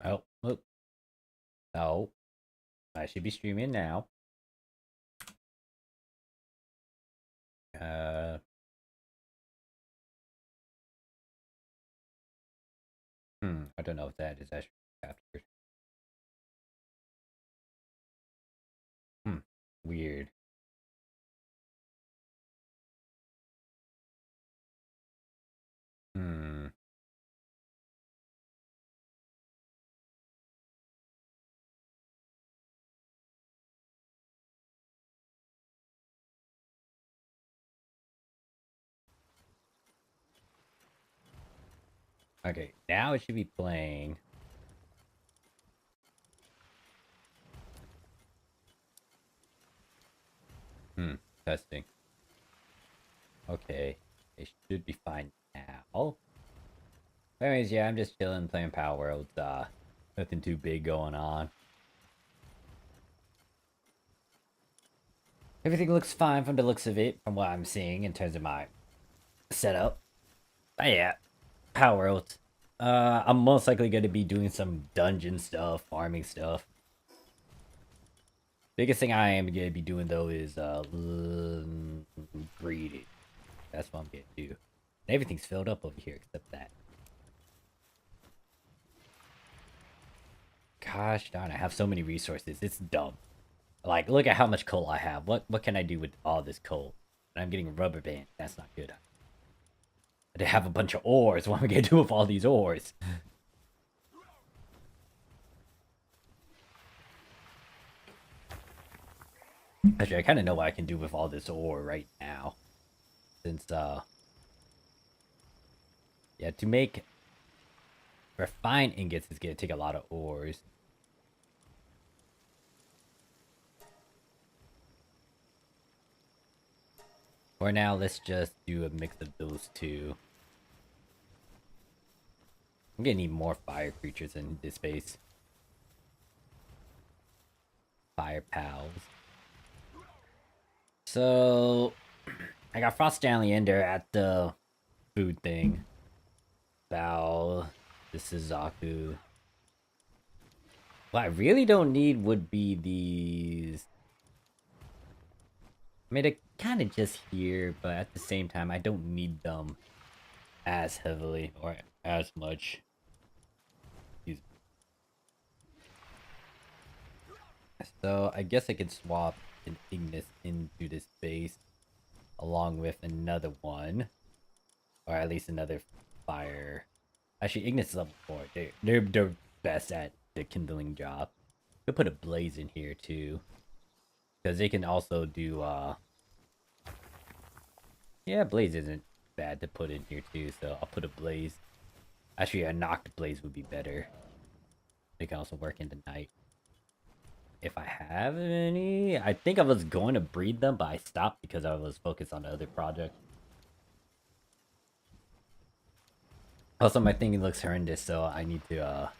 Oh, look. No. I should be streaming now. Uh. I don't know if that is actually captured. Weird. Hmm. Okay, now it should be playing. Testing. Okay, it should be fine now. Anyways, yeah, I'm just chilling, playing Palworlds. Nothing too big going on. Everything looks fine from the looks of it, from what I'm seeing in terms of my setup. But yeah, Palworlds. I'm most likely going to be doing some dungeon stuff, farming stuff. Biggest thing I am going to be doing though is breeding. That's what I'm going to do. Everything's filled up over here except that. Gosh darn, I have so many resources. It's dumb. Like, look at how much coal I have. What can I do with all this coal? And I'm getting rubber band. That's not good. They have a bunch of ores. What am I gonna do with all these ores? Actually, I kind of know what I can do with all this ore right now. Since, yeah, to make refined ingots is gonna take a lot of ores. For now, let's just do a mix of those two. I'm gonna need more fire creatures in this base. Fire pals. So, I got Frost Stanley Ender at the food thing. Bao, this is Zaku. What I really don't need would be these. I mean, they're kind of just here, but at the same time, I don't need them as heavily or as much. So I guess I could swap an Ignis into this base along with another one, or at least another fire. Actually, Ignis is level 4. They're best at the kindling job. Could put a blaze in here too, because they can also do. Yeah, blaze isn't bad to put in here too, so I'll put a blaze. Actually, a knocked blaze would be better. They can also work in the night. If I have any, I think I was going to breed them, but I stopped because I was focused on the other project. Also, my thing looks horrendous, so I need to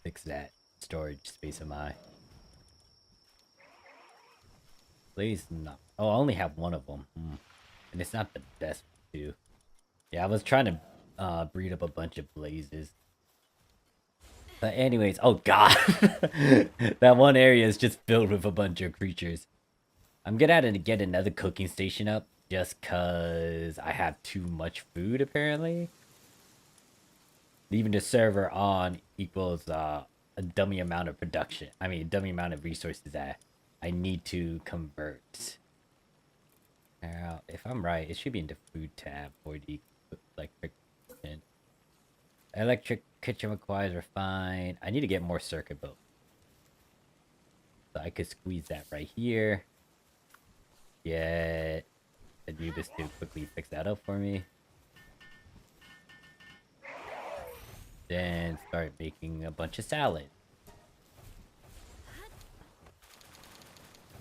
fix that storage space of mine. Please, no. Oh, I only have one of them, and it's not the best too. Yeah, I was trying to breed up a bunch of blazes. But anyways, oh god, that one area is just filled with a bunch of creatures. I'm gonna have to get another cooking station up just cause I have too much food apparently. Leaving the server on equals a dummy amount of production. I mean, a dummy amount of resources that I need to convert. Now, if I'm right, it should be in the food tab for the electric kitchen. Electric kitchen requires refined. I need to get more circuit board. So I could squeeze that right here. Get Anubis to quickly fix that up for me. Then start making a bunch of salad.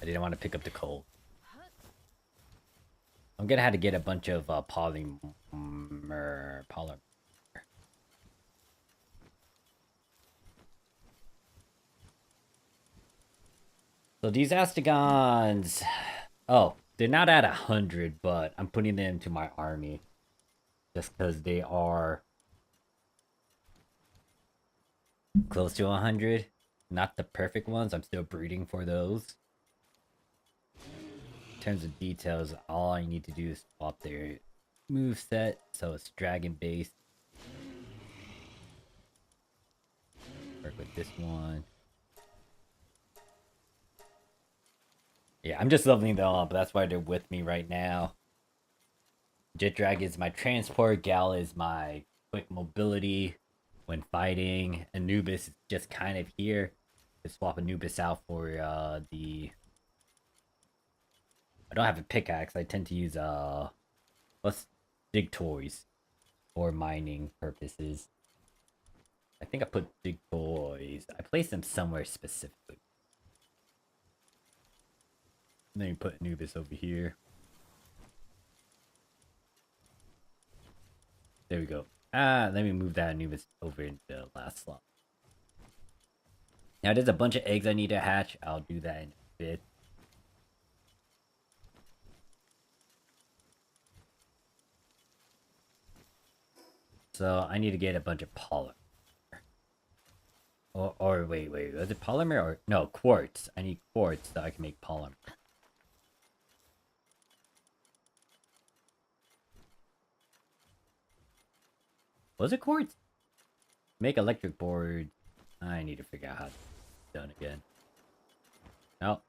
I didn't want to pick up the coal. I'm gonna have to get a bunch of polymer. So these Astegons, oh, they're not at 100, but I'm putting them to my army just because they are close to 100. Not the perfect ones. I'm still breeding for those. In terms of details, all I need to do is swap their move set, so it's dragon based. Work with this one. Yeah, I'm just leveling them up, but that's why they're with me right now. Jet Drag is my transport, Gal is my quick mobility when fighting. Anubis is just kind of here. To swap Anubis out for the... I don't have a pickaxe, I tend to use let's dig toys for mining purposes. I think I put dig toys. I placed them somewhere specifically. And then you put Anubis over here. There we go. Let me move that Anubis over into the last slot. Now there's a bunch of eggs I need to hatch. I'll do that in a bit. So I need to get a bunch of polymer. Or wait, was it polymer or no, quartz? I need quartz so I can make polymer. Was it quartz? Make electric board. I need to figure out how it's done again. No.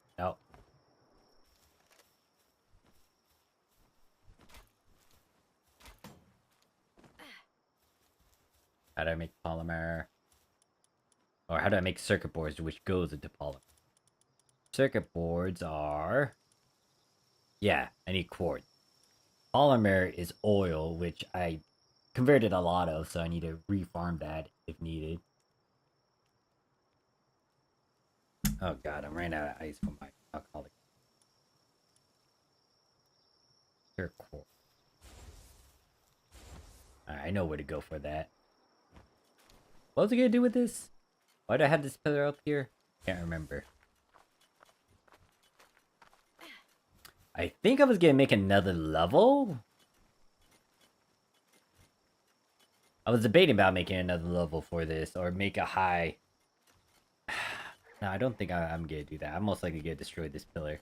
How do I make polymer? Or how do I make circuit boards which goes into polymer? Circuit boards are... Yeah, I need quartz. Polymer is oil, which I converted a lot of, so I need to refarm that if needed. Oh god, I'm running out of ice for my alcoholic. Pure quartz. Alright, I know where to go for that. What was I gonna do with this? Why do I have this pillar up here? Can't remember. I think I was gonna make another level. I was debating about making another level for this, or make a high... No, I don't think I'm gonna do that. I'm most likely gonna destroy this pillar.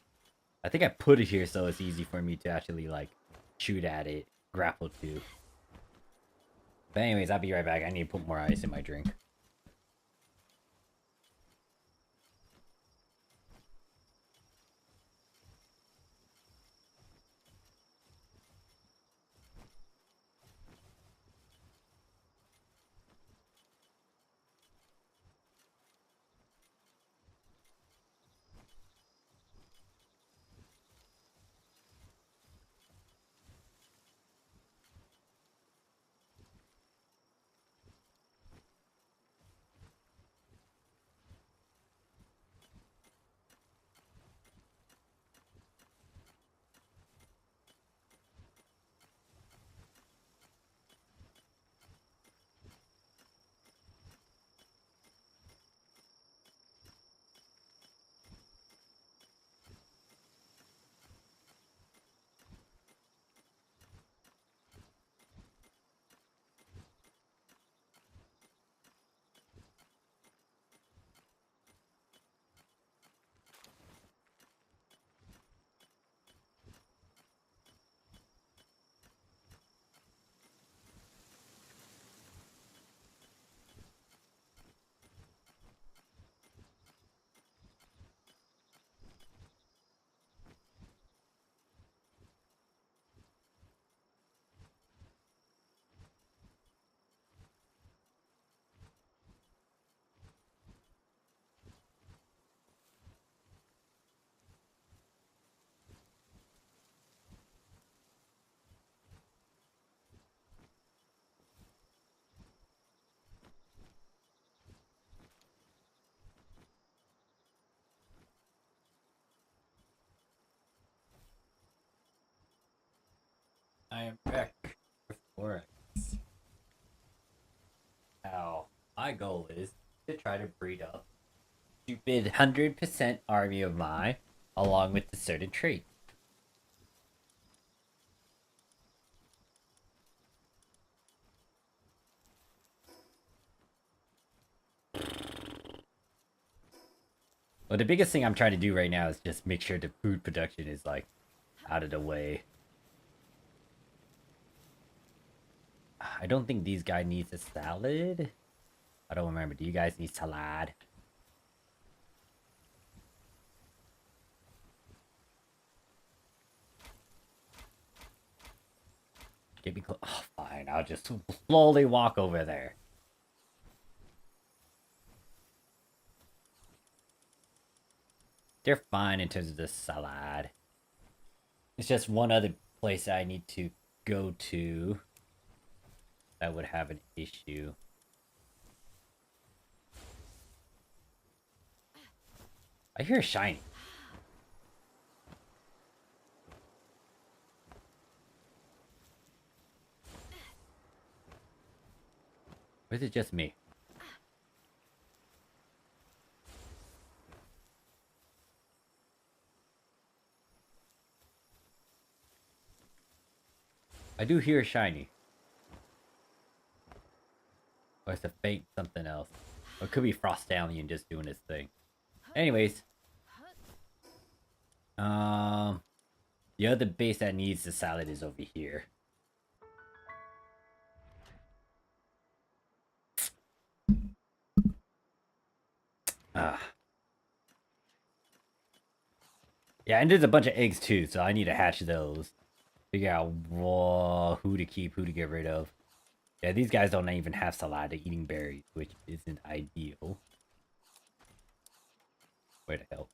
I think I put it here so it's easy for me to actually, like, shoot at it, grapple to. But anyways, I'll be right back. I need to put more ice in my drink. I am back. Before now, my goal is to try to breed up stupid 100% army of mine, along with the certain trait. Well, the biggest thing I'm trying to do right now is just make sure the food production is, like, out of the way. I don't think these guys need a salad. I don't remember. Do you guys need salad? Get me close. Oh, fine. I'll just slowly walk over there. They're fine in terms of the salad. It's just one other place I need to go to that would have an issue. I hear a shiny. Or is it just me? I do hear a shiny. Or it's a faint something else. Or it could be Frostallion just doing its thing. Anyways. The other base that needs the salad is over here. Ah. Yeah, and there's a bunch of eggs too, so I need to hatch those. Figure out who to keep, who to get rid of. Yeah, these guys don't even have salada eating berries, which isn't ideal. Where the hell?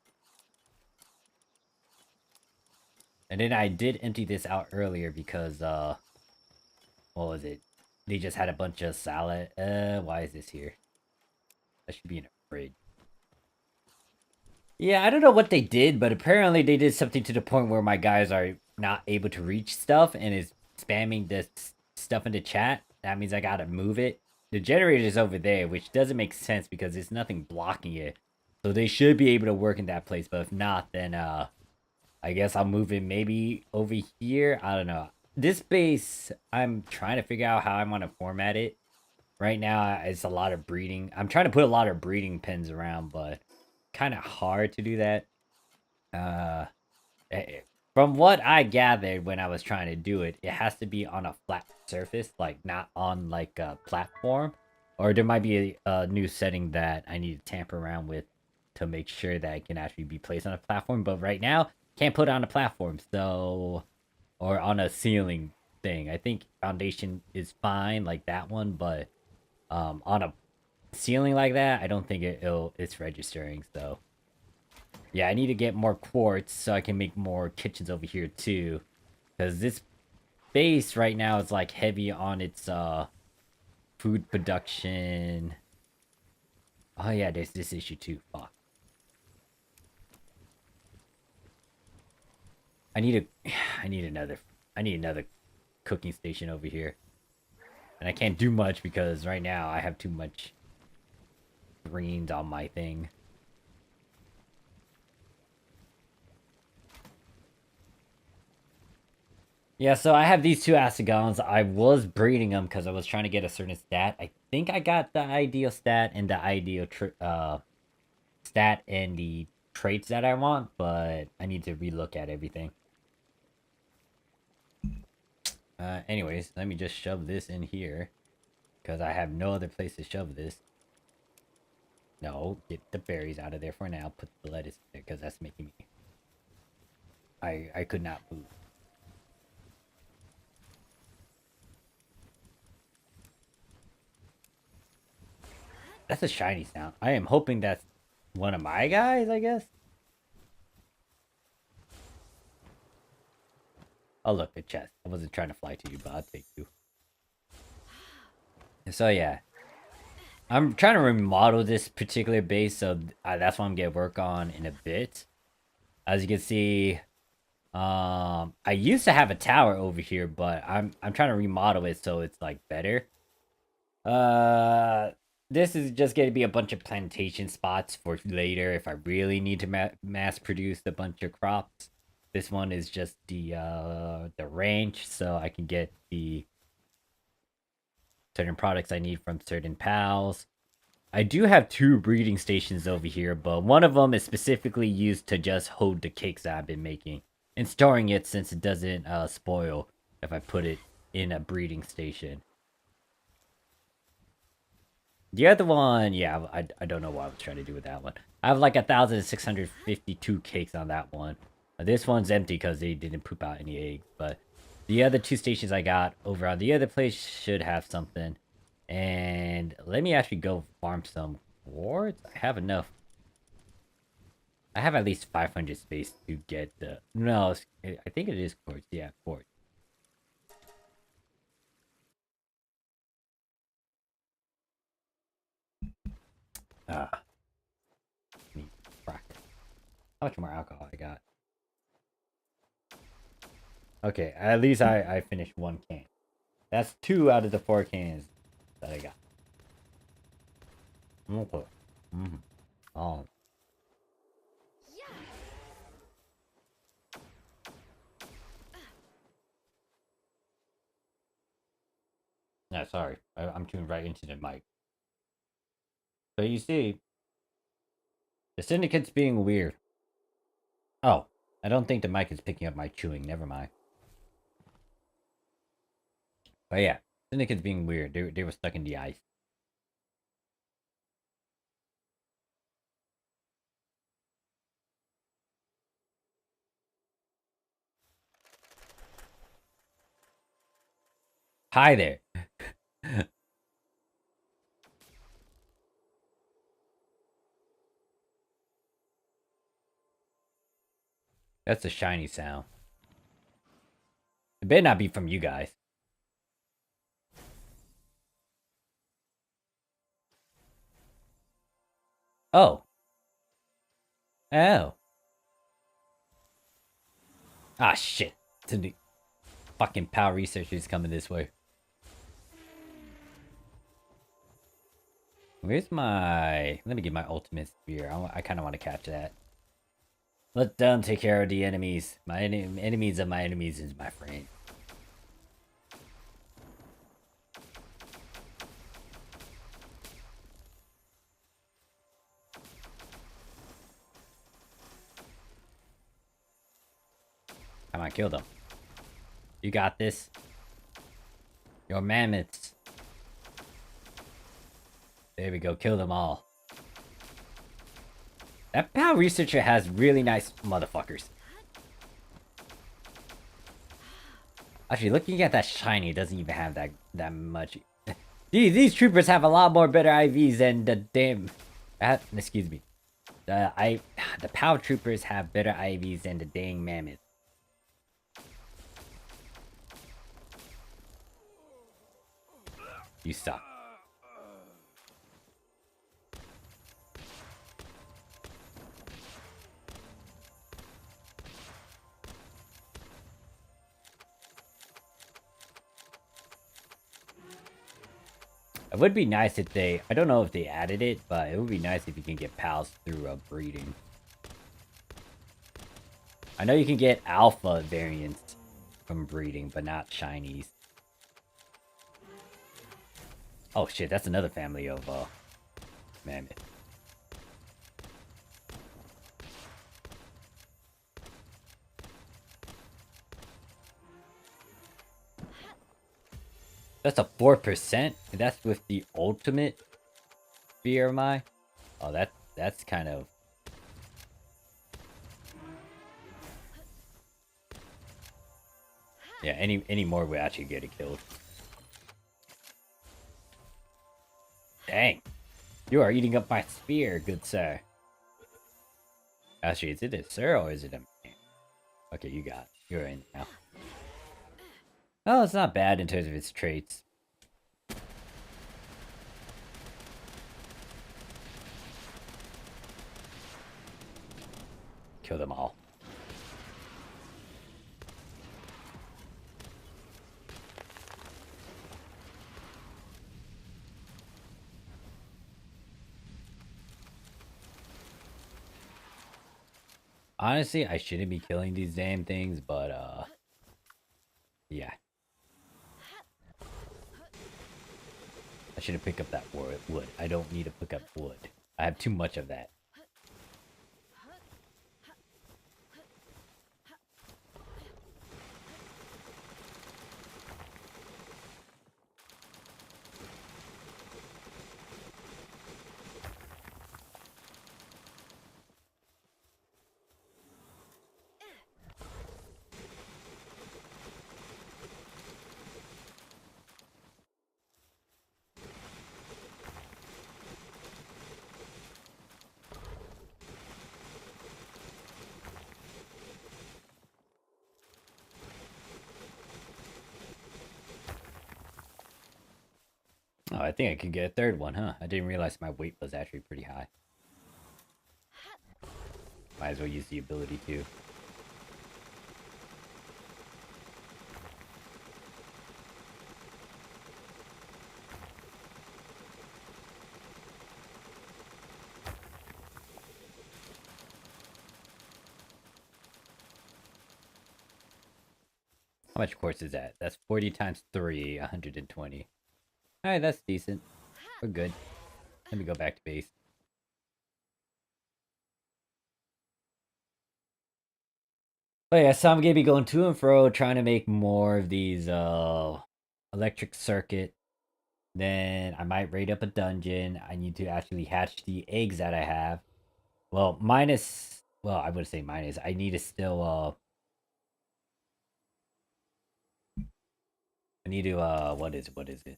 And then I did empty this out earlier because, what was it? They just had a bunch of salad. Why is this here? That should be in a fridge. Yeah, I don't know what they did, but apparently they did something to the point where my guys are not able to reach stuff and is spamming this stuff in the chat. That means I gotta move it. The generator is over there, which doesn't make sense because there's nothing blocking it. So they should be able to work in that place, but if not, then I guess I'll move it maybe over here. I don't know. This base, I'm trying to figure out how I want to format it. Right now, it's a lot of breeding. I'm trying to put a lot of breeding pens around, but kind of hard to do that. Uh, from what I gathered when I was trying to do it, it has to be on a flat surface, like not on like a platform. Or there might be a new setting that I need to tamper around with to make sure that it can actually be placed on a platform. But right now, can't put it on a platform, so or on a ceiling thing. I think foundation is fine, like that one, but on a ceiling like that, I don't think it's registering. So yeah, I need to get more quartz so I can make more kitchens over here too. Because this base right now is like heavy on its food production. Oh yeah, there's this issue too. Fuck. I need a I need another cooking station over here. And I can't do much because right now I have too much greens on my thing. Yeah, so I have these two Acegons. I was breeding them because I was trying to get a certain stat. I think I got the ideal stat and the ideal stat and the traits that I want, but I need to relook at everything. Anyways, let me just shove this in here because I have no other place to shove this. No, get the berries out of there for now. Put the lettuce in there because that's making me... I could not move. That's a shiny sound. I am hoping that's one of my guys, I guess. Oh, look, a chest. I wasn't trying to fly to you, but I'll take you. So, yeah. I'm trying to remodel this particular base, so that's what I'm going to work on in a bit. As you can see, I used to have a tower over here, but I'm trying to remodel it so it's, like, better. This is just going to be a bunch of plantation spots for later if I really need to mass produce a bunch of crops. This one is just the ranch, so I can get the certain products I need from certain pals. I do have two breeding stations over here, but one of them is specifically used to just hold the cakes that I've been making and storing it since it doesn't spoil if I put it in a breeding station. The other one, yeah, I don't know what I was trying to do with that one. I have like 1,652 cakes on that one. This one's empty because they didn't poop out any eggs, but the other two stations I got over on the other place should have something. And let me actually go farm some quartz. I have enough. I have at least 500 space to get the... No, I think it is quartz. Yeah, quartz. Ah, me crack. How much more alcohol I got? Okay, at least I finished one can. That's 2 out of the 4 cans that I got. Okay. Mm-hmm. Oh. Yeah, sorry. I'm tuned right into the mic. So you see, the syndicate's being weird. Oh, I don't think the mic is picking up my chewing. Never mind. But yeah, syndicate's being weird. They were stuck in the ice. Hi there. That's a shiny sound. It better not be from you guys. Oh. Oh. Ah, shit. The fucking PAL researchers coming this way. Where's my... Let me get my ultimate spear. I kind of want to catch that. Let them take care of the enemies. My enemies of my enemies is my friend. Come on, kill them. You got this. Your mammoths. There we go, kill them all. That PAL researcher has really nice motherfuckers. Actually, looking at that shiny, it doesn't even have that much. These troopers have a lot more better IVs than the damn... excuse me. The PAL troopers have better IVs than the dang mammoth. You suck. It would be nice if they... I don't know if they added it, but it would be nice if you can get PALs through breeding. I know you can get alpha variants from breeding, but not shinies. Oh shit, that's another family of mammoth. That's a 4%? And that's with the ultimate BMI? Oh, that's kind of... Yeah, any more would actually get it killed. Dang. You are eating up my spear, good sir. Actually, is it a sir or is it a man? Okay, you got it. You're in now. Oh, it's not bad in terms of its traits. Kill them all. Honestly, I shouldn't be killing these damn things, but yeah. I should have picked up that wood. I don't need to pick up wood. I have too much of that. Oh, I think I could get a third one, huh? I didn't realize my weight was actually pretty high. Might as well use the ability too. How much quartz is that? That's 40 times 3, 120. Alright, that's decent. We're good. Let me go back to base. But yeah, so I'm gonna be going to and fro, trying to make more of these electric circuit. Then I might raid up a dungeon. I need to actually hatch the eggs that I have. Well, minus... Well, I would say minus. I need to still, I need to, what is it?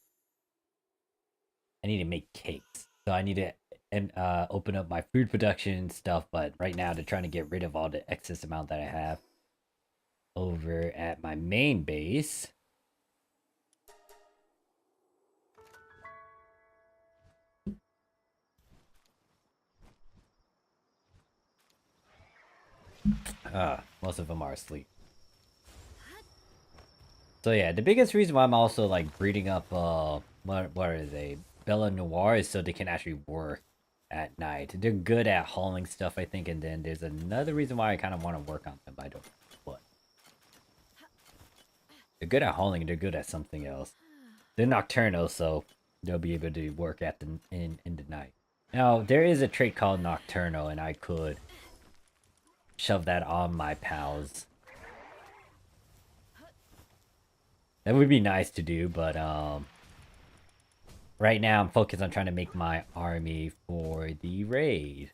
I need to make cakes. So I need to and open up my food production stuff, but right now they're trying to get rid of all the excess amount that I have over at my main base. Most of them are asleep. So yeah, the biggest reason why I'm also like breeding up what are they? Bella Noir is so they can actually work at night. They're good at hauling stuff, I think, and then there's another reason why I kind of want to work on them, but I don't know what. They're good at hauling, they're good at something else. They're nocturnal, so they'll be able to work at the in the night. Now, there is a trait called nocturnal, and I could shove that on my pals. That would be nice to do, but right now I'm focused on trying to make my army for the raid.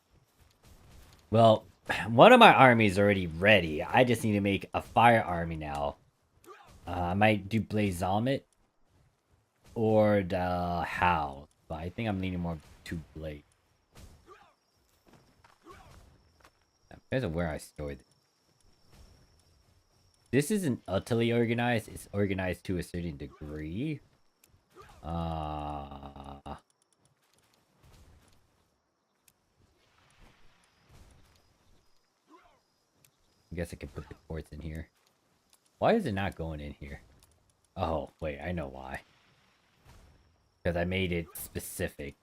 Well, one of my armies is already ready. I just need to make a fire army now. I might do Blaze Zomit or the Howl, but I think I'm leaning more to Blaze. Depends on where I stored it. This isn't utterly organized. It's organized to a certain degree. I guess I could put the quartz in here. Why is it not going in here? Oh, wait, I know why. Because I made it specific.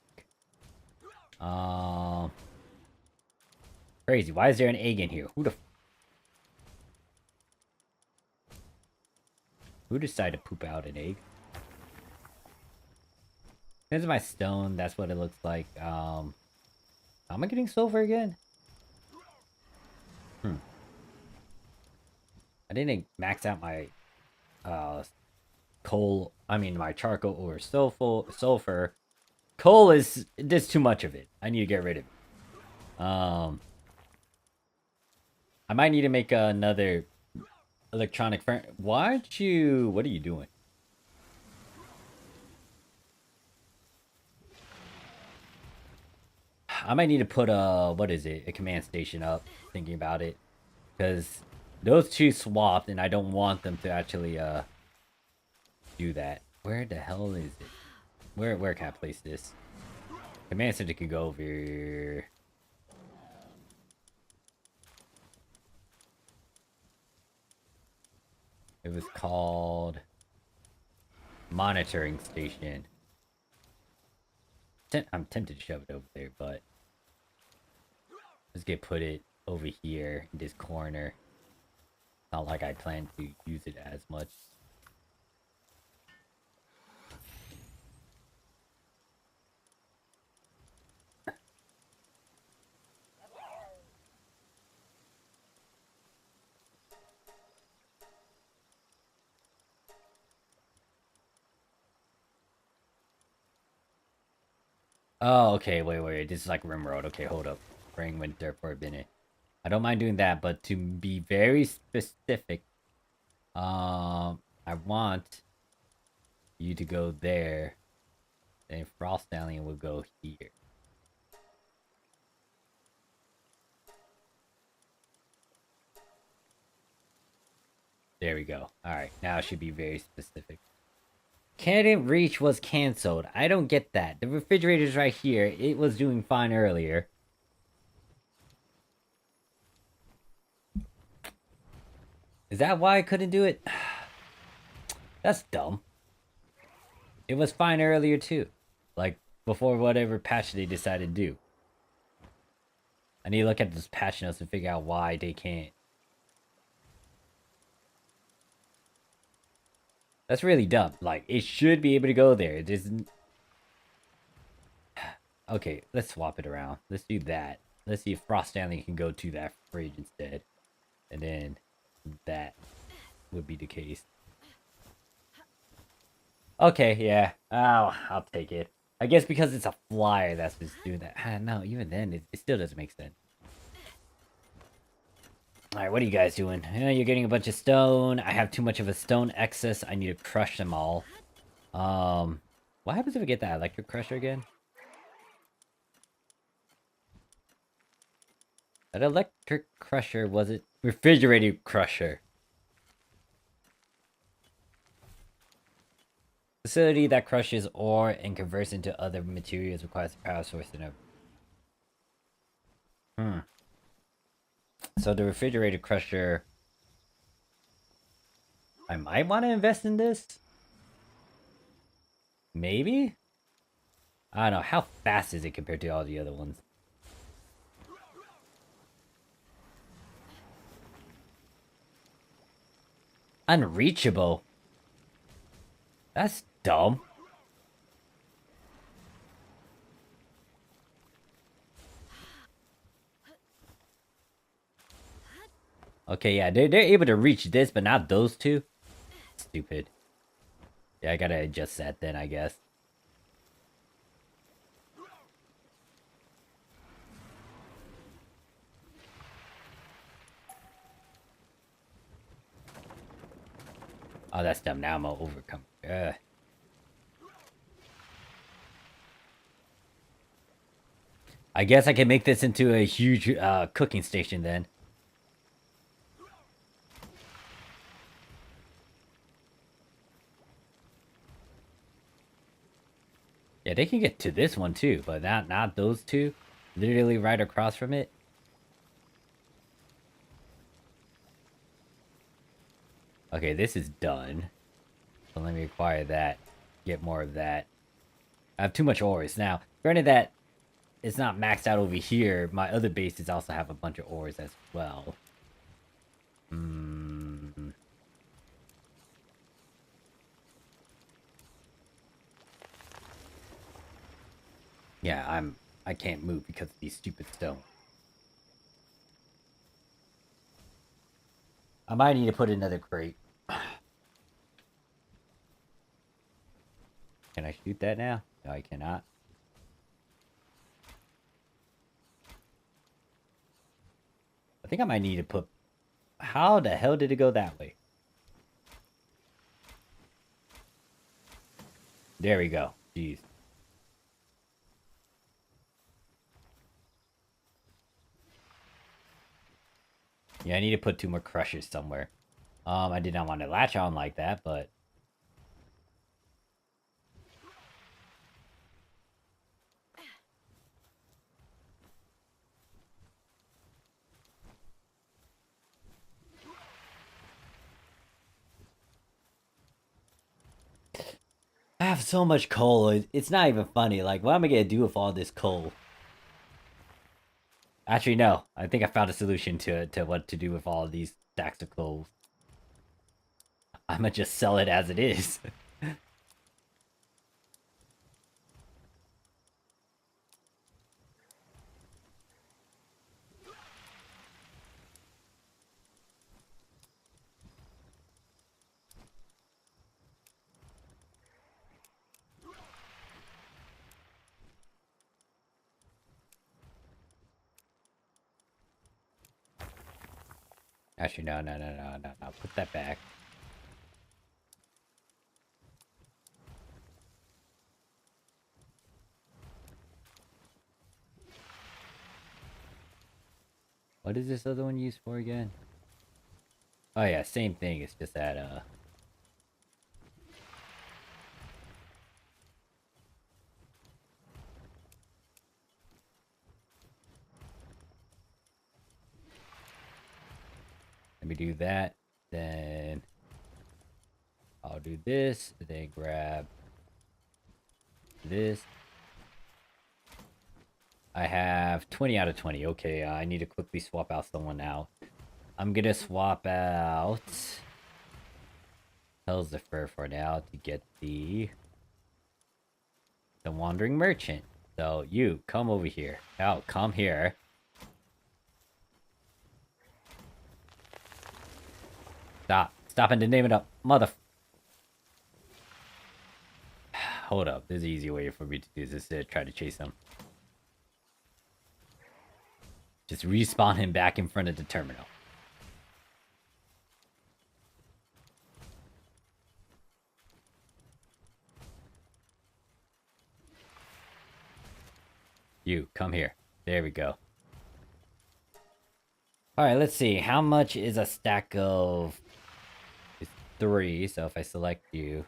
Crazy. Why is there an egg in here? Who decided to poop out an egg? Here's my stone. That's what it looks like. Am I getting silver again? I didn't max out my coal. I mean, my charcoal or sulfur. Coal is there's too much of it. I need to get rid of it. I might need to make another electronic furnace. What are you doing? I might need to put a command station up, thinking about it. Because those two swapped and I don't want them to actually do that. Where the hell is it? Where can I place this? Command center can go over here. It was called monitoring station. I'm tempted to shove it over there, but let's put it over here in this corner. Not like I plan to use it as much. Oh, okay, wait. This is like Rimroad. Okay, hold up. Brain went there for a minute. I don't mind doing that, but to be very specific, I want you to go there, and Frost Stallion will go here. There we go. Alright, now it should be very specific. Candidate Reach was cancelled. I don't get that. The refrigerator's right here. It was doing fine earlier. Is that why I couldn't do it? That's dumb. It was fine earlier too. Like, before whatever patch they decided to do. I need to look at this patch notes and figure out why they can't. That's really dumb. Like, it should be able to go there. It isn't. Okay, let's swap it around. Let's do that. Let's see if Frost Stanley can go to that fridge instead. And then that would be the case. Okay, yeah. Oh, I'll take it. I guess because it's a flyer that's just doing that. No, even then, it still doesn't make sense. Alright, what are you guys doing? You're getting a bunch of stone. I have too much of a stone excess. I need to crush them all. What happens if we get that electric crusher again? That electric crusher was it? Refrigerated crusher. Facility that crushes ore and converts into other materials requires a power source and a... So the refrigerated crusher... I might want to invest in this? Maybe? I don't know. How fast is it compared to all the other ones? Unreachable? That's dumb. Okay, yeah, they're able to reach this, but not those two. Stupid. Yeah, I gotta adjust that then, I guess. Oh, that's dumb. Now I'm gonna overcome. Ugh. I guess I can make this into a huge cooking station then. Yeah, they can get to this one too, but not those two. Literally right across from it. Okay, this is done. So let me acquire that. Get more of that. I have too much ores. Now, granted that it's not maxed out over here, my other bases also have a bunch of ores as well. Yeah, I can't move because of these stupid stones. I might need to put another crate. Can I shoot that now? No, I cannot. I think I might need to put... How the hell did it go that way? There we go. Jeez. Yeah, I need to put 2 more crushers somewhere. I did not want to latch on like that, but... I have so much coal, it's not even funny. Like, what am I gonna do with all this coal? Actually, no. I think I found a solution to what to do with all of these stacks of coal. I'm gonna just sell it as it is. Actually, no. Put that back. What is this other one used for again? Oh yeah, same thing. It's just that, let me do that. Then... I'll do this. Then grab... this. I have 20 out of 20. Okay, I need to quickly swap out someone now. I'm gonna swap out... Hell's the fur for now to get the wandering merchant. So you come over here. Oh, come here. Stop and name it up, mother. Hold up, there's an easy way for me to do this. To try to chase him. Just respawn him back in front of the terminal. You, come here. There we go. Alright, let's see. How much is a stack of... It's 3, so if I select you...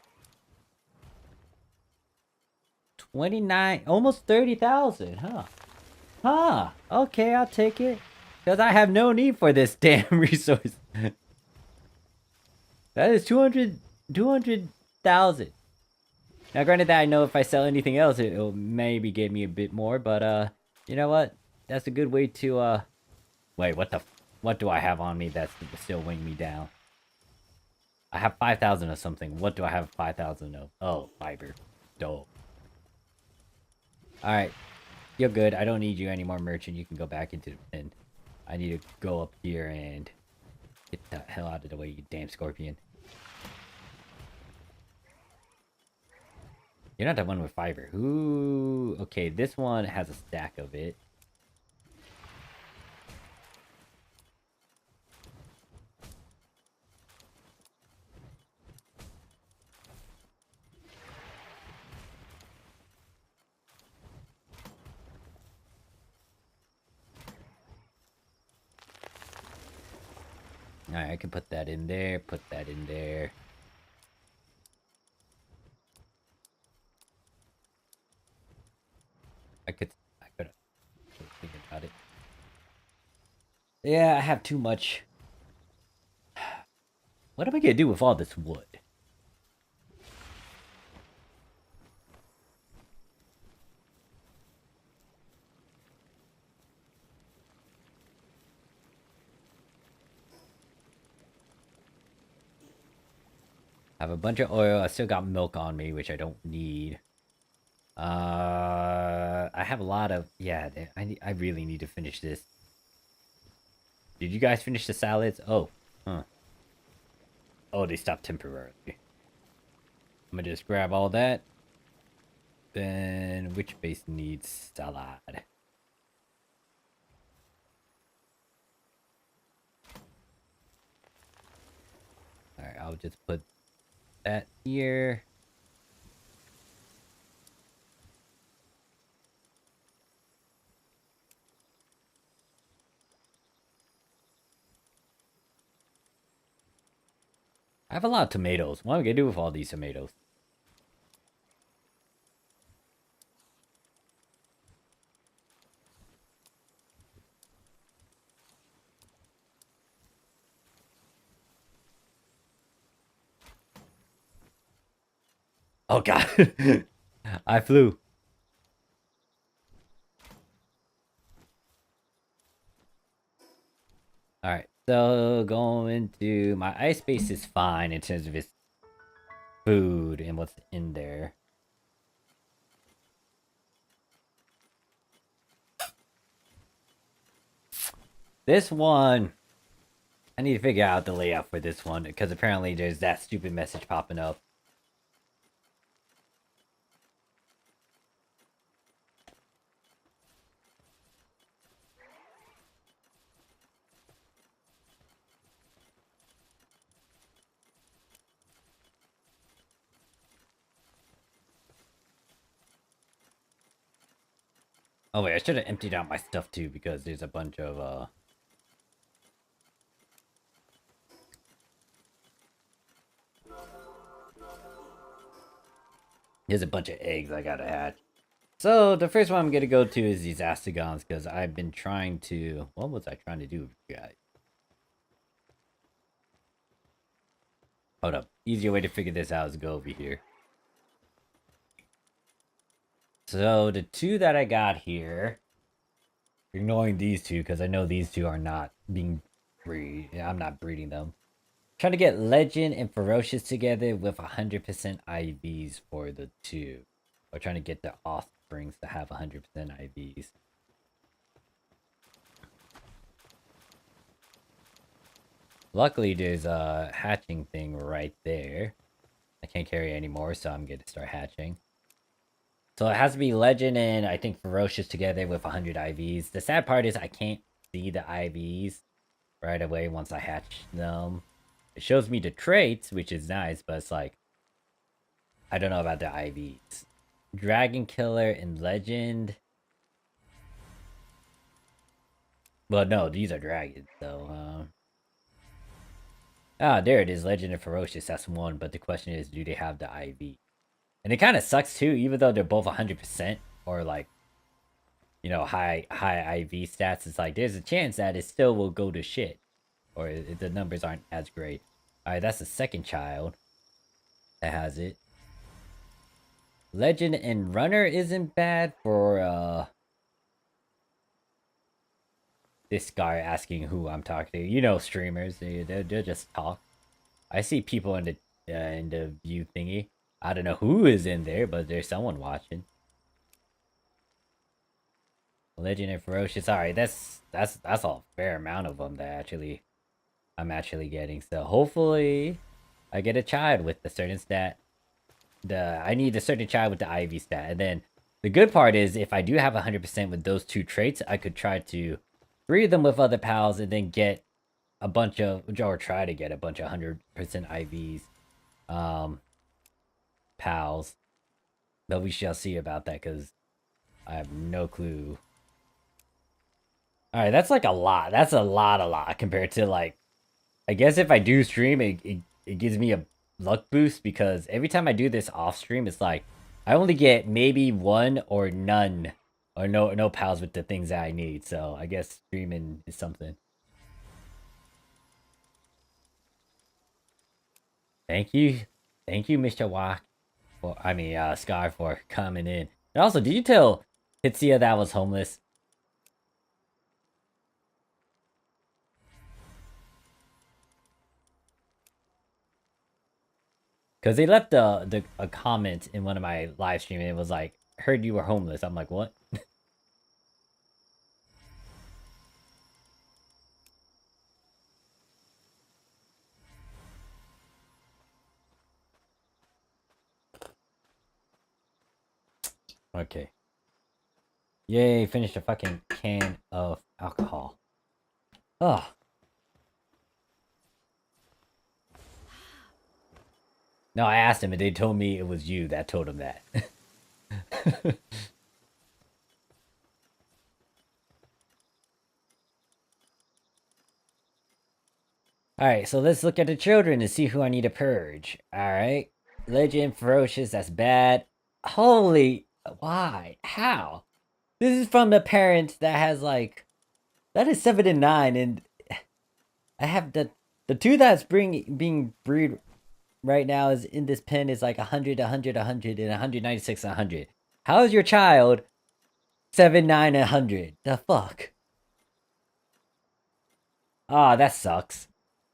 29... Almost 30,000, huh? Huh. Okay, I'll take it. Because I have no need for this damn resource. That is 200,000. Now, granted that I know if I sell anything else, it'll maybe give me a bit more, but, you know what? That's a good way to, Wait, what do I have on me that's still weighing me down? I have 5,000 of something. What do I have 5,000 of? Oh, fiber. Dope. Alright. You're good. I don't need you anymore, merchant. You can go back into the pen. I need to go up here and get the hell out of the way, you damn scorpion. You're not the one with fiber. Ooh. Okay, this one has a stack of it. Alright, I can put that in there, put that in there. I could think about it. Yeah, I have too much. What am I gonna do with all this wood? I have a bunch of oil. I still got milk on me, which I don't need. I have a lot of... Yeah, I really need to finish this. Did you guys finish the salads? Oh, huh. Oh, they stopped temporarily. I'm gonna just grab all that. Then, which base needs salad? Alright, I'll just put that here. I have a lot of tomatoes. What am I gonna do with all these tomatoes? Oh god. I flew. Alright, so going to... My ice base is fine in terms of its food and what's in there. This one... I need to figure out the layout for this one, because apparently there's that stupid message popping up. Oh wait, I should have emptied out my stuff too, because there's a bunch of, There's a bunch of eggs I gotta hatch. So, the first one I'm gonna go to is these Astigons, because I've been trying to... What was I trying to do with you guys? Hold up. Easier way to figure this out is go over here. So, the two that I got here... Ignoring these two, because I know these two are not being I'm not breeding them. Trying to get Legend and Ferocious together with 100% IVs for the two. Or trying to get the offsprings to have 100% IVs. Luckily, there's a hatching thing right there. I can't carry anymore, so I'm going to start hatching. So it has to be Legend and I think Ferocious together with 100 IVs. The sad part is I can't see the IVs right away once I hatch them. It shows me the traits, which is nice, but it's like... I don't know about the IVs. Dragon Killer and Legend... Well, no, these are dragons, so, ah, there it is, Legend of Ferocious, that's one, but the question is, do they have the IV? And it kind of sucks, too, even though they're both 100%, or, like, you know, high IV stats, it's like, there's a chance that it still will go to shit. Or the numbers aren't as great. Alright, that's the second child that has it. Legend and Runner isn't bad for, this guy asking who I'm talking to. You know, streamers, they'll just talk. I see people in the view thingy. I don't know who is in there, but there's someone watching. Legend and Ferocious. Alright, that's a fair amount of them that I'm actually getting. So hopefully I get a child with a certain stat. I need a certain child with the IV stat. And then the good part is if I do have 100% with those two traits, I could try to breed them with other pals and then get a bunch of, or try to get a bunch of 100% IVs pals. But we shall see about that because I have no clue. Alright, that's like a lot. That's a lot compared to like, I guess if I do stream, it gives me a luck boost because every time I do this off stream, it's like I only get maybe one or none or no pals with the things that I need. So I guess streaming is something. Thank you, Mr. Walk. For Sky for coming in. And also, did you tell Hitsia that I was homeless? Because they left a comment in one of my live streams and it was like, heard you were homeless. I'm like, what? Okay. Yay, finished a fucking can of alcohol. Ugh. No, I asked him and they told me it was you that told him that. Alright, so let's look at the children and see who I need to purge. Alright. Legend, Ferocious, that's bad. Holy... Why? How? This is from the parent that has like... That is 7 and 9 and... I have the two that's being breed right now is in this pen is like 100, 100, 100, and 196, 100. How is your child 7, 9, and 100? The fuck? Ah, that sucks.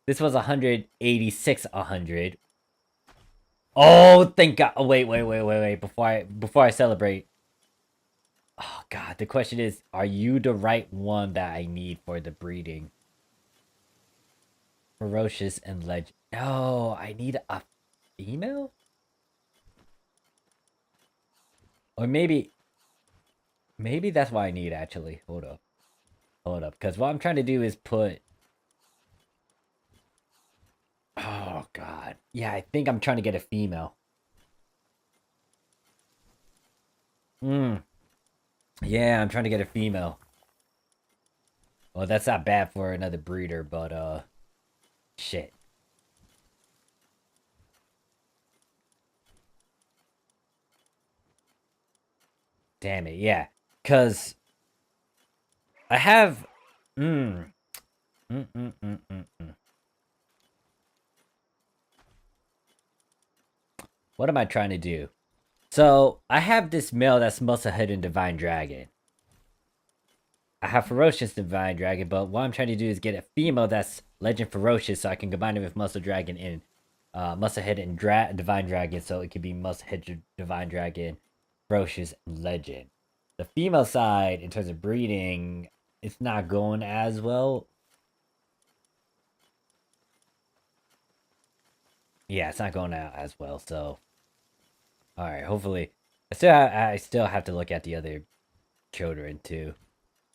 This was 186, 100. Oh, thank God. Oh, wait. Before I celebrate. Oh, God. The question is, are you the right one that I need for the breeding? Ferocious and Legend. No, I need a female? Or maybe that's what I need, actually. Hold up. Because what I'm trying to do is put... Oh, God. Yeah, I think I'm trying to get a female. Yeah, I'm trying to get a female. Well, that's not bad for another breeder, but, shit. Damn it, yeah. Because I have... What am I trying to do? So, I have this male that's Muscle Head and Divine Dragon. I have Ferocious Divine Dragon, but what I'm trying to do is get a female that's Legend Ferocious so I can combine it with Muscle Dragon and Muscle Head and Divine Dragon so it could be Muscle Head Divine Dragon, Ferocious, and Legend. The female side, in terms of breeding, it's not going as well. Yeah, it's not going out as well, so... Alright, hopefully... I still have to look at the other children, too.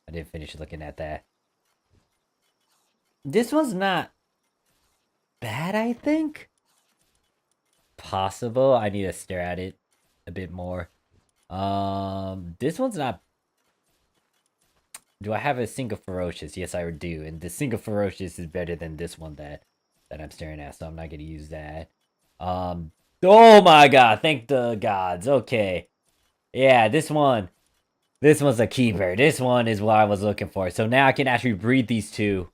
I didn't finish looking at that. This one's not bad, I think. Possible. I need to stare at it a bit more. This one's not do I have a single ferocious? Yes, I do. And the single ferocious is better than this one that I'm staring at, so I'm not gonna use that. Oh my god, thank the gods. Okay. Yeah, this one's a keeper. This one is what I was looking for. So now I can actually breed these two.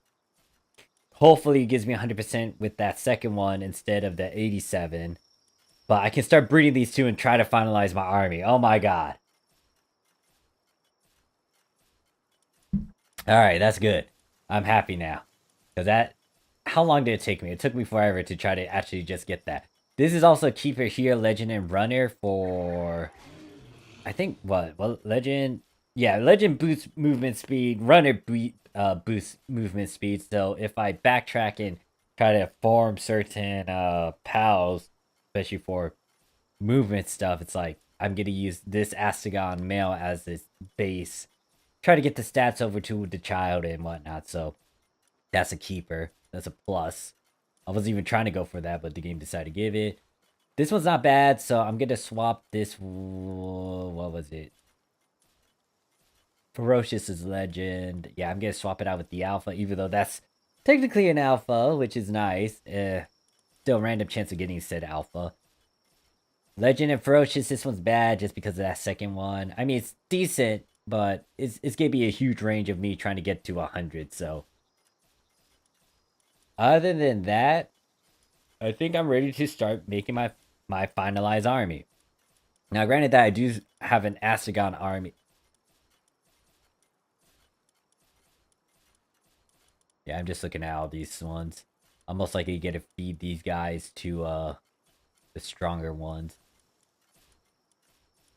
Hopefully it gives me 100% with that second one instead of the 87. But I can start breeding these two and try to finalize my army. Oh my god. Alright, that's good. I'm happy now. Because that... How long did it take me? It took me forever to try to actually just get that. This is also keeper here, legend, and runner for... I think, what? Well, legend... Yeah, legend boosts movement speed, runner boosts movement speed. So if I backtrack and try to farm certain pals, especially for movement stuff, it's like I'm gonna use this Astragon male as this base. Try to get the stats over to the child and whatnot. So that's a keeper. That's a plus. I wasn't even trying to go for that, but the game decided to give it. This one's not bad, so I'm gonna swap this. What was it? Ferocious is legend. Yeah, I'm gonna swap it out with the alpha, even though that's technically an alpha, which is nice. Still random chance of getting said alpha. Legend and ferocious, this one's bad just because of that second one. I mean, it's decent, but it's gonna be a huge range of me trying to get to 100, so. Other than that, I think I'm ready to start making my finalized army. Now, granted that I do have an Astragon army. Yeah, I'm just looking at all these ones. I'm most likely get to feed these guys to the stronger ones.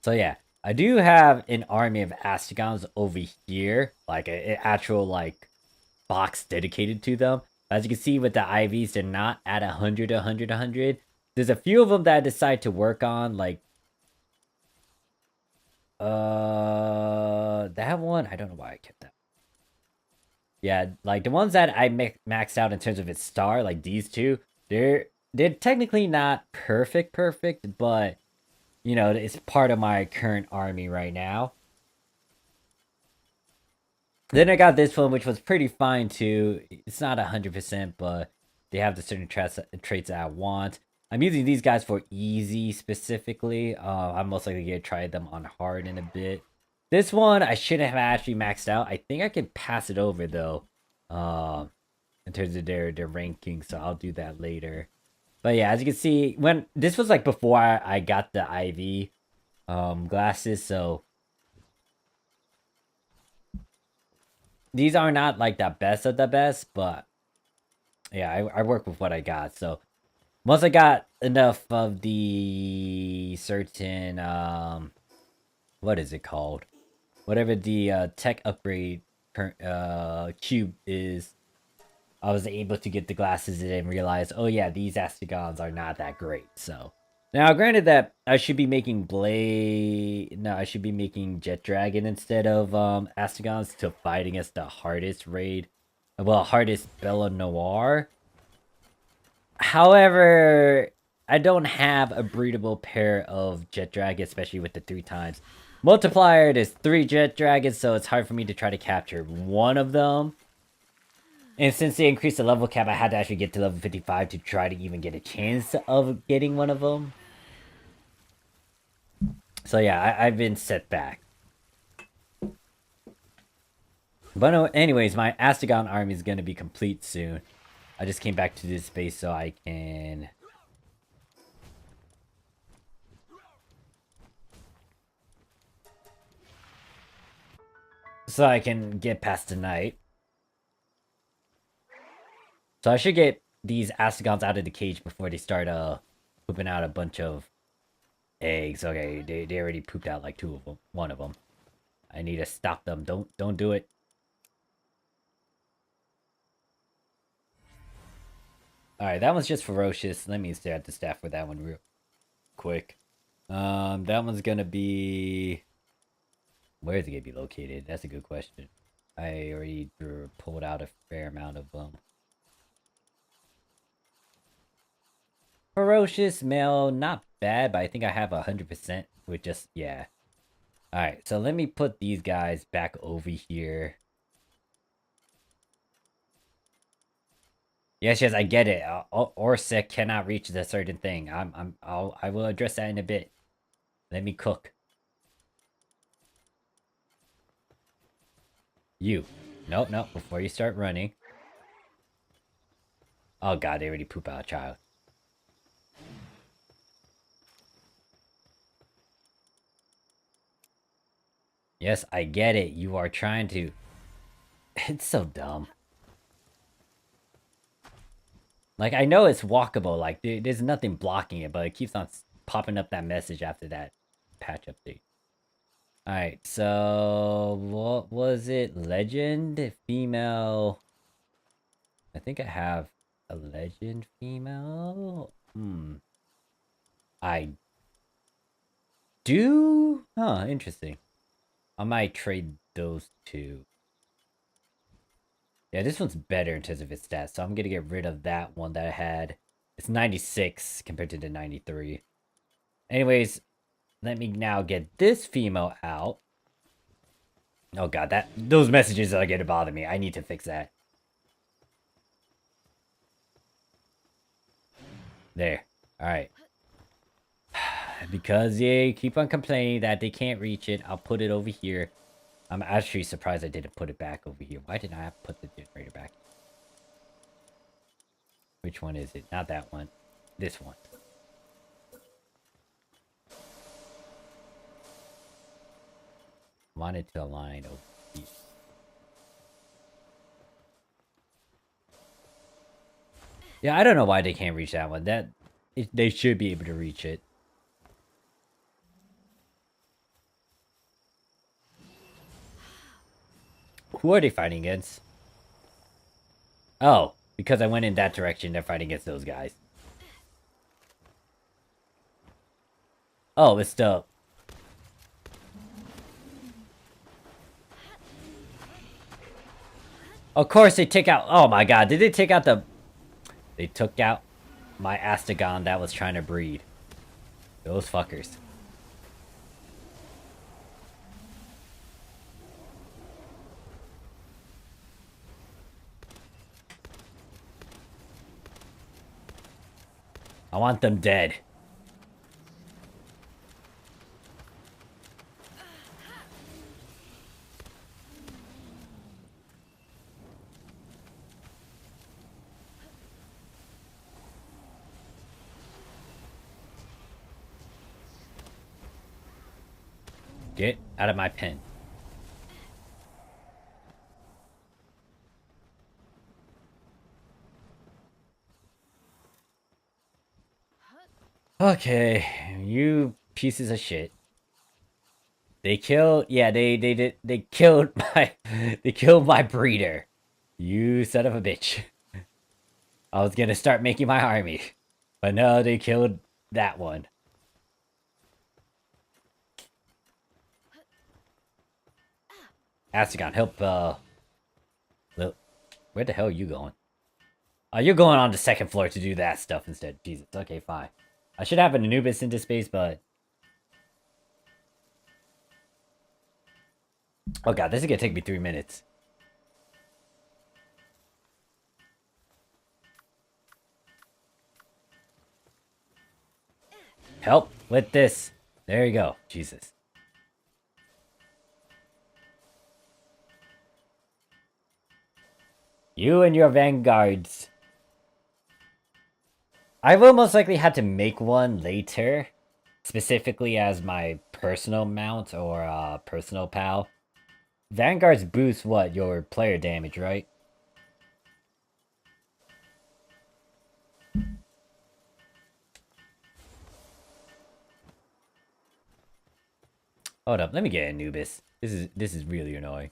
So yeah, I do have an army of Astragons over here, like an actual like box dedicated to them. As you can see with the IVs, they're not at 100, 100, 100. There's a few of them that I decide to work on, like that one. I don't know why I kept that. Yeah, like the ones that I maxed out in terms of its star, like these two, they're technically not perfect, but you know, it's part of my current army right now. Then I got this one, which was pretty fine too. It's not 100%, but they have the certain traits that I want. I'm using these guys for easy specifically. I'm most likely gonna try them on hard in a bit. This one I shouldn't have actually maxed out. I think I can pass it over though, in terms of their ranking. So I'll do that later. But yeah, as you can see, when this was like before I got the IV glasses, so these are not like the best of the best, but yeah, I work with what I got. So once I got enough of the certain what is it called? Whatever the tech upgrade cube is, I was able to get the glasses and realize, oh yeah, these Astragons are not that great. So now, granted that I should be making I should be making Jet Dragon instead of Astragons to fight against the hardest raid, well, hardest Bella Noir. However, I don't have a breedable pair of Jet Dragon, especially with the 3 times multiplier. There's 3 Jet Dragons, so it's hard for me to try to capture one of them. And since they increased the level cap, I had to actually get to level 55 to try to even get a chance of getting one of them. So yeah, I've been set back. But no, anyways, my Astragon army is going to be complete soon. I just came back to this base so I can... So I can get past the night. So I should get these Astragons out of the cage before they start pooping out a bunch of eggs. Okay, they already pooped out like 2 of them. 1 of them. I need to stop them. Don't do it. Alright, that one's just ferocious. Let me stare at the stat for that one real quick. That one's gonna be... Where is it gonna be located? That's a good question. I already pulled out a fair amount of them. Ferocious male, not bad, but I think I have 100% with just, yeah. Alright, so let me put these guys back over here. Yes, yes, I get it. Orsic cannot reach the certain thing. I will address that in a bit. Let me cook. You. Nope, nope. Before you start running. Oh god, they already poop out a child. Yes, I get it. You are trying to... It's so dumb. Like, I know it's walkable. Like, there's nothing blocking it, but it keeps on popping up that message after that patch update. Alright, so... What was it? Legend? Female... I think I have a legend female? I do? Huh, interesting. I might trade those two. Yeah, this one's better in terms of its stats, so I'm gonna get rid of that one that I had. It's 96 compared to the 93. Anyways, let me now get this female out. Oh god, those messages are gonna bother me. I need to fix that. There. Alright. Because they keep on complaining that they can't reach it, I'll put it over here. I'm actually surprised I didn't put it back over here. Why didn't I put the generator back? Which one is it? Not that one. This one. Wanted to align over here. Yeah, I don't know why they can't reach that one. They should be able to reach it. Who are they fighting against? Oh, because I went in that direction, they're fighting against those guys. Oh, it's the... Of course they take out... Oh my god, did they take out the... They took out my Astagon that was trying to breed. Those fuckers. I want them dead. Get out of my pen. Okay, you pieces of shit. They killed... Yeah, they killed my... They killed my breeder. You son of a bitch. I was gonna start making my army. But no, they killed that one. Astagon, help, where the hell are you going? Oh, you're going on the second floor to do that stuff instead. Jesus, okay, fine. I should have an Anubis into space, but... Oh god, this is gonna take me 3 minutes. Help with this. There you go. Jesus. You and your vanguards. I will most likely have to make one later. Specifically as my personal mount or personal pal. Vanguards boost what? Your player damage, right? Hold up, let me get Anubis. This is really annoying.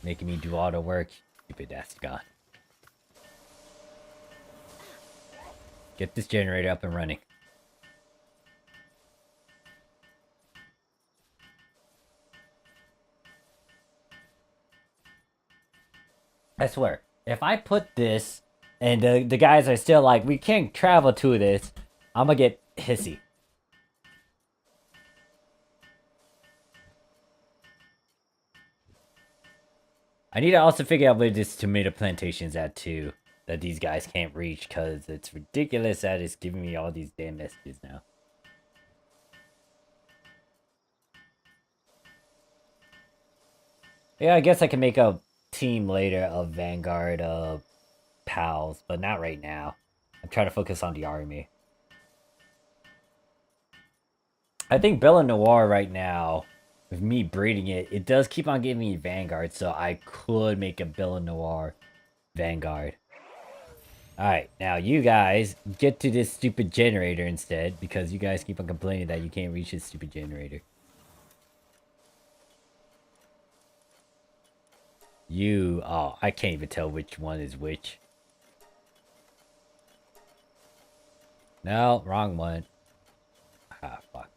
Making me do all the work. Stupid ass god. Get this generator up and running. I swear, if I put this and the guys are still like, we can't travel to this, I'm gonna get hissy. I need to also figure out where this tomato plantation's at too. That these guys can't reach, because it's ridiculous that it's giving me all these damn messages now. Yeah, I guess I can make a team later of Vanguard pals, but not right now. I'm trying to focus on the army. I think Bella Noir right now, with me breeding it, it does keep on giving me Vanguard, so I could make a Bella Noir Vanguard. Alright, now you guys get to this stupid generator instead, because you guys keep on complaining that you can't reach this stupid generator. Oh, I can't even tell which one is which. No, wrong one. Ah, fuck.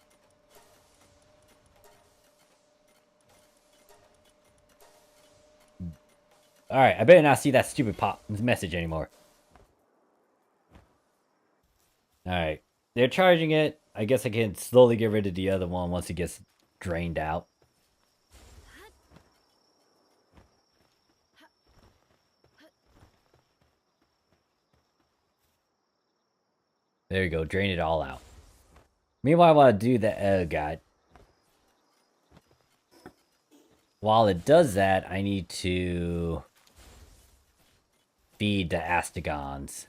Alright, I better not see that stupid message anymore. Alright, they're charging it. I guess I can slowly get rid of the other one once it gets drained out. There you go, drain it all out. Meanwhile, while I do that, oh god. While it does that, I need to feed the Astigons.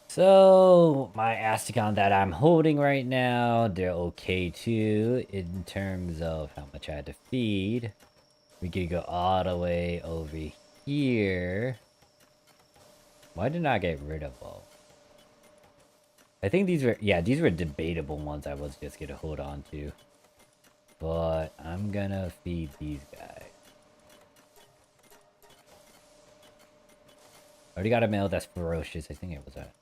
So, my Astigon that I'm holding right now, they're okay too, in terms of how much I had to feed. We could go all the way over here. Why did I get rid of all? I think these were, yeah, these were debatable ones I was just gonna hold on to. But I'm gonna feed these guys. Already got a male that's ferocious. I think it was that.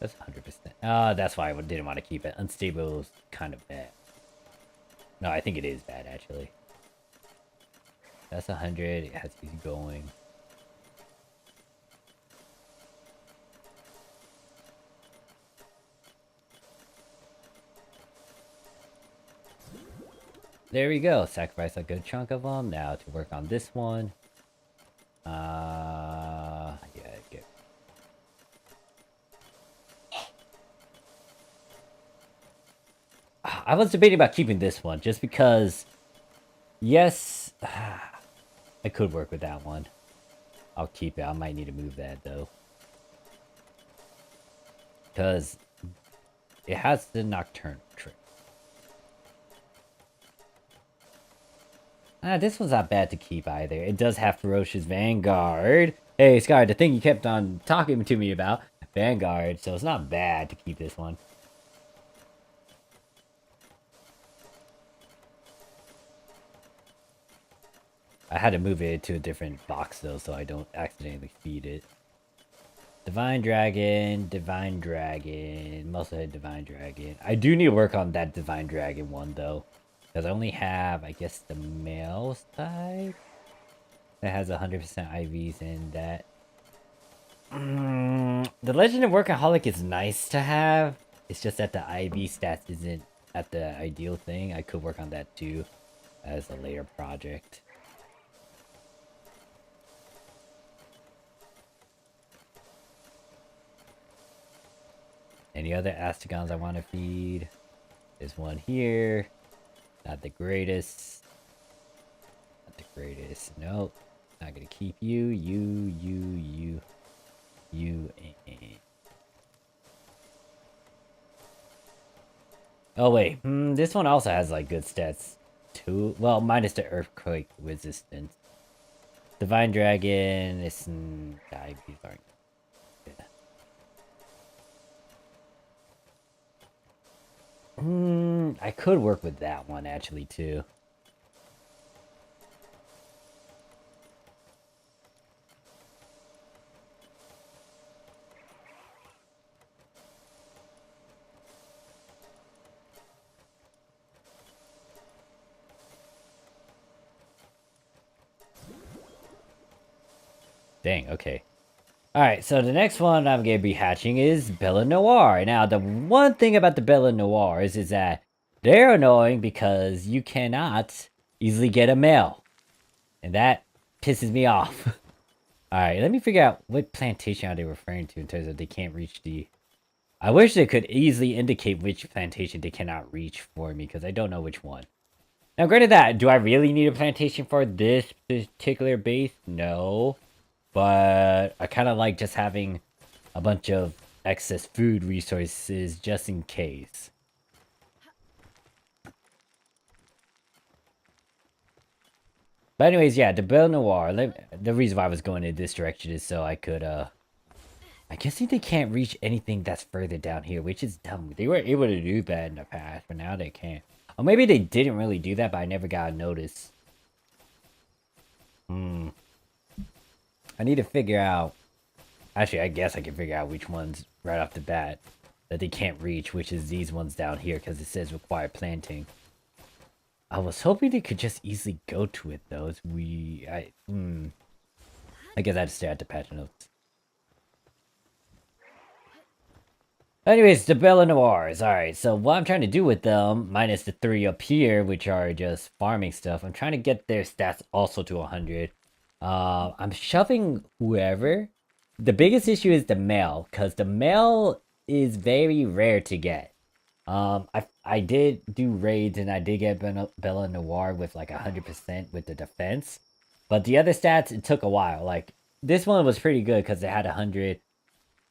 That's 100%. That's why I didn't want to keep it. Unstable is kind of bad. No, I think it is bad, actually. That's 100. It has to keep going. There we go. Sacrifice a good chunk of them. Now to work on this one. Yeah, good. I was debating about keeping this one just because, yes, I could work with that one. I'll keep it. I might need to move that though, because it has the nocturnal trick. This one's not bad to keep either. It does have Ferocious Vanguard. Hey, Sky, the thing you kept on talking to me about, Vanguard, so it's not bad to keep this one. I had to move it to a different box though, so I don't accidentally feed it. Divine Dragon, Mostly Divine Dragon. I do need to work on that Divine Dragon one though. Because I only have, I guess, the male type that has 100% IVs in that. The Legend of Workaholic is nice to have. It's just that the IV stats isn't at the ideal thing. I could work on that too as a later project. Any other Astigons I want to feed? There's one here. Not the greatest. Not the greatest. Nope. Not gonna keep you. You. Oh wait. This one also has like good stats too. Well, minus the earthquake resistance. Divine Dragon. It's IVs aren't. I could work with that one actually too. dang, okay. Alright, so the next one I'm going to be hatching is Bella Noir. Now, the one thing about the Bella Noirs is that they're annoying because you cannot easily get a male. And that pisses me off. Alright, let me figure out what plantation are they referring to in terms of they can't reach the... I wish they could easily indicate which plantation they cannot reach for me, because I don't know which one. Now, granted that, do I really need a plantation for this particular base? No. But I kind of like just having a bunch of excess food resources just in case. But anyways, yeah, the Belle Noir, the reason why I was going in this direction is so I could, I guess they can't reach anything that's further down here, which is dumb. They were able to do that in the past, but now they can't. Or maybe they didn't really do that, but I never got a notice. I need to figure out... Actually, I guess I can figure out which ones right off the bat that they can't reach, which is these ones down here, because it says require planting. I was hoping they could just easily go to it, though. I guess I had to stare at the patch notes. Anyways, the Bella Noirs. Alright, so what I'm trying to do with them, minus the 3 up here, which are just farming stuff, I'm trying to get their stats also to 100. I'm shoving whoever. The biggest issue is the male, because the male is very rare to get. I did do raids, and I did get Bella Noir with like 100% with the defense. But the other stats, it took a while. Like, this one was pretty good, because it had 100...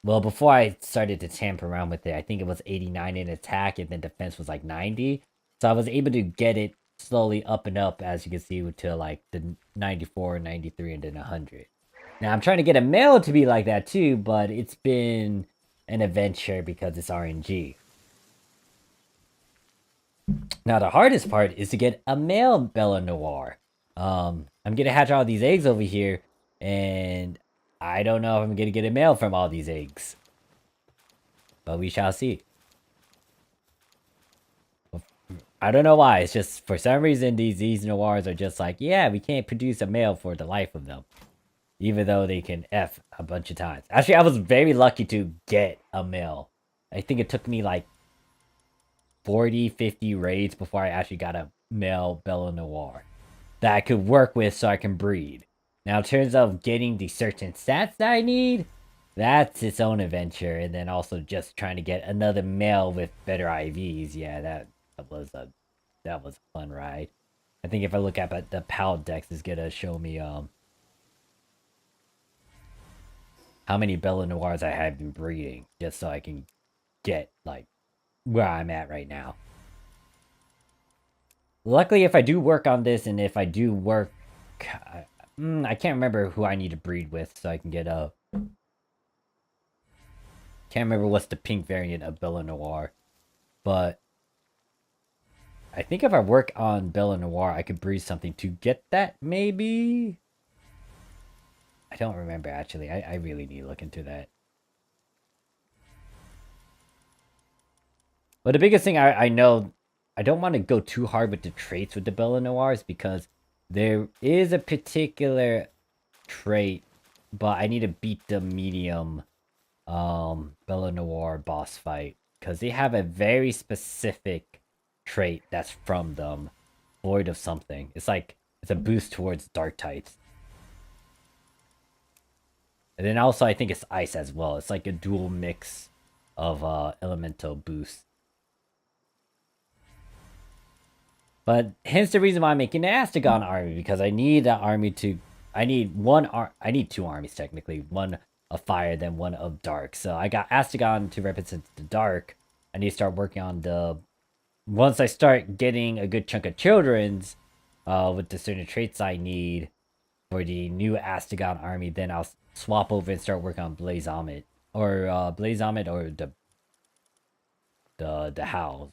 Well, before I started to tamper around with it, I think it was 89 in attack, and then defense was like 90. So I was able to get it slowly up and up, as you can see, to like the 94, 93, and then 100. Now, I'm trying to get a male to be like that too, but it's been an adventure because it's RNG. Now, the hardest part is to get a male Bella Noir. I'm gonna hatch all these eggs over here, and I don't know if I'm gonna get a male from all these eggs. But we shall see. I don't know why, it's just, for some reason, these Noirs are just like, yeah, we can't produce a male for the life of them. Even though they can F a bunch of times. Actually, I was very lucky to get a male. I think it took me like 40, 50 raids before I actually got a male Bella Noir that I could work with so I can breed. Now, in terms of getting the certain stats that I need, that's its own adventure. And then also just trying to get another male with better IVs. Yeah, that was a fun ride. I think if I look at the PAL Dex, is gonna show me how many Bella Noirs I have been breeding, just so I can get, like, where I'm at right now. Luckily, if I do work on this, and if I do work... I can't remember who I need to breed with, so I can get a... Can't remember what's the pink variant of Bella Noir. But I think if I work on Bella Noir, I could breed something to get that, maybe? I don't remember, actually. I really need to look into that. But the biggest thing I know, I don't want to go too hard with the traits with the Bella Noirs, because there is a particular trait, but I need to beat the medium Bella Noir boss fight, because they have a very specific trait that's from them, void of something. It's like, it's a boost towards dark types. And then also, I think it's ice as well. It's like a dual mix of elemental boost. But hence the reason why I'm making the Astagon army, because I need that army to... I need two armies, technically. One of fire, then one of dark. So I got Astagon to represent the dark. I need to start working on the... Once I start getting a good chunk of children's, with the certain traits I need for the new Astagon army, then I'll swap over and start working on Blaze Omid. Or Blaze Omid, or the Howl.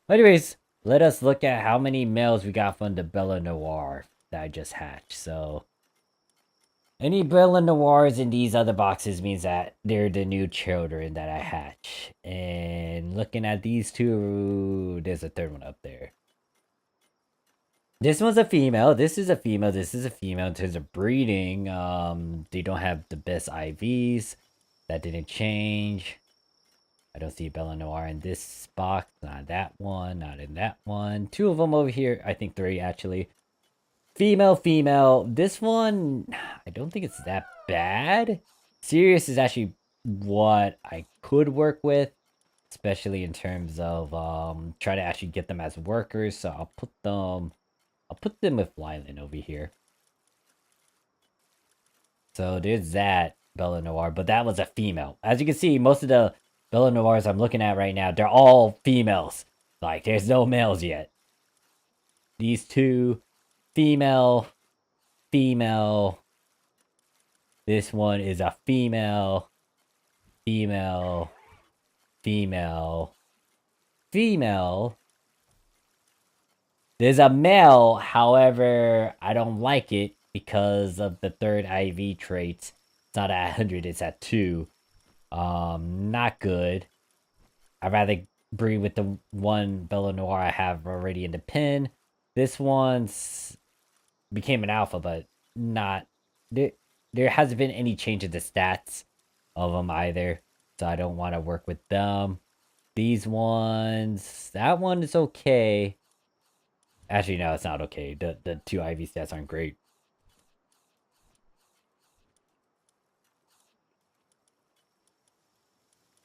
Anyways, let us look at how many males we got from the Bella Noir that I just hatched. So, any Bella Noirs in these other boxes means that they're the new children that I hatch. And looking at these two, there's a third one up there. This one's a female. This is a female. This is a female. In terms of breeding, they don't have the best IVs. That didn't change. I don't see a Bella Noir in this box. Not that one. Not in that one. Two of them over here. I think three, actually. Female, female. This one, I don't think it's that bad. Sirius is actually what I could work with, especially in terms of try to actually get them as workers. So I'll put them with Lylan over here. So there's that Bella Noir, but that was a female. As you can see, most of the Bella Noirs I'm looking at right now, they're all females. Like, there's no males yet. These two, female, female. This one is a female, female, female, female. There's a male, however, I don't like it because of the third IV traits. It's not at 100, it's at 2. Not good. I'd rather breed with the one Bella Noir I have already in the pen. This one's became an alpha, but not... There hasn't been any change in the stats of them either, so I don't want to work with them. These ones... That one is okay. Actually, no, it's not okay. The two IV stats aren't great.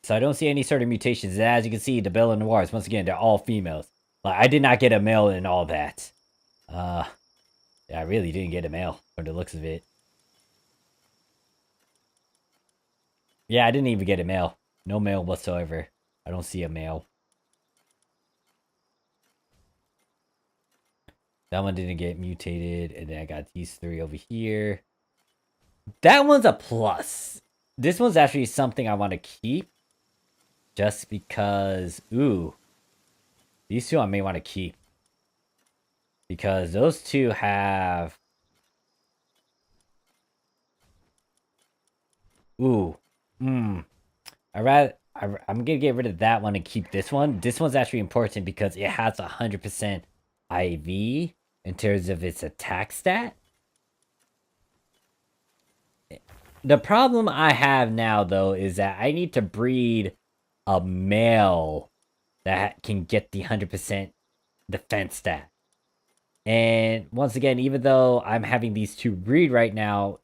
So I don't see any sort of mutations. And as you can see, the Bella Noirs, once again, they're all females. Like, I did not get a male in all that. Yeah, I really didn't get a male from the looks of it. Yeah, I didn't even get a male. No male whatsoever. I don't see a male. That one didn't get mutated. And then I got these three over here. That one's a plus. This one's actually something I want to keep. Just because, ooh, these two I may want to keep. Because those two have... Ooh, I'm gonna get rid of that one and keep this one. This one's actually important because it has 100% IV in terms of its attack stat. The problem I have now, though, is that I need to breed a male that can get the 100% defense stat. And once again, even though I'm having these two breed right now,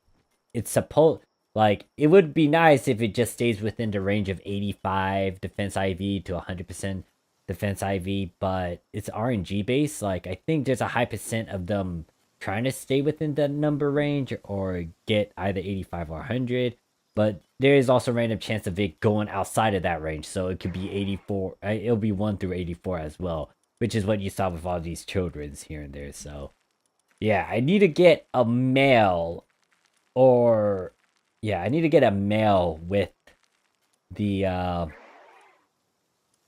it's supposed... Like, it would be nice if it just stays within the range of 85 defense IV to 100% defense IV, but it's RNG based. Like, I think there's a high percent of them trying to stay within that number range or get either 85 or 100. But there is also a random chance of it going outside of that range. So it could be 84. It'll be 1 through 84 as well, which is what you saw with all these children's here and there. So, yeah, I need to get a male or... Yeah, I need to get a male with the 100%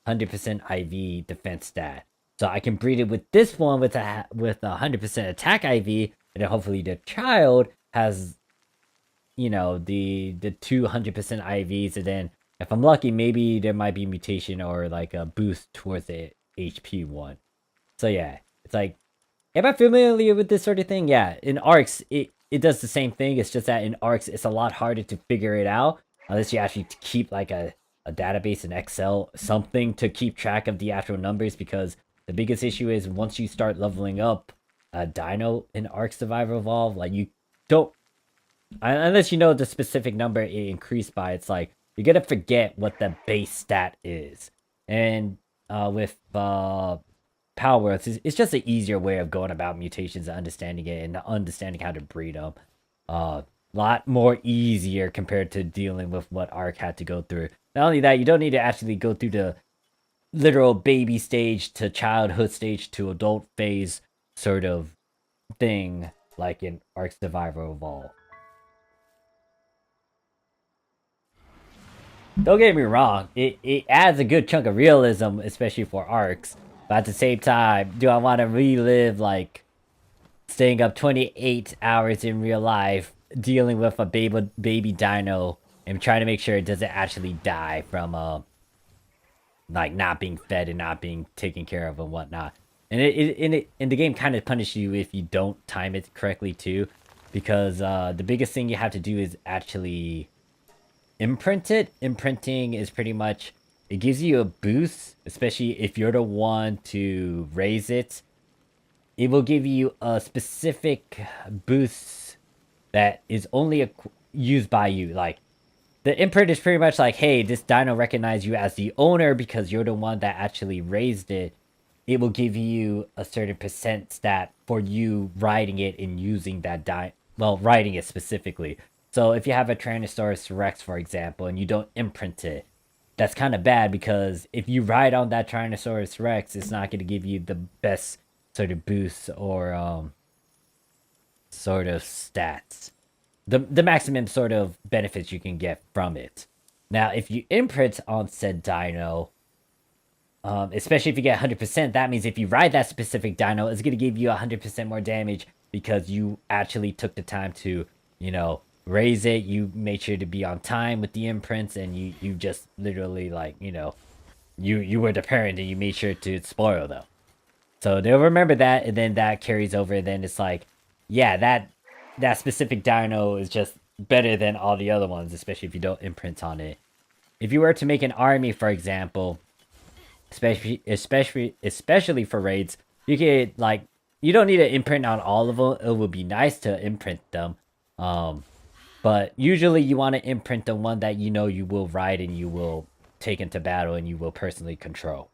IV defense stat. So I can breed it with this one with a 100% attack IV, and then hopefully the child has, you know, the 200% IVs, and then if I'm lucky, maybe there might be mutation or like a boost towards the HP one. So yeah, it's like, am I familiar with this sort of thing? Yeah, in ARCs, it does the same thing. It's just that in ARCs, it's a lot harder to figure it out unless you actually keep like a database in Excel, something to keep track of the actual numbers, because the biggest issue is once you start leveling up a dino in Ark Survival Evolved, like you don't, unless you know the specific number it increased by, it's like you're gonna forget what the base stat is. And with Palworlds, it's just an easier way of going about mutations and understanding it and understanding how to breed them. Lot more easier compared to dealing with what Ark had to go through. Not only that, you don't need to actually go through the literal baby stage to childhood stage to adult phase sort of thing like in Ark Survival Evolved. Don't get me wrong, it adds a good chunk of realism, especially for Arks. But at the same time, do I want to relive, like, staying up 28 hours in real life, dealing with a baby dino, and trying to make sure it doesn't actually die from, like, not being fed and not being taken care of and whatnot. and the game kind of punishes you if you don't time it correctly too, because the biggest thing you have to do is actually imprint it. Imprinting is pretty much, it gives you a boost, especially if you're the one to raise it. It will give you a specific boost that is only used by you. Like, the imprint is pretty much like, hey, this dino recognizes you as the owner because you're the one that actually raised it. It will give you a certain percent stat for you riding it and using that well, riding it specifically. So if you have a Tyrannosaurus Rex, for example, and you don't imprint it, that's kind of bad, because if you ride on that Tyrannosaurus Rex, it's not going to give you the best sort of boost or sort of stats, the maximum sort of benefits you can get from it. Now, if you imprint on said dino, especially if you get 100%, that means if you ride that specific dino, it's going to give you 100% more damage because you actually took the time to, you know, raise it. You made sure to be on time with the imprints, and you just literally, like, you know, you were the parent and you made sure to spoil them. So they'll remember that, and then that carries over. Then it's like, yeah, that specific dino is just better than all the other ones, especially if you don't imprint on it. If you were to make an army, for example, especially for raids, you could, like, you don't need to imprint on all of them. It would be nice to imprint them, but usually you want to imprint the one that you know you will ride and you will take into battle and you will personally control.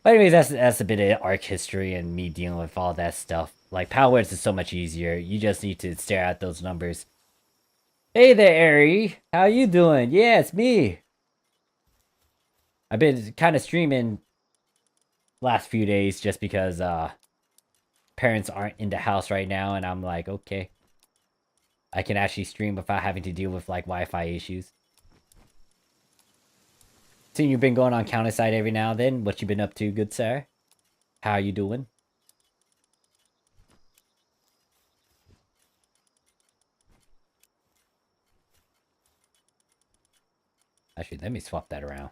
But anyways, that's a bit of arc history and me dealing with all that stuff. Like, Palworlds is so much easier. You just need to stare at those numbers. Hey there, Ari. How you doing? Yeah, it's me. I've been kind of streaming last few days just because parents aren't in the house right now, and I'm like, okay, I can actually stream without having to deal with like Wi-Fi issues. Seeing you've been going on counter side every now and then, what you been up to, good sir? How you doing? Actually, let me swap that around.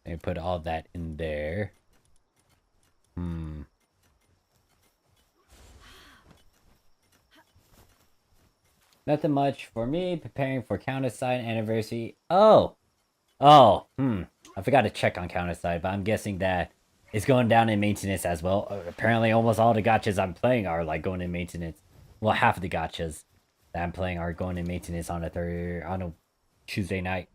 Let me put all that in there. Nothing much for me. Preparing for counter-side anniversary. Oh! I forgot to check on counter-side, but I'm guessing that it's going down in maintenance as well. Apparently, almost all the gachas I'm playing are, like, going in maintenance. Well, half of the gachas that I'm playing are going in maintenance on a Tuesday night.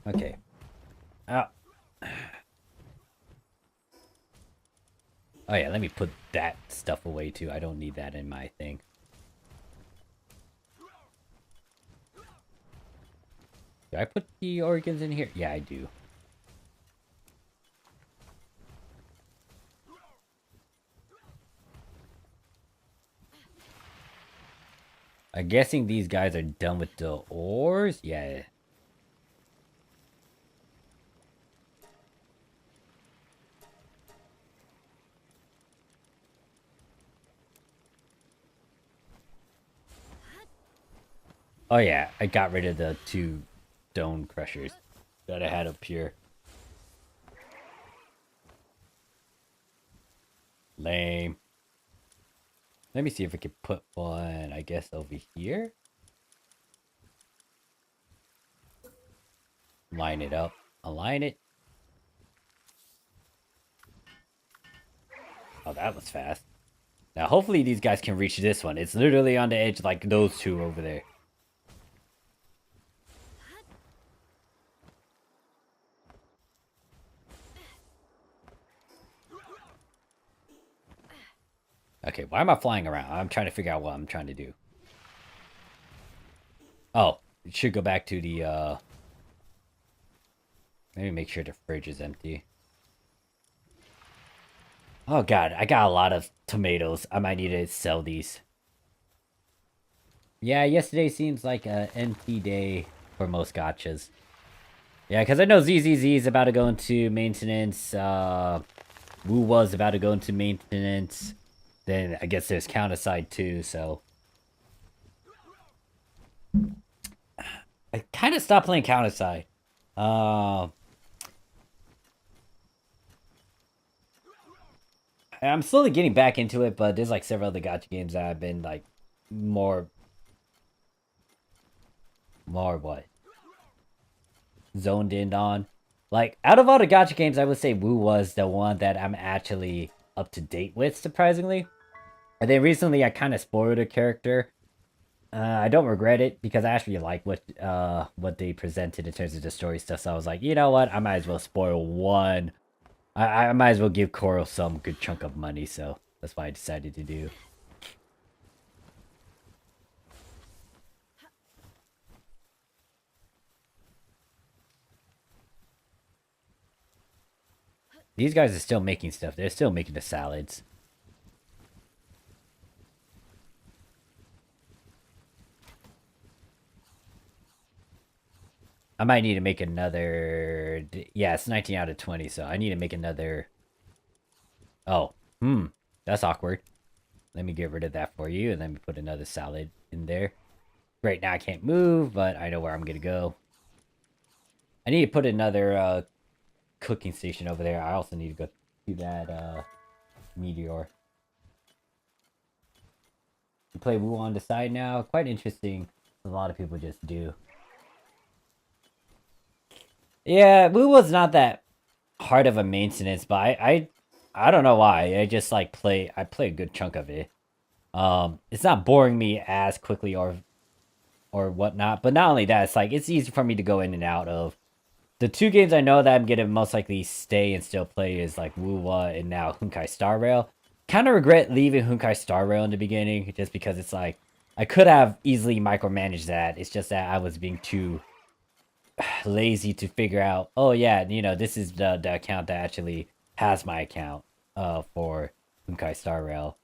Okay. Oh yeah, let me put that stuff away too. I don't need that in my thing. Do I put the organs in here? Yeah, I do. I'm guessing these guys are done with the ores? Yeah. Oh yeah, I got rid of the 2 stone crushers that I had up here. Lame. Let me see if I can put one, I guess, over here. Line it up. Align it. Oh, that was fast. Now, hopefully these guys can reach this one. It's literally on the edge like those 2 over there. Okay, why am I flying around? I'm trying to figure out what I'm trying to do. Oh, it should go back to the, let me make sure the fridge is empty. Oh god, I got a lot of tomatoes. I might need to sell these. Yeah, yesterday seems like a empty day for most gotchas. Yeah, because I know ZZZ is about to go into maintenance. Wu was about to go into maintenance. Then I guess there's Counterside too, so I kind of stopped playing Counterside. Uh, I'm slowly getting back into it, but there's like several other gotcha games that I've been like more what zoned in on. Like out of all the gotcha games, I would say Wu was the one that I'm actually up to date with, surprisingly. And then recently, I kind of spoiled a character. I don't regret it because I actually like what they presented in terms of the story stuff. So I was like, you know what, I might as well spoil one. I might as well give Coral some good chunk of money. So that's what I decided to do. These guys are still making stuff. They're still making the salads. I might need to make another. Yeah, it's 19 out of 20, so I need to make another. Oh, that's awkward. Let me get rid of that for you, and let me put another salad in there. Right now I can't move, but I know where I'm gonna go. I need to put another cooking station over there. I also need to go to that meteor. You play Wu on the side now. Quite interesting. A lot of people just do. Yeah, Wu was not that hard of a maintenance, but I don't know why. I just like play. I play a good chunk of it. It's not boring me as quickly or whatnot. But not only that, it's like it's easy for me to go in and out of. The two games I know that I'm gonna most likely stay and still play is like Wuwa and now Honkai Star Rail. Kind of regret leaving Honkai Star Rail in the beginning just because it's like I could have easily micromanaged that. It's just that I was being too lazy to figure out. Oh yeah, you know this is the account that actually has my account for Honkai Star Rail.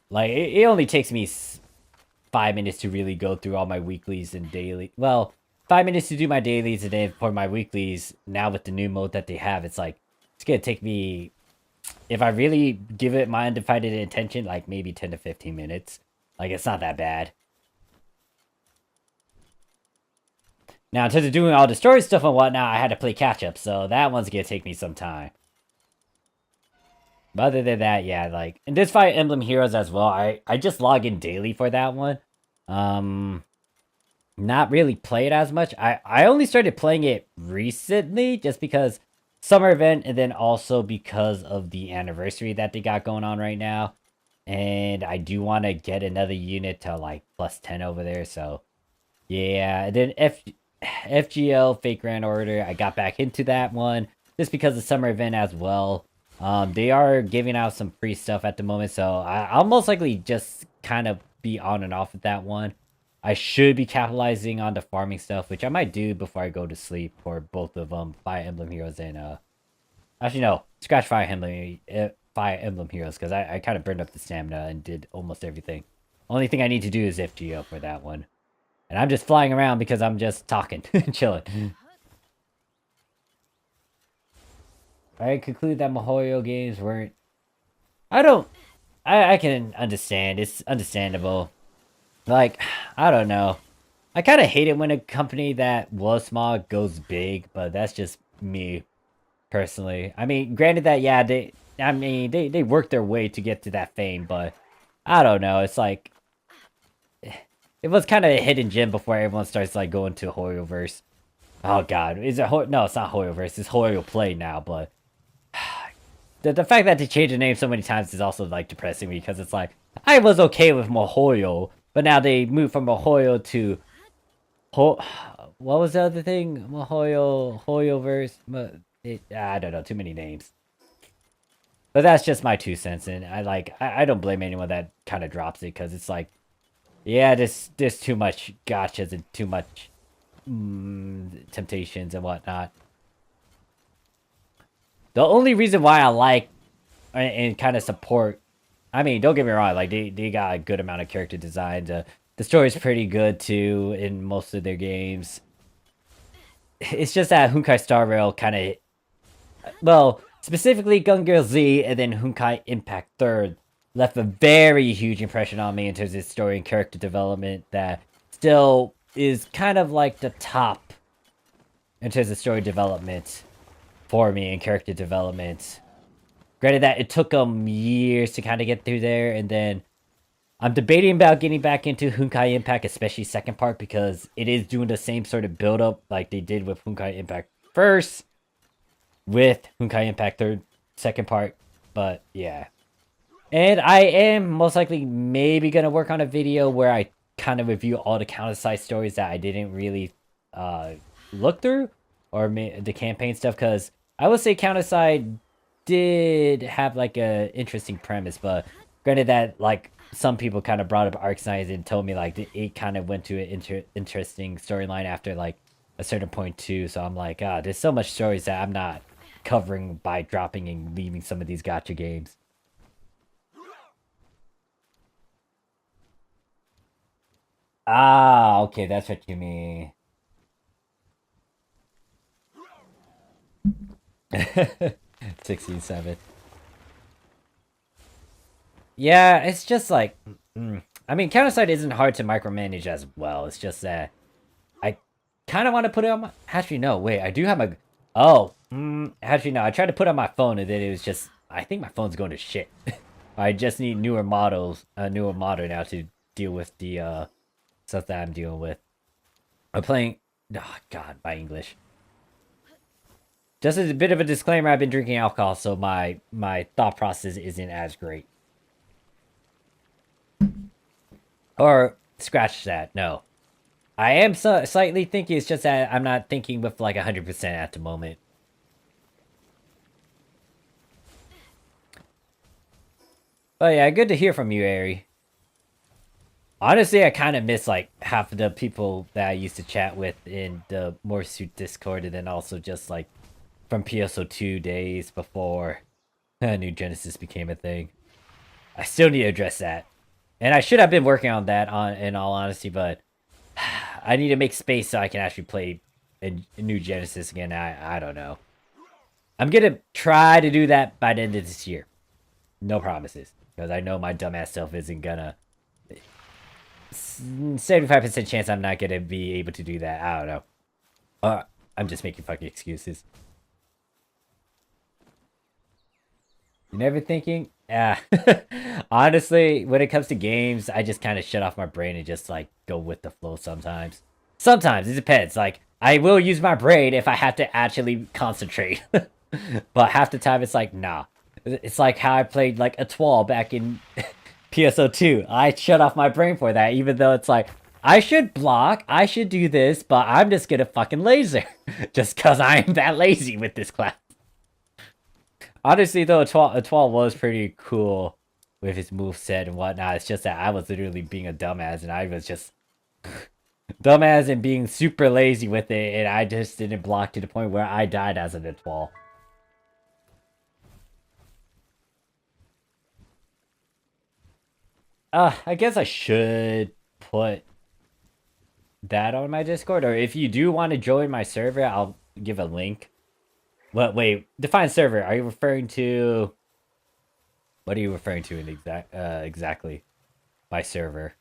Like it only takes me 5 minutes to really go through all my weeklies and daily. Well, 5 minutes to do my dailies, and then for my weeklies, now with the new mode that they have, it's like it's gonna take me, if I really give it my undivided attention, like maybe 10 to 15 minutes. Like it's not that bad. Now, in terms of doing all the story stuff and whatnot, I had to play catch up, so that one's gonna take me some time. But other than that, yeah, like and this Fire Emblem Heroes as well. I just log in daily for that one. Um, not really play it as much. I only started playing it recently just because summer event and then also because of the anniversary that they got going on right now. And I do want to get another unit to like plus 10 over there. So yeah, and then FGL Fake Grand Order, I got back into that one just because of summer event as well. They are giving out some free stuff at the moment, so I'll most likely just kind of be on and off with that one. I should be capitalizing on the farming stuff, which I might do before I go to sleep for both of them, Fire Emblem Heroes and actually no, scratch Fire Emblem Heroes because I kind of burned up the stamina and did almost everything. Only thing I need to do is FGO for that one, and I'm just flying around because I'm just talking, chilling. I conclude that Mihoyo games weren't. I don't. I can understand. It's understandable. Like, I don't know. I kind of hate it when a company that was small goes big, but that's just me personally. I mean, granted that yeah, they worked their way to get to that fame, but I don't know. It's like it was kind of a hidden gem before everyone starts like going to Hoyoverse. Oh God, is it no? It's not Hoyoverse. It's Hoyo Play now, but the fact that they changed the name so many times is also like depressing me because it's like I was okay with Mihoyo, but now they moved from Mihoyo to what was the other thing? Mihoyo, Hoyoverse. I don't know, too many names. But that's just my 2 cents, and I don't blame anyone that kind of drops it because it's like, yeah, there's too much gotchas and too much temptations and whatnot. The only reason why I like and kind of support I mean, don't get me wrong, like they got a good amount of character design. The story's pretty good too in most of their games. It's just that Honkai Star Rail kind of, well, specifically Gun Girl Z and then Honkai Impact Third left a very huge impression on me in terms of story and character development that still is kind of like the top in terms of story development for me and character development. Granted that it took them years to kind of get through there, and then I'm debating about getting back into Honkai Impact, especially second part, because it is doing the same sort of build up like they did with Honkai Impact first, with Honkai Impact third, second part. But yeah. And I am most likely maybe gonna work on a video where I kind of review all the counter side stories that I didn't really look through, or the campaign stuff, because I would say counter side did have like a interesting premise, but granted that like some people kind of brought up Arc Science and told me like it kind of went to an interesting storyline after like a certain point too. So I'm like, there's so much stories that I'm not covering by dropping and leaving some of these gacha games. Ah, okay, that's what you mean. 67. Yeah, it's just like, I mean, Counterside isn't hard to micromanage as well. It's just that I kind of want to put it on my. Actually, no, wait, I do have my. Oh, actually, no, I tried to put it on my phone and then it was just. I think my phone's going to shit. I just need newer models, a newer model now to deal with the stuff that I'm dealing with. I'm playing. Oh, God, my English. Just as a bit of a disclaimer, I've been drinking alcohol, so my thought process isn't as great. Or scratch that. No, I am slightly thinking. It's just that I'm not thinking with like 100% at the moment. But yeah, good to hear from you, Ari. Honestly, I kind of miss like half of the people that I used to chat with in the Morphsuit Discord, and then also just like from PSO2 days before New Genesis became a thing. I still need to address that. And I should have been working on that in all honesty, but I need to make space so I can actually play a New Genesis again. I don't know. I'm gonna try to do that by the end of this year. No promises, because I know my dumbass self isn't gonna. 75% chance I'm not gonna be able to do that. I don't know. I'm just making fucking excuses. You never thinking? Yeah. Honestly, when it comes to games, I just kind of shut off my brain and just like go with the flow sometimes. Sometimes it depends. Like I will use my brain if I have to actually concentrate. But half the time it's like, nah. It's like how I played like a Twal back in PSO2. I shut off my brain for that, even though it's like I should block, I should do this, but I'm just gonna fucking laser. Just cause I'm that lazy with this class. Honestly, though, Atwal was pretty cool with his move set and whatnot. It's just that I was literally being a dumbass, and I was just dumbass and being super lazy with it, and I just didn't block to the point where I died as an Atwal. I guess I should put that on my Discord, or if you do want to join my server, I'll give a link. What? Wait, define server. Are you referring to? What are you referring to in exactly by server?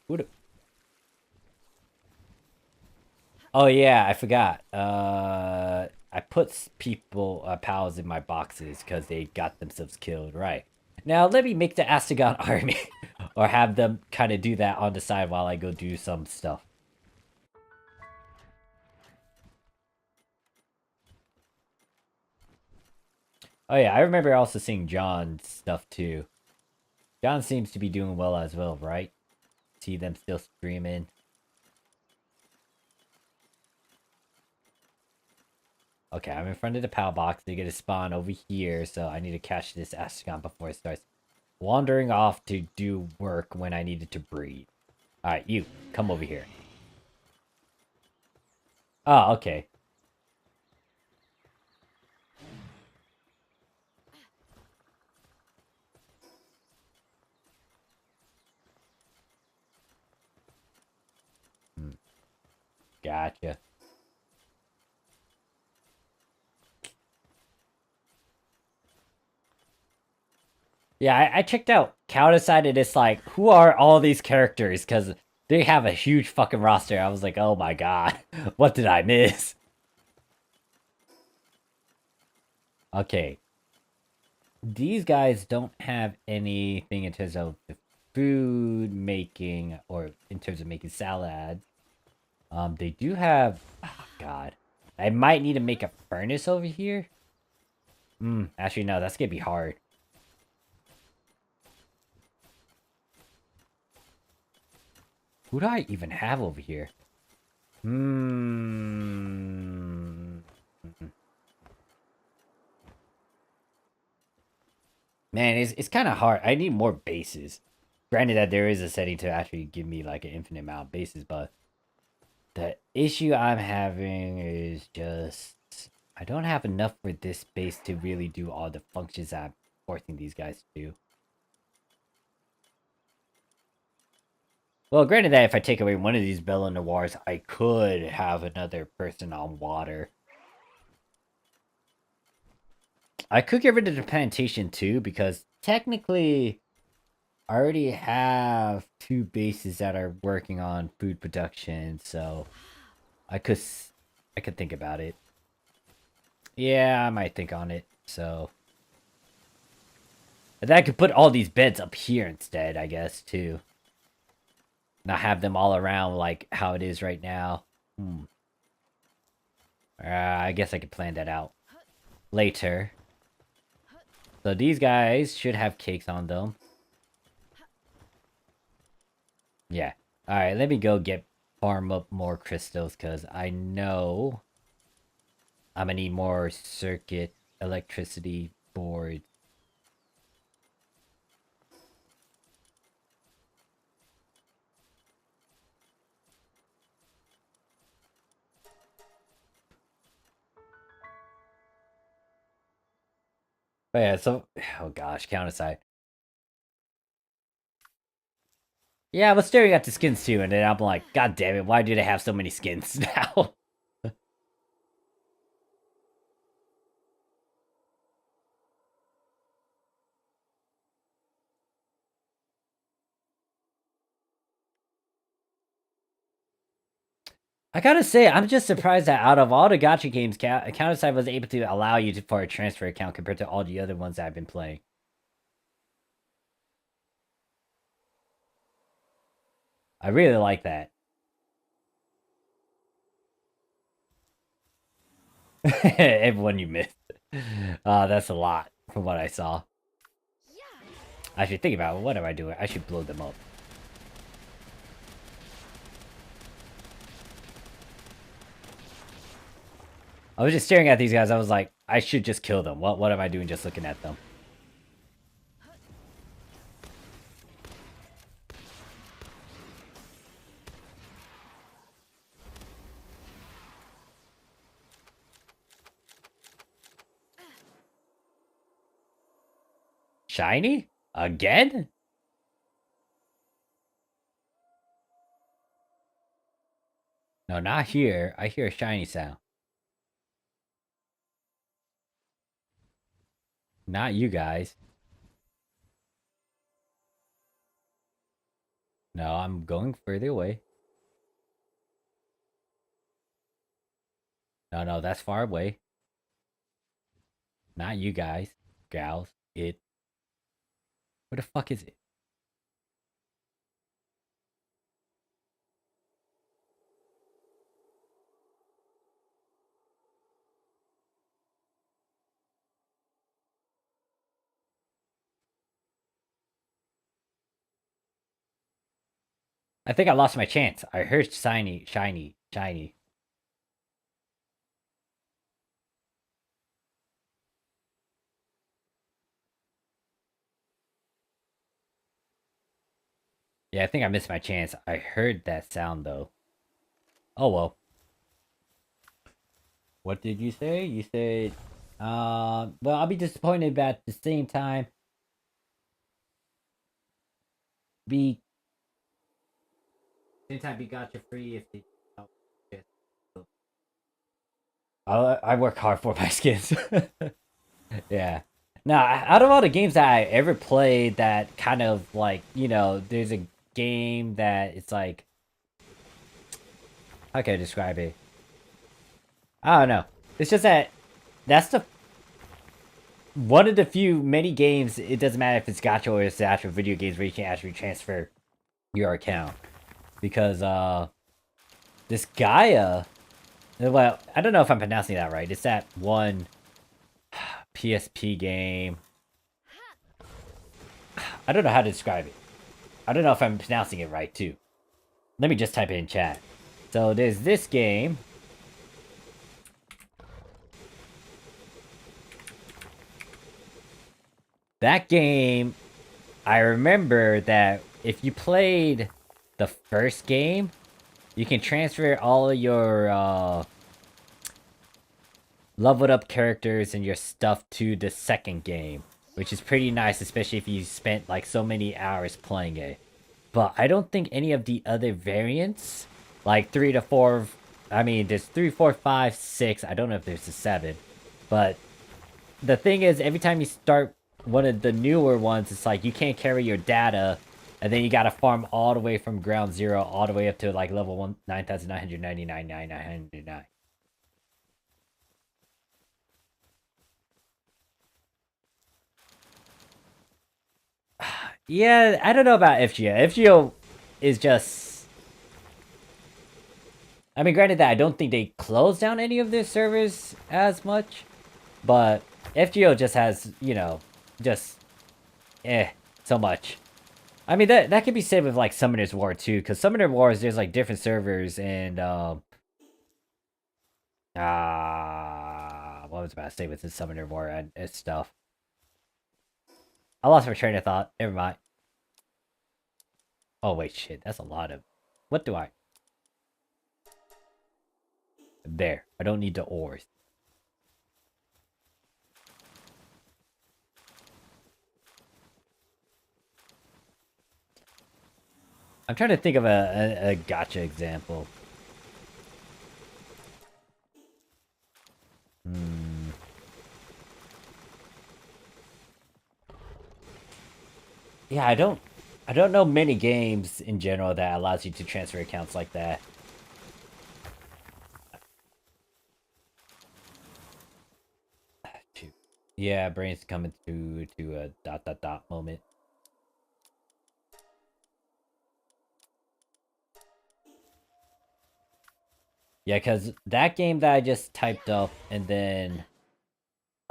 Who? Oh yeah, I forgot. I put people pals in my boxes because they got themselves killed. Right. Now let me make the Astagon army, or have them kind of do that on the side while I go do some stuff. Oh yeah, I remember also seeing John's stuff too. John seems to be doing well as well, right? See them still streaming. Okay, I'm in front of the PAL box. They get a spawn over here, so I need to catch this Astragon before it starts wandering off to do work when I needed to breed. Alright, you. Come over here. Oh, okay. Hmm, gotcha. Yeah, I checked out Counterside and it's like, who are all these characters? Because they have a huge fucking roster. I was like, oh my god, what did I miss? Okay. These guys don't have anything in terms of the food making or in terms of making salads. They do have, oh god. I might need to make a furnace over here. Actually no, that's gonna be hard. Who do I even have over here? Hmm. Man, it's kind of hard. I need more bases. Granted that there is a setting to actually give me like an infinite amount of bases, but the issue I'm having is just I don't have enough for this base to really do all the functions I'm forcing these guys to do. Well, granted that if I take away one of these Bella Noirs, I could have another person on water. I could get rid of the plantation too, because technically I already have two bases that are working on food production, so I could I could think about it. Yeah, I might think on it. So and then I could put all these beds up here instead, I guess, too. Not have them all around like how it is right now. I guess I could plan that out later. So these guys should have cakes on them. Yeah. Alright, let me go farm up more crystals because I know I'm gonna need more circuit electricity boards. But yeah, so oh gosh, counter. Yeah, I was staring at the skins too, and then I'm like, God damn it, why do they have so many skins now? I gotta say, I'm just surprised that out of all the gacha games, Counter was able to allow you for a transfer account compared to all the other ones that I've been playing. I really like that. Everyone you missed. That's a lot from what I saw. I should think about what am I doing? I should blow them up. I was just staring at these guys. I was like, I should just kill them. What am I doing just looking at them? Shiny? Again? No, not here. I hear a shiny sound. Not you guys. No, I'm going further away. No, no, that's far away. Not you guys. Gals. It. Where the fuck is it? I think I lost my chance. I heard shiny, shiny, shiny. Yeah, I think I missed my chance. I heard that sound though. Oh well. What did you say? You said, well, I'll be disappointed, but at the same time, be be gotcha free if they. I work hard for my skins. Yeah. Now, out of all the games that I ever played, that kind of like there's a game that it's like, how can I describe it? I don't know. It's just that that's the one of the few many games. It doesn't matter if it's gacha or it's the actual video games where you can actually transfer your account because this Gaia. Well, I don't know if I'm pronouncing that right. It's that one PSP game. I don't know how to describe it. I don't know if I'm pronouncing it right too. Let me just type it in chat. So there's this game. That game, I remember that if you played the first game, you can transfer all of your leveled up characters and your stuff to the second game, which is pretty nice, especially if you spent like so many hours playing it. But I don't think any of the other variants, like 3 to 4, I mean, there's 3, 4, 5, 6. I don't know if there's a 7. But the thing is, every time you start one of the newer ones, it's like you can't carry your data, and then you gotta farm all the way from ground zero all the way up to like level 9,999,999. Yeah, I don't know about FGO. FGO is just... I mean, granted that I don't think they closed down any of their servers as much, but FGO just has, just so much. I mean, that could be said with like Summoner's War too, because Summoner Wars there's like different servers and what was I about to say with the Summoner War and stuff. I lost my train of thought. Never mind. Oh wait, shit, that's a lot of. What do I? There. I don't need the ores. I'm trying to think of a gotcha example. Hmm. Yeah, I don't know many games in general that allows you to transfer accounts like that. Yeah, brain's coming to a dot dot dot moment. Yeah, because that game that I just typed up and then...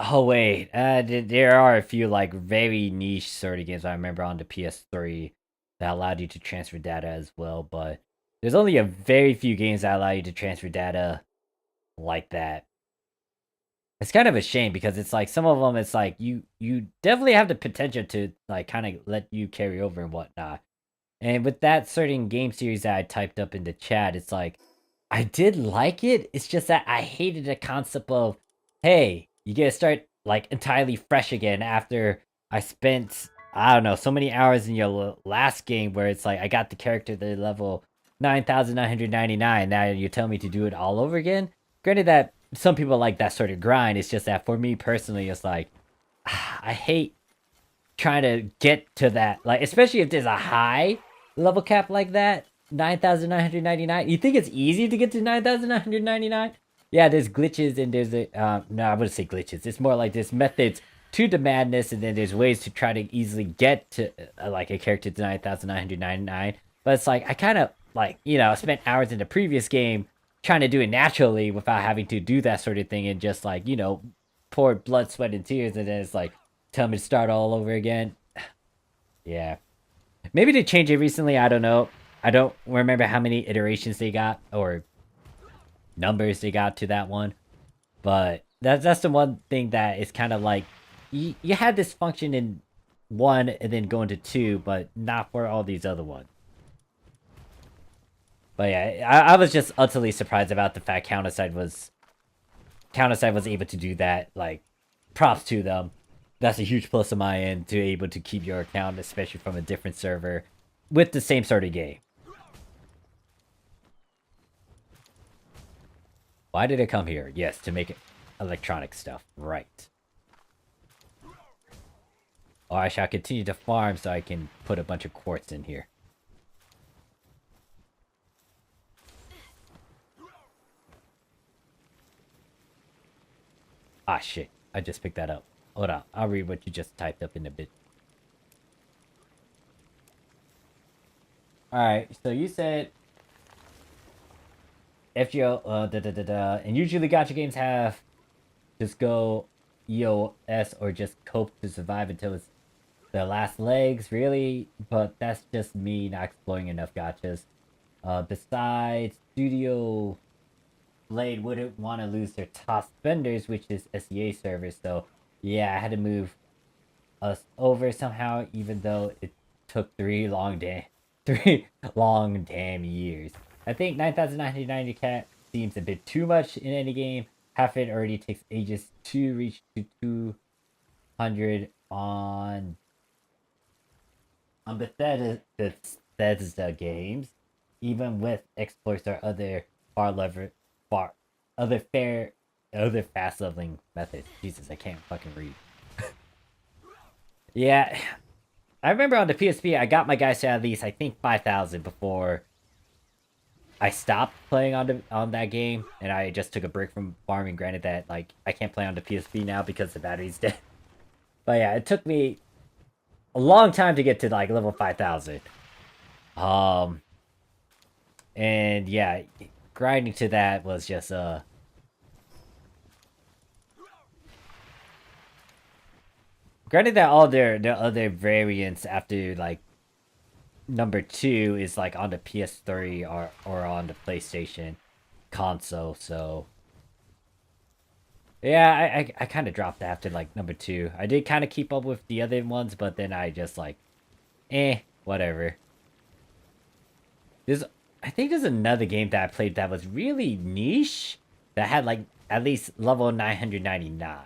Oh, wait. There are a few, like, very niche sort of games I remember on the PS3 that allowed you to transfer data as well, but there's only a very few games that allow you to transfer data like that. It's kind of a shame because it's like some of them, it's like you definitely have the potential to, like, kind of let you carry over and whatnot. And with that certain game series that I typed up in the chat, it's like, I did like it. It's just that I hated the concept of, hey, you get to start like entirely fresh again after I spent, I don't know, so many hours in your last game where it's like I got the character to level 9,999. Now you tell me to do it all over again. Granted that some people like that sort of grind. It's just that for me personally, it's like, I hate trying to get to that, like, especially if there's a high level cap like that, 9,999. You think it's easy to get to 9,999? Yeah, there's glitches and there's a no, I wouldn't say glitches. It's more like there's methods to the madness, and then there's ways to try to easily get to like a character to 9,999. But it's like I kind of like spent hours in the previous game trying to do it naturally without having to do that sort of thing, and just like pour blood, sweat, and tears, and then it's like tell me to start all over again. Yeah. Maybe they changed it recently. I don't know. I don't remember how many iterations they got or numbers they got to that one. But that's the one thing that is kind of like you had this function in one and then go into two, but not for all these other ones. But yeah, I was just utterly surprised about the fact Counterside was able to do that. Like, props to them. That's a huge plus on my end to able to keep your account, especially from a different server, with the same sort of game. Why did it come here? Yes, to make it electronic stuff. Right. Or I shall continue to farm so I can put a bunch of quartz in here. Ah, shit. I just picked that up. Hold on. I'll read what you just typed up in a bit. Alright, so you said FGO, and usually gacha games have just go EOS or just cope to survive until it's the last legs, really, but that's just me not exploring enough gachas. Besides, Studio Blade wouldn't want to lose their top spenders, which is SEA servers, so yeah, I had to move us over somehow, even though it took 3 long damn years. I think 9,990 cat seems a bit too much in any game. Half it already takes ages to reach to 200 on Bethesda games, even with exploits or other other fast leveling methods. Jesus, I can't fucking read. Yeah, I remember on the PSP, I got my guys to at least I think 5,000 before I stopped playing on that game, and I just took a break from farming. Granted that like I can't play on the PSP now because the battery's dead. But yeah, it took me a long time to get to like level 5,000. And yeah, grinding to that was just granted that all their other variants after like number 2 is like on the PS3 or on the PlayStation console, so yeah, I kind of dropped after like number 2. I did kind of keep up with the other ones, but then I just like whatever. I think there's another game that I played that was really niche that had like at least level 999.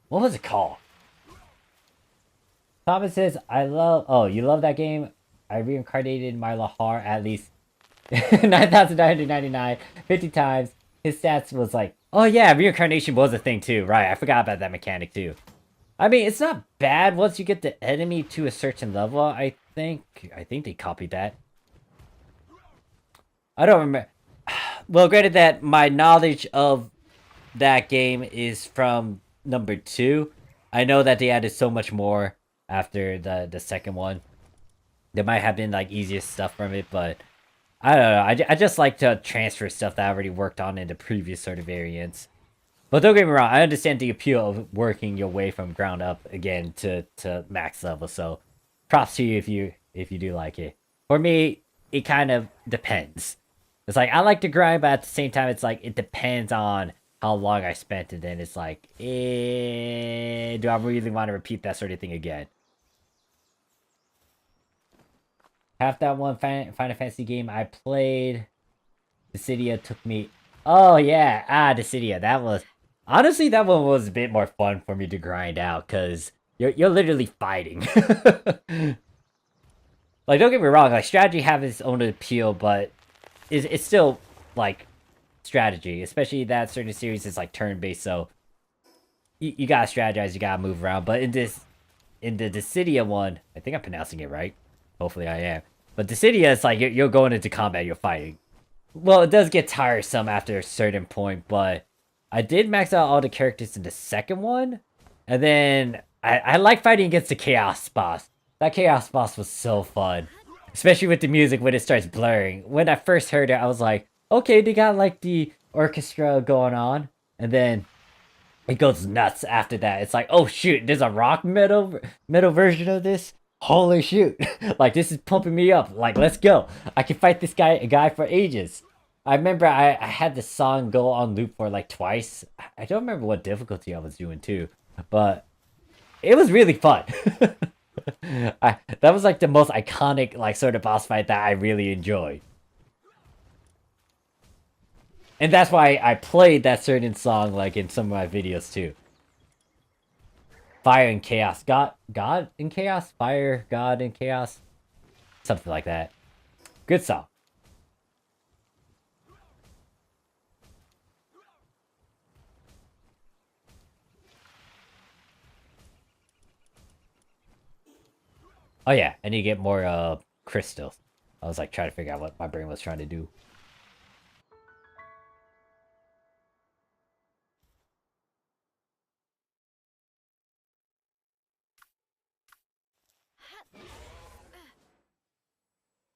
What was it called? Thomas says, oh, you love that game? I reincarnated my Lahar at least 9,999, 50 times. His stats was like, oh yeah, reincarnation was a thing too. Right, I forgot about that mechanic too. I mean, it's not bad once you get the enemy to a certain level, I think they copied that. I don't remember. Well, granted that my knowledge of that game is from number 2. I know that they added so much more after the second one. There might have been like easier stuff from it, but I don't know. I just like to transfer stuff that I already worked on in the previous sort of variants. But don't get me wrong, I understand the appeal of working your way from ground up again to max level. So props to you if you do like it. For me, it kind of depends. It's like I like to grind, but at the same time, it's like it depends on how long I spent, and then it's like, do I really want to repeat that sort of thing again? Half that one Final Fantasy game I played, Dissidia took me. Oh yeah, Dissidia. That was honestly that one was a bit more fun for me to grind out because you're literally fighting. Like, don't get me wrong, like strategy have its own appeal, but it's still like strategy, especially that certain series is like turn-based, so you gotta strategize, you gotta move around. But in the Dissidia one, I think I'm pronouncing it right. Hopefully I am. But Dissidia, it's like you're going into combat, you're fighting. Well, it does get tiresome after a certain point, but I did max out all the characters in the second one, and then I like fighting against the Chaos boss. That Chaos boss was so fun, especially with the music when it starts blurring. When I first heard it, I was like, okay, they got like the orchestra going on, and then it goes nuts after that. It's like, oh shoot, there's a rock metal version of this. Holy shoot, like this is pumping me up. Like, let's go. I can fight this guy for ages. I remember I had the song go on loop for like twice. I don't remember what difficulty I was doing too, but it was really fun. That was like the most iconic like sort of boss fight that I really enjoyed. And that's why I played that certain song like in some of my videos too. Fire and Chaos. God in Chaos? Fire, God in Chaos? Something like that. Good song. Oh yeah, I need to get more crystals. I was like trying to figure out what my brain was trying to do.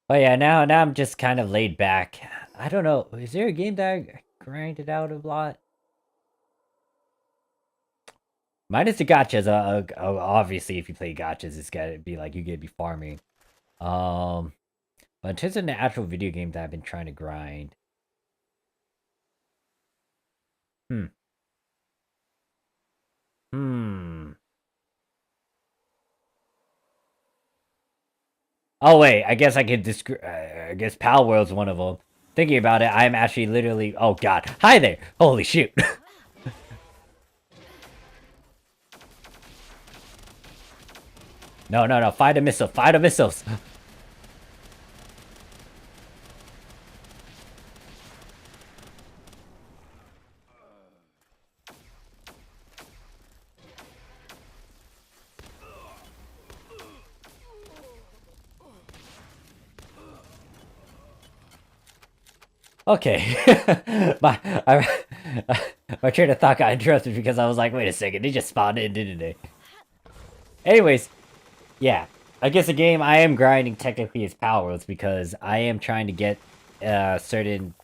Oh yeah, now I'm just kind of laid back. I don't know. Is there a game that I grinded out a lot? Minus the gotchas. Obviously, if you play gotchas, it's gotta be like you gotta be farming. Um, but in terms of the actual video game that I've been trying to grind, hmm, hmm. Oh wait, I guess I could describe. I guess Palworld's one of them. Thinking about it, I'm actually literally. Oh god, hi there! Holy shoot! No, no, no! Fire the missile! Fire the missiles! Okay, my train of thought got interrupted because I was like, wait a second, they just spawned in, didn't they? Anyways, yeah, I guess the game I am grinding technically is Palworlds because I am trying to get certain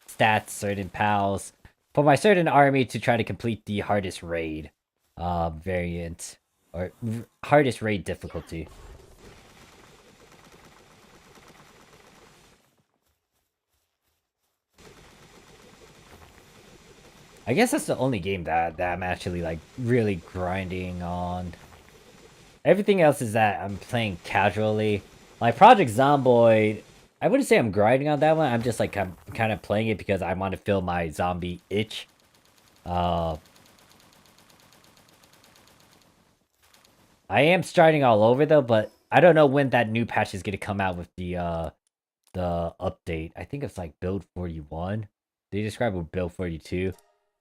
stats, certain pals for my certain army to try to complete the hardest raid variant or hardest raid difficulty. I guess that's the only game that I'm actually like really grinding on. Everything else is that I'm playing casually. Like Project Zomboid, I wouldn't say I'm grinding on that one. I'm just like I'm kind of playing it because I want to fill my zombie itch. Uh, I am starting all over though, but I don't know when that new patch is gonna come out with the update. I think it's like build 41. They describe it with build 42.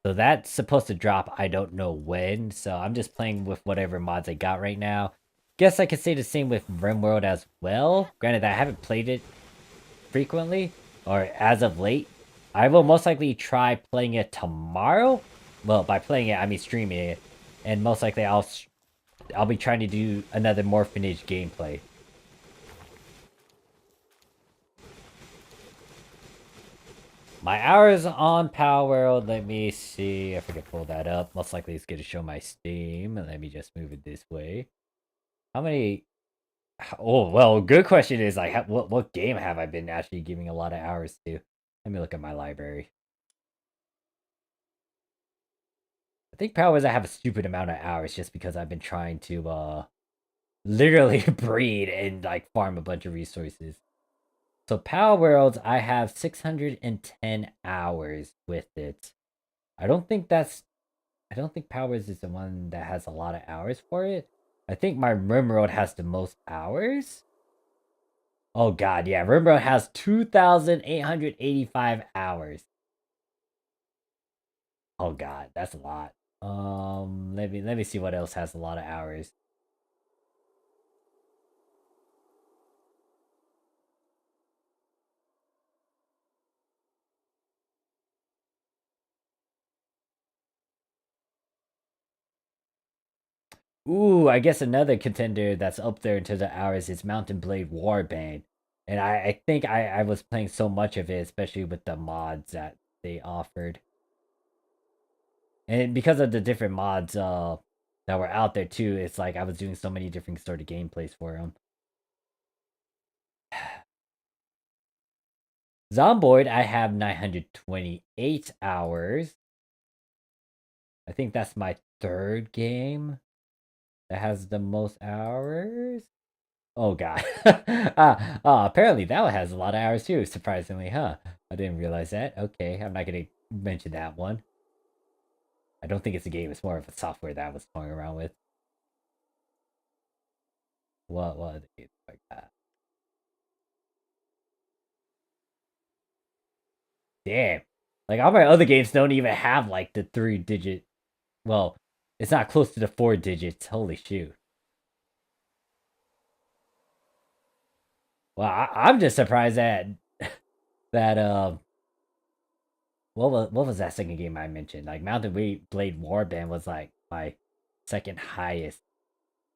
So that's supposed to drop, I don't know when. So I'm just playing with whatever mods I got right now. Guess I could say the same with RimWorld as well. Granted, I haven't played it frequently, or as of late. I will most likely try playing it tomorrow. Well, by playing it, I mean streaming it. And most likely I'll be trying to do another Morphinage gameplay. My hours on Palworld, let me see if I can pull that up. Most likely it's going to show my Steam. Let me just move it this way. How many... Oh, well, good question is, like, what game have I been actually giving a lot of hours to? Let me look at my library. I think Palworlds I have a stupid amount of hours just because I've been trying to, literally breed and, like, farm a bunch of resources. So Palworlds, I have 610 hours with it. I don't think that's I don't think Powers is the one that has a lot of hours for it. I think my Rimworld has the most hours. Oh god, yeah, Rimworld has 2,885 hours. Oh god, that's a lot. Let me see what else has a lot of hours. Ooh, I guess another contender that's up there into the hours is Mountain Blade Warband. And I think I was playing so much of it, especially with the mods that they offered. And because of the different mods that were out there too, it's like I was doing so many different sort of gameplays for them. Zomboid, I have 928 hours. I think that's my third game. that has the most hours? Oh god. Apparently that one has a lot of hours too, surprisingly, huh? I didn't realize that. Okay, I'm not gonna mention that one. I don't think it's a game, it's more of a software that I was toying around with. What other games like that? Damn. Like all my other games don't even have like the 3-digit. Well, it's not close to the 4 digits. Holy shoot. Well, I'm just surprised that that what was that second game I mentioned? Like Mountain Blade Warband was like my second highest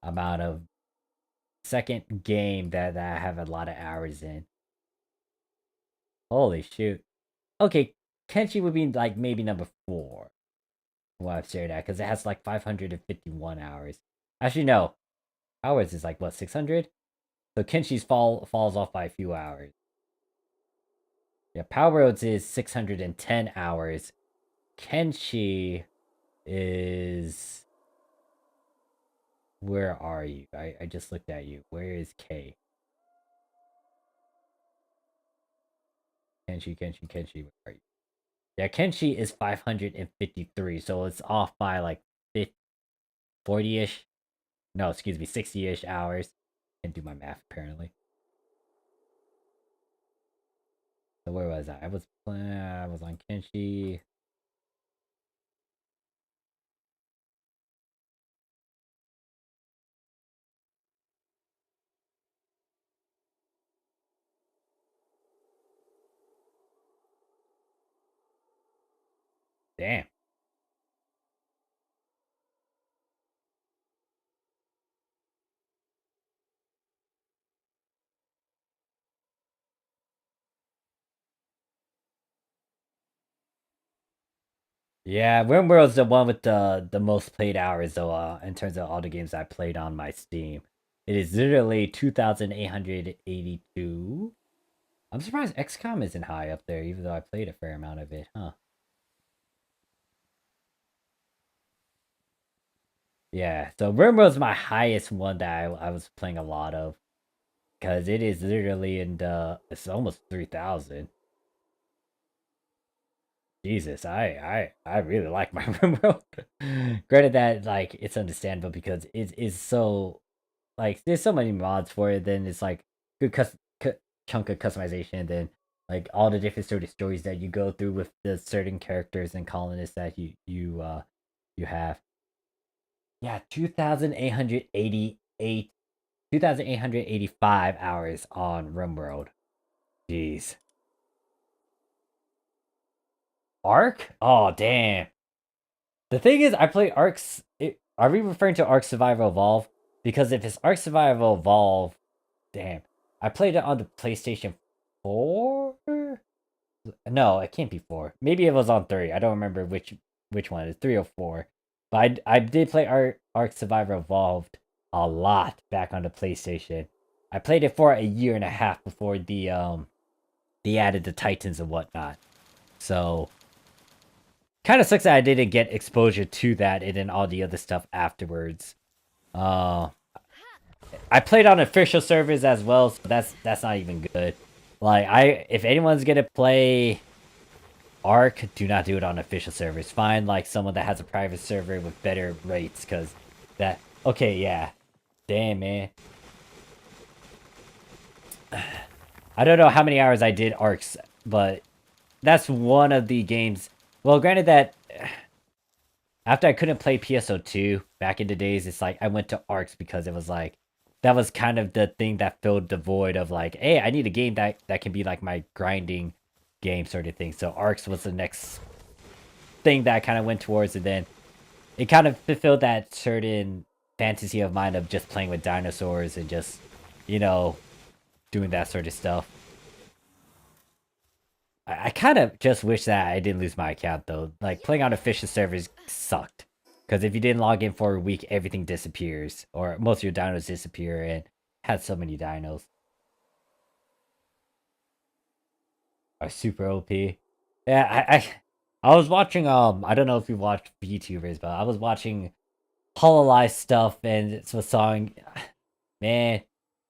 amount of second game that I have a lot of hours in. Holy shoot. Okay, Kenshi would be like maybe number 4. What I've shared at because it has like 551 hours. Actually, no, hours is like what 600. So Kenshi's falls off by a few hours. Yeah, Palworlds is 610 hours. Kenshi is where are you? I just looked at you. Where is K? Kenshi, where are you? Yeah, Kenshi is 553, so it's off by like 40-ish. No, excuse me, 60-ish hours. Can't do my math apparently. So where was I? I was on Kenshi. Damn. Yeah, RimWorld's the one with the most played hours though, in terms of all the games I played on my Steam. It is literally 2,882. I'm surprised XCOM isn't high up there, even though I played a fair amount of it, huh? Yeah, so RimWorld's my highest one that I was playing a lot of. Because it is literally it's almost 3,000. Jesus, I really like my RimWorld. Granted that like it's understandable because it is so like there's so many mods for it. Then it's like good chunk of customization. Then like all the different sort of stories that you go through with the certain characters and colonists that you have. Yeah, 2,888, 2,885 hours on RimWorld. Jeez. Ark? Oh damn. The thing is, I play Arks. Are we referring to Ark Survival Evolve? Because if it's Ark Survival Evolve, damn, I played it on the PlayStation 4. No, it can't be 4. Maybe it was on 3. I don't remember which one. It's 3 or 4. But I did play Ark Survival Evolved a lot back on the PlayStation. I played it for a year and a half before they added the Titans and whatnot. So kind of sucks that I didn't get exposure to that and then all the other stuff afterwards. Uh, I played on official servers as well, so that's not even good. Like if anyone's gonna play Ark, do not do it on official servers. Find like someone that has a private server with better rates, cause that okay, yeah. Damn man. I don't know how many hours I did Arks, but that's one of the games. Well, granted that after I couldn't play PSO2 back in the days, it's like I went to Arcs because it was like that was kind of the thing that filled the void of like, hey, I need a game that can be like my grinding game sort of thing. So Arcs was the next thing that I kind of went towards, and then it kind of fulfilled that certain fantasy of mine of just playing with dinosaurs and just, you know, doing that sort of stuff. I kind of just wish that I didn't lose my account though. Like playing on official servers sucked. Because if you didn't log in for a week, everything disappears. Or most of your dinos disappear and had so many dinos. Are super OP. Yeah, I was watching I don't know if you watched VTubers, but I was watching Hololive stuff and it's a song. Man,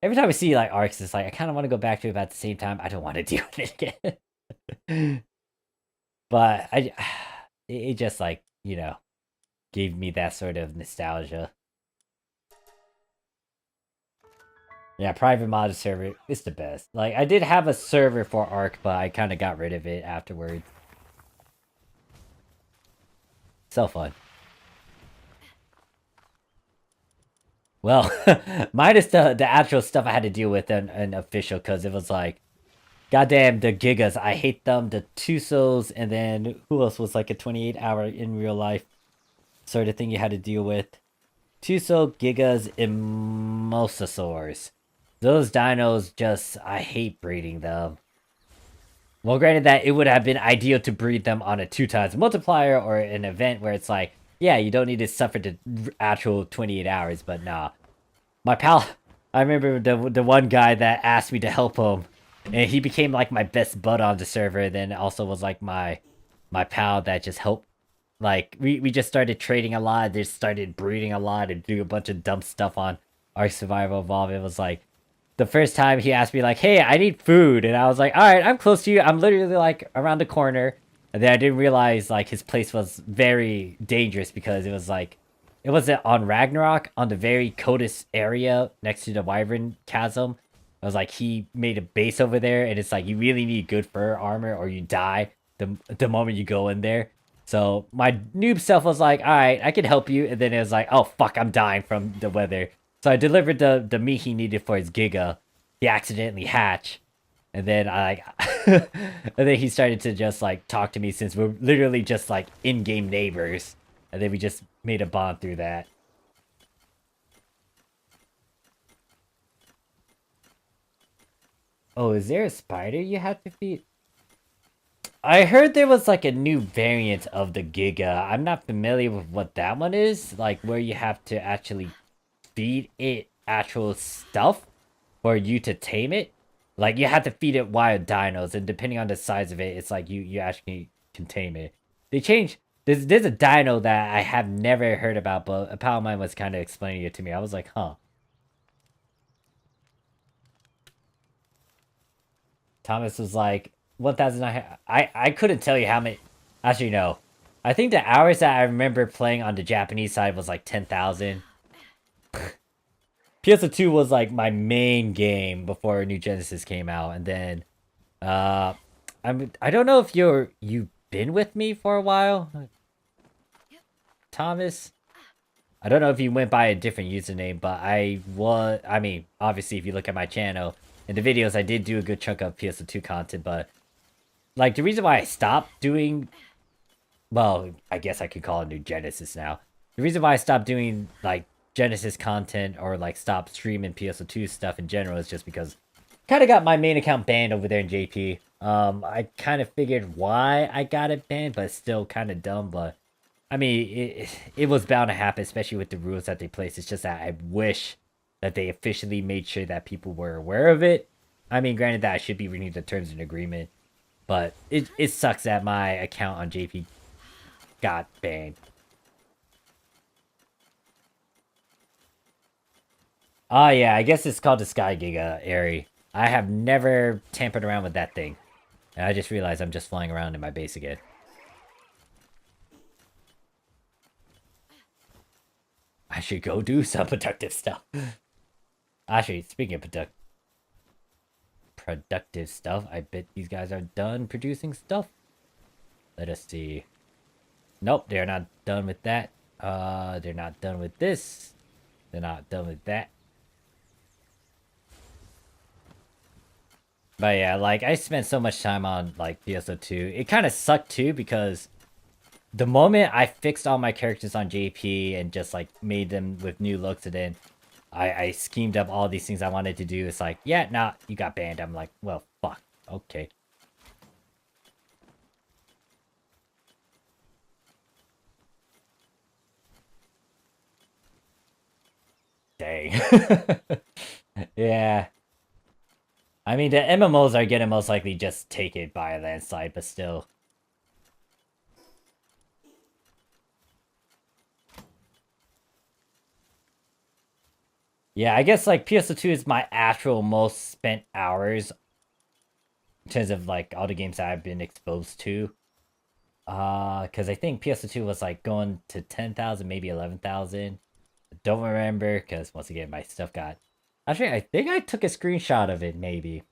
every time I see like arcs, it's like I kind of want to go back to it, but at the same time, I don't want to deal with it again. But it just like gave me that sort of nostalgia. Yeah, private mod server is the best. Like I did have a server for Arc, but I kind of got rid of it afterwards. So fun. Well, minus the actual stuff I had to deal with in official, because it was like, goddamn the Gigas, I hate them. The Tusos, and then who else was like a 28-hour in real life sort of thing you had to deal with. Tuso, Gigas, and Mosasaurs. Those dinos just, I hate breeding them. Well, granted that it would have been ideal to breed them on a 2x multiplier or an event where it's like, yeah, you don't need to suffer the actual 28 hours, but nah. My pal, I remember the one guy that asked me to help him, and he became like my best bud on the server, then also was like my pal that just helped. Like, we just started trading a lot, just started breeding a lot, and doing a bunch of dumb stuff on Ark Survival Evolved. It was like, the first time he asked me like, hey, I need food. And I was like, all right, I'm close to you. I'm literally like around the corner. And then I didn't realize like his place was very dangerous because it was like, it wasn't on Ragnarok on the very coldest area next to the Wyvern Chasm. It was like he made a base over there and it's like you really need good fur armor or you die the moment you go in there. So my noob self was like, all right, I can help you. And then it was like, oh, fuck, I'm dying from the weather. So I delivered the meat he needed for his Giga. He accidentally hatched. And then I and then he started to just like talk to me since we're literally just like in-game neighbors. And then we just made a bond through that. Oh, is there a spider you have to feed? I heard there was like a new variant of the Giga. I'm not familiar with what that one is. Like where you have to actually feed it actual stuff for you to tame it. Like you have to feed it wild dinos, and depending on the size of it, it's like you actually can tame it. They changed. There's a dino that I have never heard about, but a pal of mine was kind of explaining it to me. I was like, huh. Thomas was like 1,000. I couldn't tell you how many. Actually, no. I think the hours that I remember playing on the Japanese side was like 10,000. PS2 was like my main game before New Genesis came out, and then I don't know if you've been with me for a while, Thomas. I don't know if you went by a different username, but I mean, obviously if you look at my channel in the videos, I did do a good chunk of PS2 content, but like the reason why I stopped doing, well, I guess I could call it New Genesis now. The reason why I stopped doing like Genesis content or like stop streaming PS2 stuff in general is just because kind of got my main account banned over there in JP. I kind of figured why I got it banned, but it's still kind of dumb. But I mean, it was bound to happen, especially with the rules that they placed. It's just that I wish that they officially made sure that people were aware of it. I mean, granted that I should be reading the terms and agreement, but it sucks that my account on JP got banned. Oh yeah, I guess it's called the Sky Giga Airy. I have never tampered around with that thing. And I just realized I'm just flying around in my base again. I should go do some productive stuff. Actually, speaking of productive stuff, I bet these guys are done producing stuff. Let us see. Nope, they're not done with that. They're not done with this. They're not done with that. But yeah, like, I spent so much time on, like, PSO2. It kind of sucked, too, because the moment I fixed all my characters on JP and just, like, made them with new looks, and then I schemed up all these things I wanted to do, it's like, yeah, nah, you got banned. I'm like, well, fuck. Okay. Dang. Yeah. I mean, the MMOs are gonna most likely just take it by a landslide, but still. Yeah, I guess like PS2 is my actual most spent hours in terms of like all the games that I've been exposed to. Because I think PS2 was like going to 10,000, maybe 11,000. Don't remember because once again my stuff got. Actually, I think I took a screenshot of it. Maybe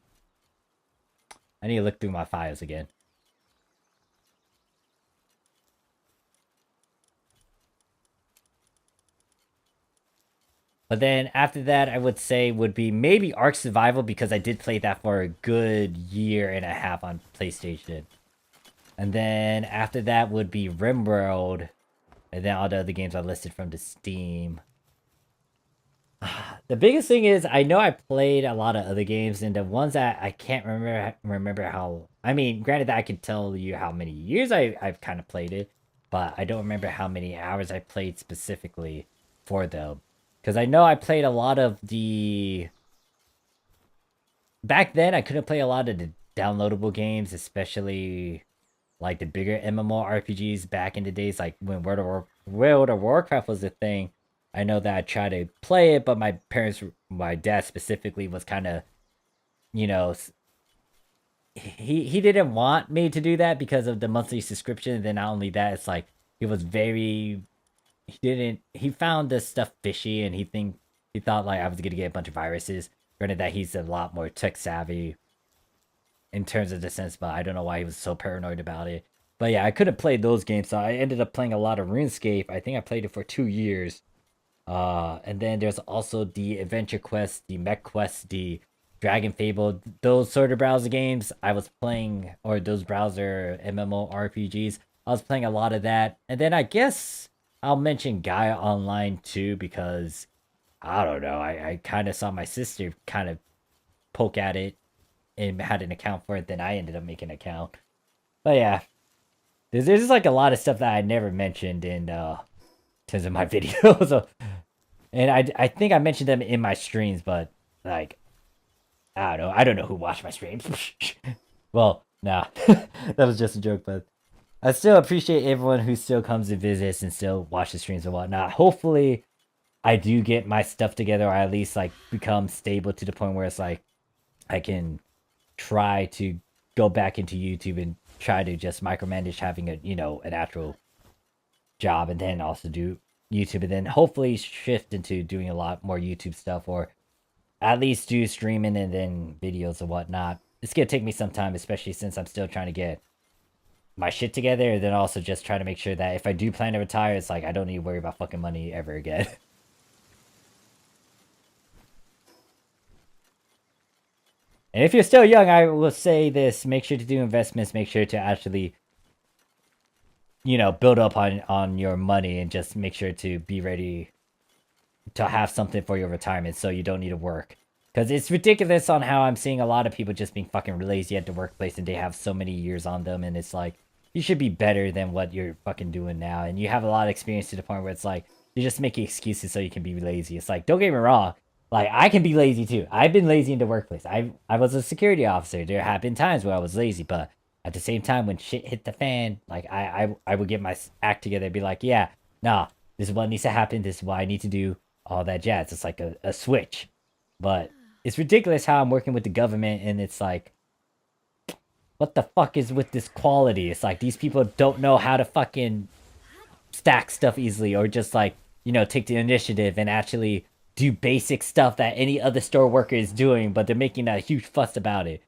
I need to look through my files again. But then after that, I would say would be maybe Ark Survival because I did play that for a good year and a half on PlayStation. And then after that would be RimWorld, and then all the other games I listed from the Steam. The biggest thing is I know I played a lot of other games, and the ones that I can't remember how. I mean, granted that I can tell you how many years I've kind of played it, but I don't remember how many hours I played specifically for them. Because I know I played a lot of the. Back then, I couldn't play a lot of the downloadable games, especially like the bigger MMORPGs back in the days, like when World of Warcraft was a thing. I know that I tried to play it, but my parents, my dad specifically, was kind of, you know, he didn't want me to do that because of the monthly subscription. And then not only that, it's like he was very he found this stuff fishy, and he thought like I was gonna get a bunch of viruses. Granted that he's a lot more tech savvy in terms of the sense, but I don't know why he was so paranoid about it. But yeah, I couldn't play those games, so I ended up playing a lot of RuneScape. I think I played it for 2 years. And then there's also the Adventure Quest, the Mech Quest, the Dragon Fable, those sort of browser games I was playing, or those browser MMORPGs. I was playing a lot of that. And then I guess I'll mention Gaia Online too, because I don't know, I kind of saw my sister kind of poke at it and had an account for it, then I ended up making an account. But yeah, there's just like a lot of stuff that I never mentioned in terms of my videos. So, and I think I mentioned them in my streams, but like I don't know who watched my streams. Well, nah, that was just a joke, but I still appreciate everyone who still comes and visits and still watches streams and whatnot. Hopefully, I do get my stuff together, or at least like become stable to the point where it's like I can try to go back into YouTube and try to just micromanage having a an actual job, and then also do YouTube, and then hopefully shift into doing a lot more YouTube stuff, or at least do streaming and then videos and whatnot. It's gonna take me some time, especially since I'm still trying to get my shit together, and then also just trying to make sure that if I do plan to retire, it's like I don't need to worry about fucking money ever again. And if you're still young, I will say this: make sure to do investments. Make sure to actually, build up on your money, and just make sure to be ready to have something for your retirement, so you don't need to work. Because it's ridiculous on how I'm seeing a lot of people just being fucking lazy at the workplace, and they have so many years on them, and it's like you should be better than what you're fucking doing now, and you have a lot of experience to the point where it's like you're just making excuses so you can be lazy. It's like, don't get me wrong, like I can be lazy too. I've been lazy in the workplace. I was a security officer. There have been times where I was lazy, but at the same time, when shit hit the fan, like I would get my act together and be like, yeah, nah, this is what needs to happen. This is what I need to do. All that jazz. It's like a switch, but it's ridiculous how I'm working with the government, and it's like, what the fuck is with this quality? It's like these people don't know how to fucking stack stuff easily, or just like take the initiative and actually do basic stuff that any other store worker is doing, but they're making a huge fuss about it.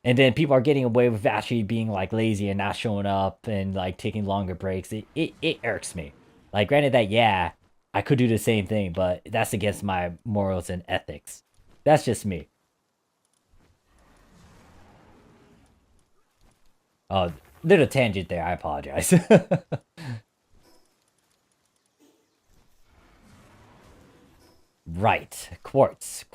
And then people are getting away with actually being like lazy and not showing up and like taking longer breaks. It irks me. Like, granted that, yeah, I could do the same thing, but that's against my morals and ethics. That's just me. Oh, little tangent there. I apologize. Right. Quartz.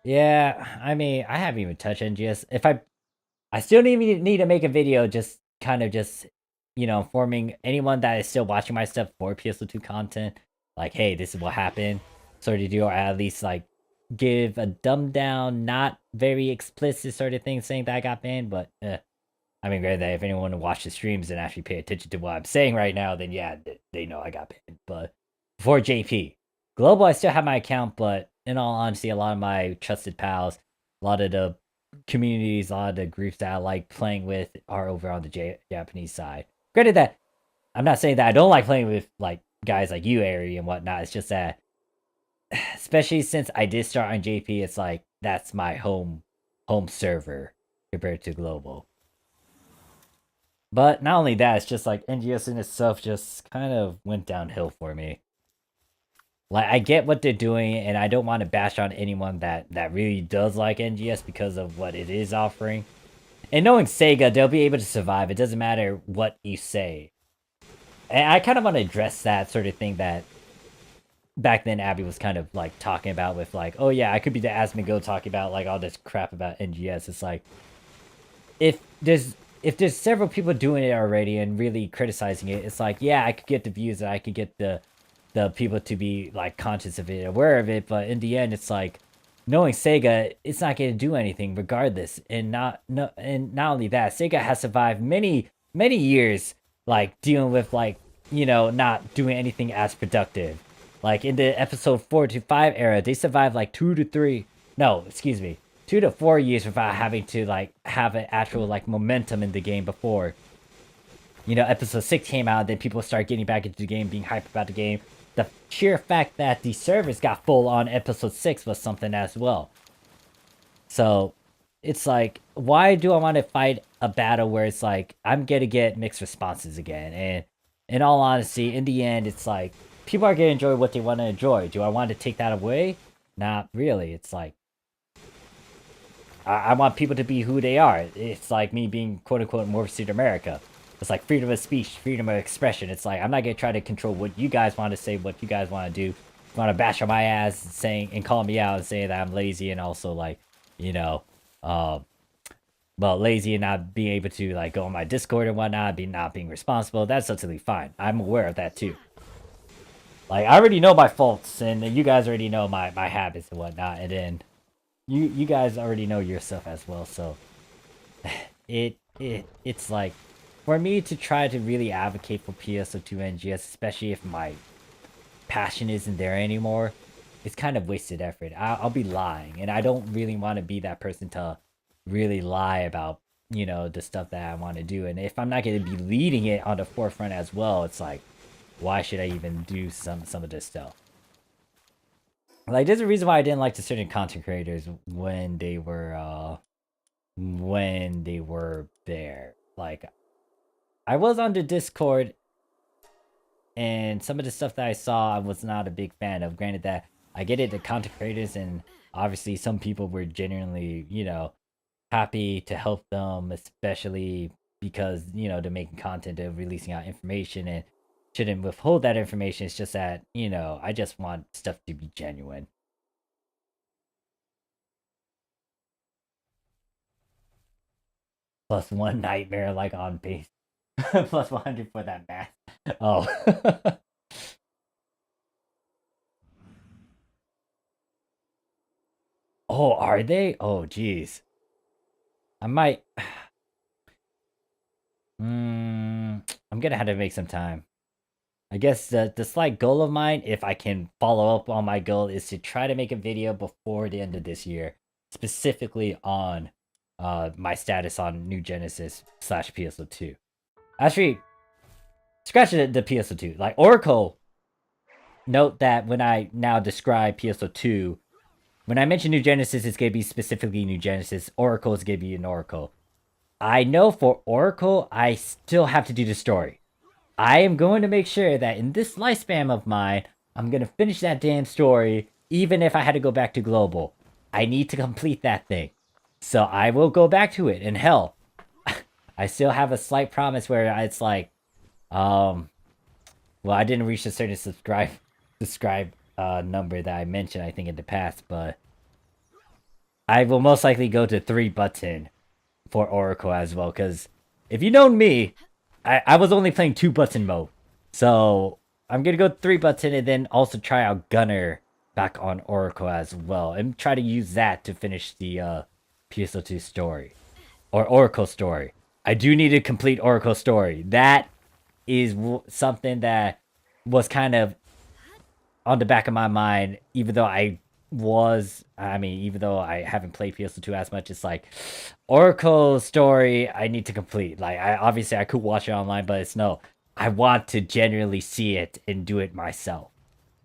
Yeah, I mean, I haven't even touched NGS. If I still need to make a video, just kind of just informing anyone that is still watching my stuff for PS2 content, like, hey, this is what happened, sort of deal, or at least like give a dumbed down, not very explicit sort of thing saying that I got banned. But I mean, granted that if anyone watches the streams and actually pay attention to what I'm saying right now, then yeah, they know I got banned. But for JP, global, I still have my account, but in all honesty, a lot of my trusted pals, a lot of the communities, a lot of the groups that I like playing with are over on the Japanese side. Granted that I'm not saying that I don't like playing with like guys like you, Ari, and whatnot. It's just that, especially since I did start on JP, it's like that's my home server compared to global. But not only that, it's just like NGS in itself just kind of went downhill for me. Like I get what they're doing, and I don't want to bash on anyone that really does like NGS because of what it is offering. And knowing Sega, they'll be able to survive. It doesn't matter what you say. And I kind of want to address that sort of thing that back then Abby was kind of like talking about with like, oh yeah, I could be the Asmongold talking about like all this crap about NGS. It's like if there's several people doing it already and really criticizing it, it's like, yeah, I could get the views and I could get the people to be like conscious of it, aware of it, but in the end it's like knowing Sega, it's not going to do anything regardless. And not only that, Sega has survived many years like dealing with like, not doing anything as productive. Like in the episode 4 to 5 era, they survived like 2 to 4 years without having to like have an actual like momentum in the game before episode 6 came out. Then people start getting back into the game, being hyped about the game. The sheer fact that the servers got full on episode 6 was something as well. So it's like, why do I want to fight a battle where it's like I'm gonna get mixed responses again? And in all honesty, in the end, it's like people are gonna enjoy what they want to enjoy. Do I want to take that away? Not really. It's like I want people to be who they are. It's like me being quote unquote Morphsuit America. It's like freedom of speech, freedom of expression. It's like I'm not gonna try to control what you guys want to say, what you guys want to do. You want to bash on my ass saying and call me out and saying that I'm lazy and also like, lazy and not being able to like go on my Discord and whatnot, not being responsible. That's totally fine. I'm aware of that too. Like I already know my faults, and you guys already know my habits and whatnot, and then you guys already know your stuff as well. So it's like for me to try to really advocate for PSO2 NGS, especially if my passion isn't there anymore, it's kind of wasted effort. I'll be lying, and I don't really want to be that person to really lie about the stuff that I want to do. And if I'm not going to be leading it on the forefront as well, it's like, why should I even do some of this stuff? Like, there's a reason why I didn't like the certain content creators when they were there. Like, I was on the Discord, and some of the stuff that I saw, I was not a big fan of. Granted that I get it, the content creators, and obviously some people were genuinely, happy to help them, especially because, they're making content, they're releasing out information, and shouldn't withhold that information. It's just that, I just want stuff to be genuine. Plus one nightmare, like on base. Plus 100 for that math. Oh. Oh, are they? Oh, jeez. I might. I'm gonna have to make some time. I guess the slight goal of mine, if I can follow up on my goal, is to try to make a video before the end of this year, specifically on my status on New Genesis / PSO2. Actually, scratch the PSO2. Like Oracle, note that when I now describe PSO2, when I mention New Genesis, it's gonna be specifically New Genesis. Oracle is gonna be an Oracle. I know for Oracle, I still have to do the story. I am going to make sure that in this lifespan of mine, I'm going to finish that damn story, even if I had to go back to global. I need to complete that thing. So I will go back to it. And hell, I still have a slight promise where it's like, well, I didn't reach a certain subscribe number that I mentioned, I think, in the past, but I will most likely go to 3 button for Oracle as well, because if you know me, I was only playing 2 button mode. So I'm gonna go 3 button and then also try out Gunner back on Oracle as well, and try to use that to finish the PSO2 story. Or Oracle story. I do need to complete Oracle story. That is something that was kind of on the back of my mind, even though even though I haven't played PS2 as much, it's like Oracle story I need to complete. Like I could watch it online, but it's no. I want to genuinely see it and do it myself.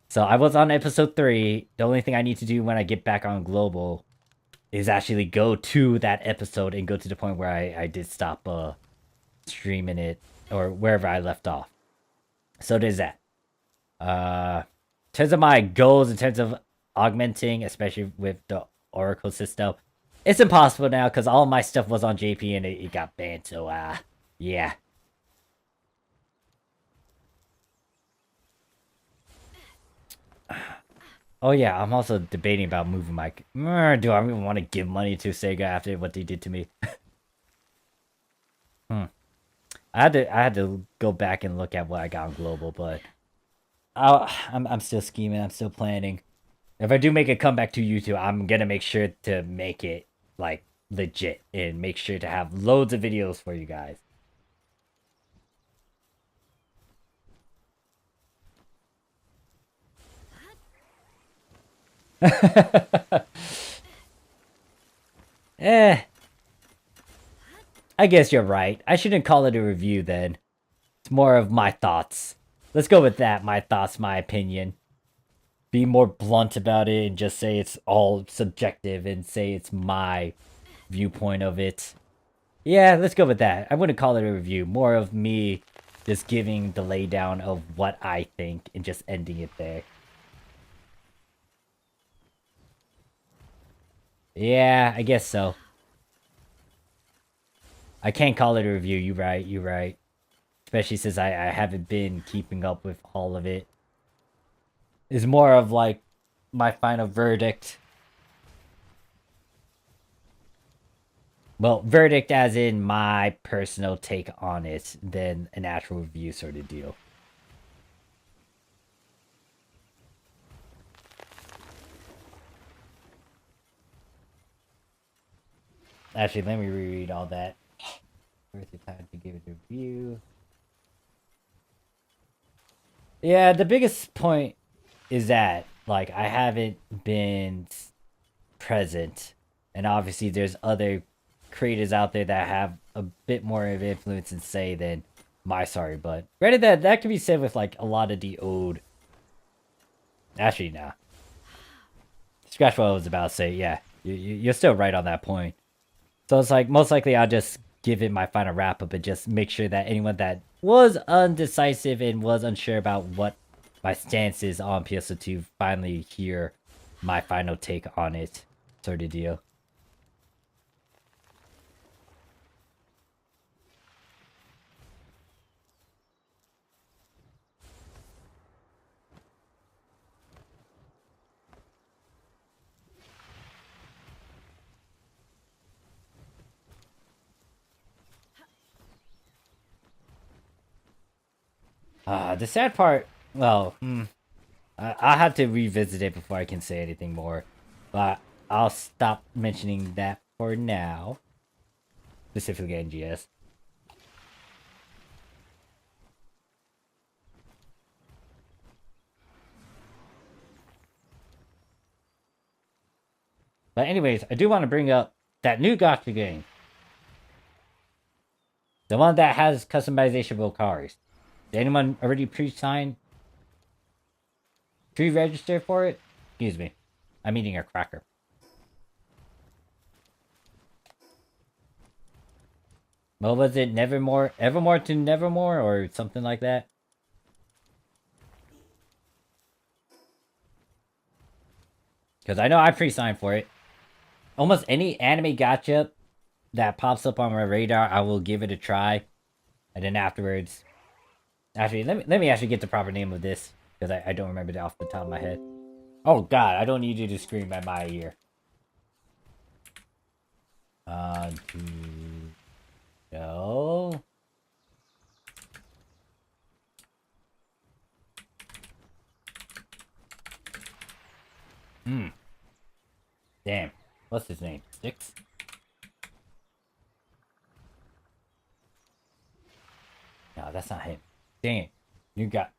So I was on episode 3. The only thing I need to do when I get back on global is actually go to that episode and go to the point where I did stop streaming it or wherever I left off. So there's that. In terms of my goals, in terms of augmenting, especially with the Oracle system, it's impossible now because all my stuff was on JP and it got banned. So, yeah. Oh yeah, I'm also debating about moving my. Do I even want to give money to Sega after what they did to me? I had to go back and look at what I got on global, but I'm still scheming. I'm still planning. If I do make a comeback to YouTube, I'm gonna make sure to make it like legit and make sure to have loads of videos for you guys. eh, I guess you're right. I shouldn't call it a review then. It's more of my thoughts. Let's go with that. My thoughts, my opinion. Be more blunt about it and just say it's all subjective and say it's my viewpoint of it. Yeah, let's go with that. I wouldn't call it a review. More of me just giving the laydown of what I think and just ending it there. Yeah, I guess so. I can't call it a review. You're right. You're right. Especially since I haven't been keeping up with all of it. It's more of like my final verdict. Well, verdict as in my personal take on it than an actual review sort of deal. Actually, let me reread all that. Worth the time to give it a review. Yeah, the biggest point is that, like, I haven't been present. And obviously, there's other creators out there that have a bit more of influence and say than my sorry, but granted that can be said with like a lot of the old. Actually, nah. Scratch what I was about to say. Yeah, you're still right on that point. So it's like most likely I'll just give it my final wrap up and just make sure that anyone that was undecisive and was unsure about what my stance is on PS2 finally hear my final take on it, sort of deal. The sad part, well, I'll have to revisit it before I can say anything more. But I'll stop mentioning that for now. Specifically NGS. But anyways, I do want to bring up that new Gotcha game. The one that has customization Volcaris. Did anyone already pre-sign? Pre-register for it? Excuse me. I'm eating a cracker. What was it? Nevermore? Evermore to Nevermore? Or something like that? Because I know I pre-signed for it. Almost any anime gacha that pops up on my radar, I will give it a try. And then afterwards... Actually, let me actually get the proper name of this. Because I don't remember it off the top of my head. Oh god, I don't need you to scream at my ear. No. Damn. What's his name? Six? No, that's not him. Dang it. You got...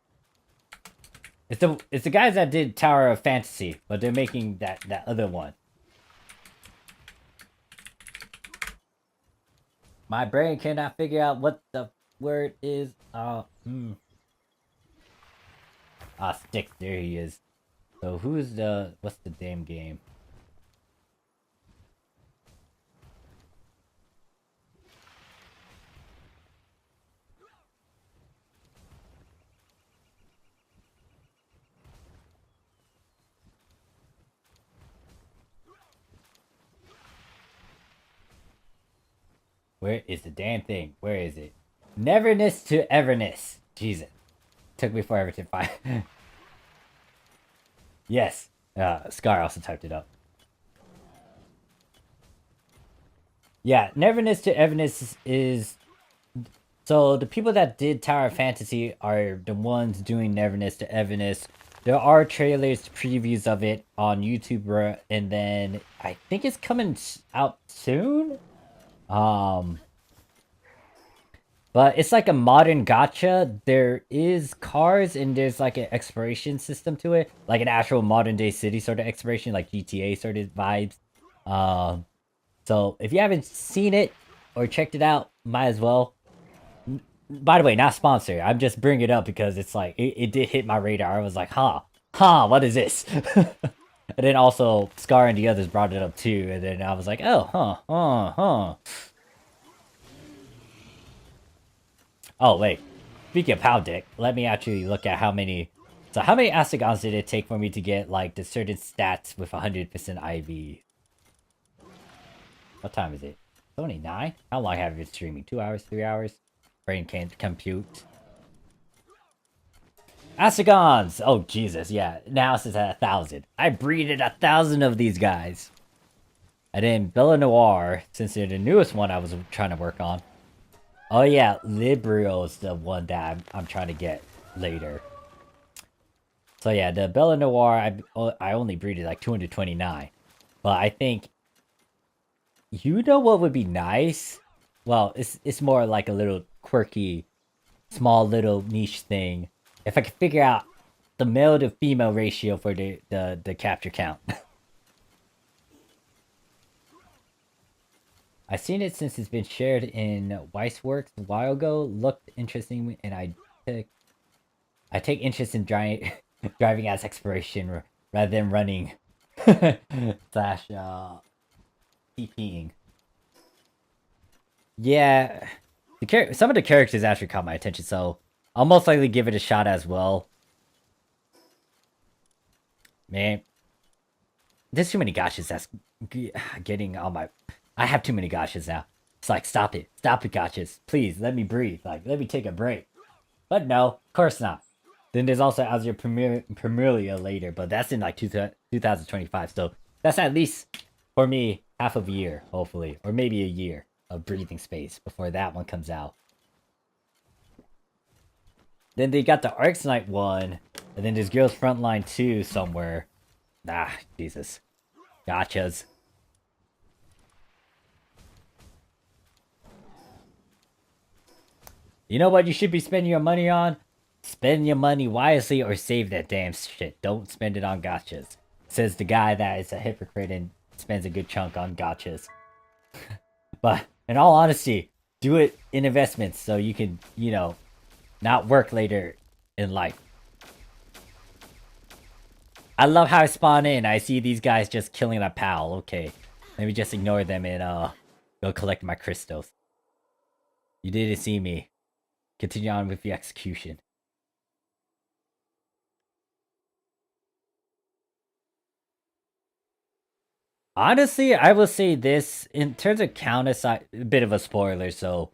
It's the guys that did Tower of Fantasy, but they're making that other one. My brain cannot figure out what the word is. Stick. There he is. So who's what's the damn game? Where is the damn thing? Where is it? Neverness to Everness. Jesus. Took me forever to find. Yes. Scar also typed it up. Yeah, Neverness to Everness is... So the people that did Tower of Fantasy are the ones doing Neverness to Everness. There are trailers, previews of it on YouTube, and then I think it's coming out soon. But it's like a modern gacha. There is cars and there's like an exploration system to it, like an actual modern day city sort of exploration, like GTA sort of vibes. So if you haven't seen it or checked it out, might as well. By the way, not sponsored. I'm just bringing it up because it's like it did hit my radar. I was like, what is this? And then also Scar and the others brought it up too, and then I was like, oh, Oh, wait. Speaking of Pow Dick, let me actually look at how many... So how many Asagons did it take for me to get, like, the certain stats with 100% IV? What time is it? It's only 9? How long have you been streaming? 2 hours? 3 hours? Brain can't compute. Asagons! Oh, Jesus, yeah. Now it's at 1,000. I breeded 1,000 of these guys. And then Bella Noir, since they're the newest one I was trying to work on. Oh yeah, Librio's the one that I'm trying to get later. So yeah, the Bella Noir, I only breeded like 229. But I think... You know what would be nice? Well, it's more like a little quirky, small little niche thing. If I could figure out the male to female ratio for the capture count. I've seen it since it's been shared in Weissworks a while ago. Looked interesting, and I take interest in driving as exploration rather than running slash TPing. Yeah, some of the characters actually caught my attention, so I'll most likely give it a shot as well. Man, there's too many gotchas that's getting on my... I have too many gotchas now. It's like, stop it, gotchas. Please, let me breathe. Like, let me take a break. But no, of course not. Then there's also Azure Premieria later, but that's in like 2025. So that's at least, for me, half of a year, hopefully. Or maybe a year of breathing space before that one comes out. Then they got the Arcs Knight one, and then there's Girls Frontline 2 somewhere. Jesus. Gotchas. You know what you should be spending your money on? Spend your money wisely or save that damn shit. Don't spend it on gotchas. Says the guy that is a hypocrite and spends a good chunk on gotchas. But, in all honesty, do it in investments so you can, you know, not work later in life. I love how I spawn in. I see these guys just killing a pal. Okay, let me just ignore them and go collect my crystals. You didn't see me. Continue on with the execution. Honestly, I will say this in terms of Counter-Strike, a bit of a spoiler. So,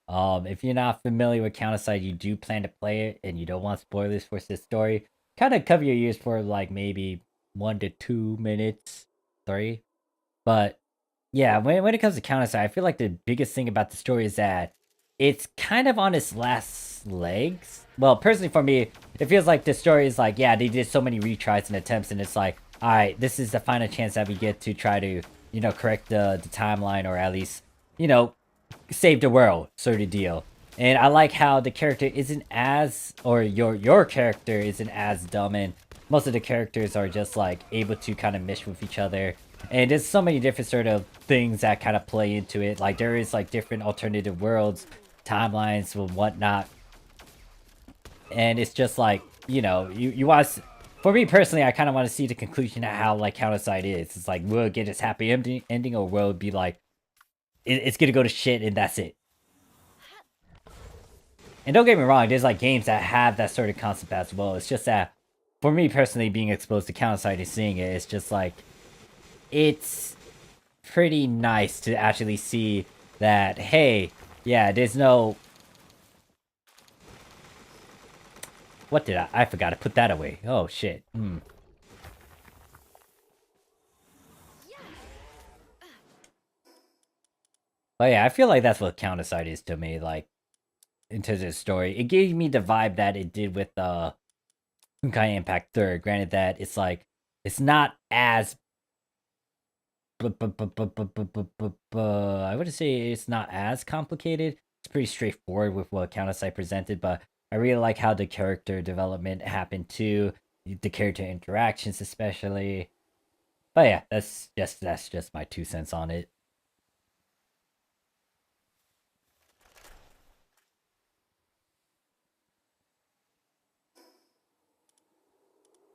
if you're not familiar with Counter-Strike, you do plan to play it, and you don't want spoilers for this story, kind of cover your ears for like maybe 1 to 2 minutes, 3. But yeah, when it comes to Counter-Strike, I feel like the biggest thing about the story is that it's kind of on its last legs. Well, personally for me, it feels like the story is like, yeah, they did so many retries and attempts, and it's like, alright, this is the final chance that we get to try to, you know, correct the timeline, or at least, you know, save the world, sort of deal. And I like how the character isn't as, or your character isn't as dumb, and most of the characters are just like able to kind of mesh with each other. And there's so many different sort of things that kind of play into it. Like there is like different alternative worlds, timelines, and whatnot. And it's just like, you know, you want to, for me personally, I kind of want to see the conclusion of how like Counterside is. It's like, will it get its happy ending, or will it be like, it's gonna go to shit and that's it. And don't get me wrong, there's like games that have that sort of concept as well. It's just that, for me personally, being exposed to Counterside and seeing it, it's just like, it's pretty nice to actually see that, hey, yeah, there's no... What did I forgot to put that away. Oh, shit. But yeah, I feel like that's what Counterside is to me, like, in terms of the story. It gave me the vibe that it did with Honkai Impact 3rd. Granted that it's like, it's not as... I wouldn't say it's not as complicated. It's pretty straightforward with what Counterside presented, but I really like how the character development happened too. The character interactions especially. But yeah, that's just my 2 cents on it.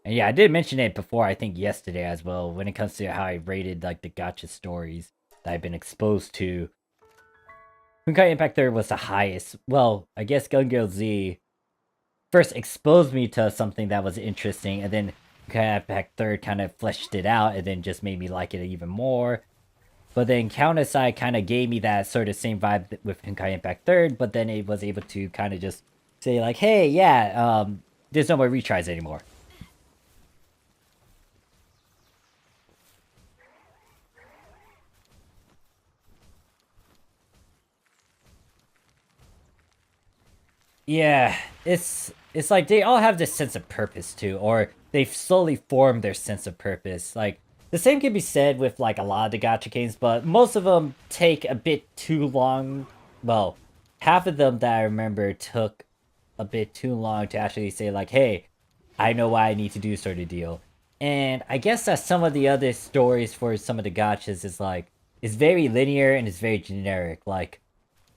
And yeah, I did mention it before, I think yesterday as well, when it comes to how I rated like the gotcha stories that I've been exposed to. Honkai Impact 3 was the highest. Well, I guess Gun Girl Z first exposed me to something that was interesting, and then Honkai Impact 3 kind of fleshed it out, and then just made me like it even more. But then Counterside kind of gave me that sort of same vibe with Honkai Impact 3rd, but then it was able to kind of just say like, hey, yeah, there's no more retries anymore. Yeah, it's like they all have this sense of purpose too, or they've slowly formed their sense of purpose. Like the same can be said with like a lot of the gacha games, but most of them take a bit too long. Well, half of them that I remember took a bit too long to actually say like, "Hey, I know why I need to do sort of deal." And I guess that some of the other stories for some of the gachas is like it's very linear and it's very generic. Like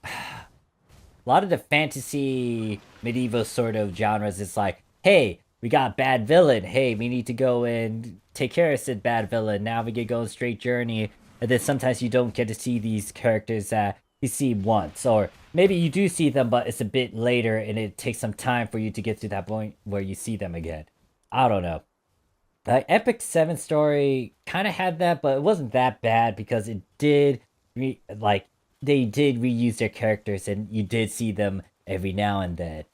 a lot of the fantasy medieval sort of genres is like, hey, we got bad villain. Hey, we need to go and take care of said bad villain. Now we get going straight journey. And then sometimes you don't get to see these characters that you see once. Or maybe you do see them, but it's a bit later and it takes some time for you to get to that point where you see them again. I don't know. Like Epic 7 story kind of had that, but it wasn't that bad because it did like they did reuse their characters and you did see them every now and then.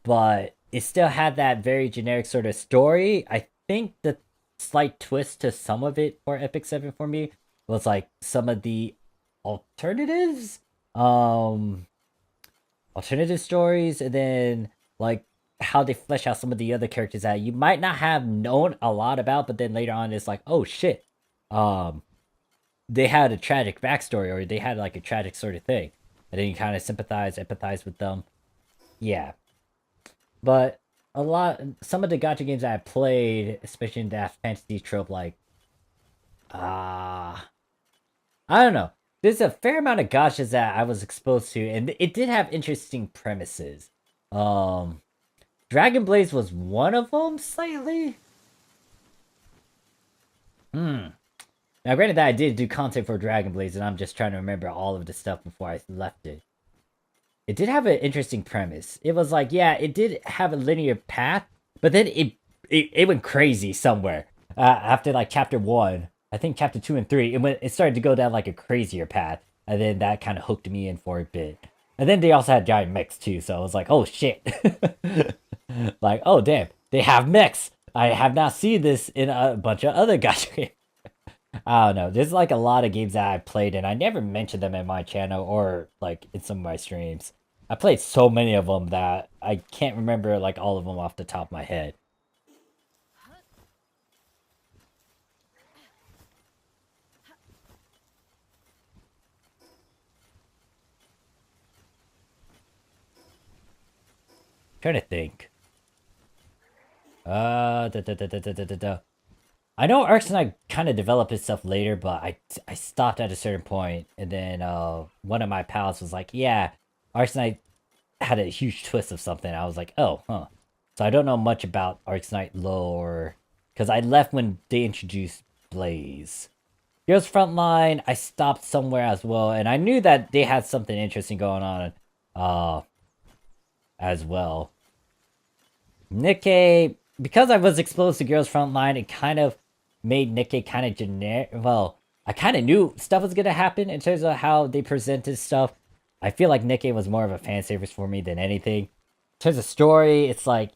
But it still had that very generic sort of story. I think the slight twist to some of it for Epic 7 for me was like some of the alternatives. Um alternative stories, and then like how they flesh out some of the other characters that you might not have known a lot about, but then later on it's like, oh shit, um, they had a tragic backstory or they had like a tragic sort of thing, and then you kind of empathize with them. Yeah, but some of the gacha games I played, especially in that fantasy trope, like ah, I don't know. There's a fair amount of gachas that I was exposed to, and it did have interesting premises. Um, Dragon Blaze was one of them, slightly. Hmm. Now, granted that I did do content for Dragon Blaze, and I'm just trying to remember all of the stuff before I left it. It did have an interesting premise. It was like, yeah, it did have a linear path, but then it went crazy somewhere. After like chapter 1, I think chapter 2 and 3, it started to go down like a crazier path, and then that kind of hooked me in for a bit. And then they also had giant mechs too, so I was like, oh shit. Like, oh damn, they have mechs. I have not seen this in a bunch of other gacha games. I don't know. There's like a lot of games that I played and I never mentioned them in my channel or like in some of my streams. I played so many of them that I can't remember like all of them off the top of my head. Trying to think. I know Arsenite kind of developed itself later, but I stopped at a certain point, and then one of my pals was like, "Yeah, Arsenite had a huge twist of something." I was like, "Oh, huh." So I don't know much about Arsenite lore, because I left when they introduced Blaze. Heroes Frontline, I stopped somewhere as well, and I knew that they had something interesting going on, uh, as well. Nikkei, because I was exposed to Girls Frontline, it kind of made Nikkei kind of generic. Well, I kind of knew stuff was gonna happen in terms of how they presented stuff. I feel like Nikkei was more of a fan service for me than anything. In terms of story, it's like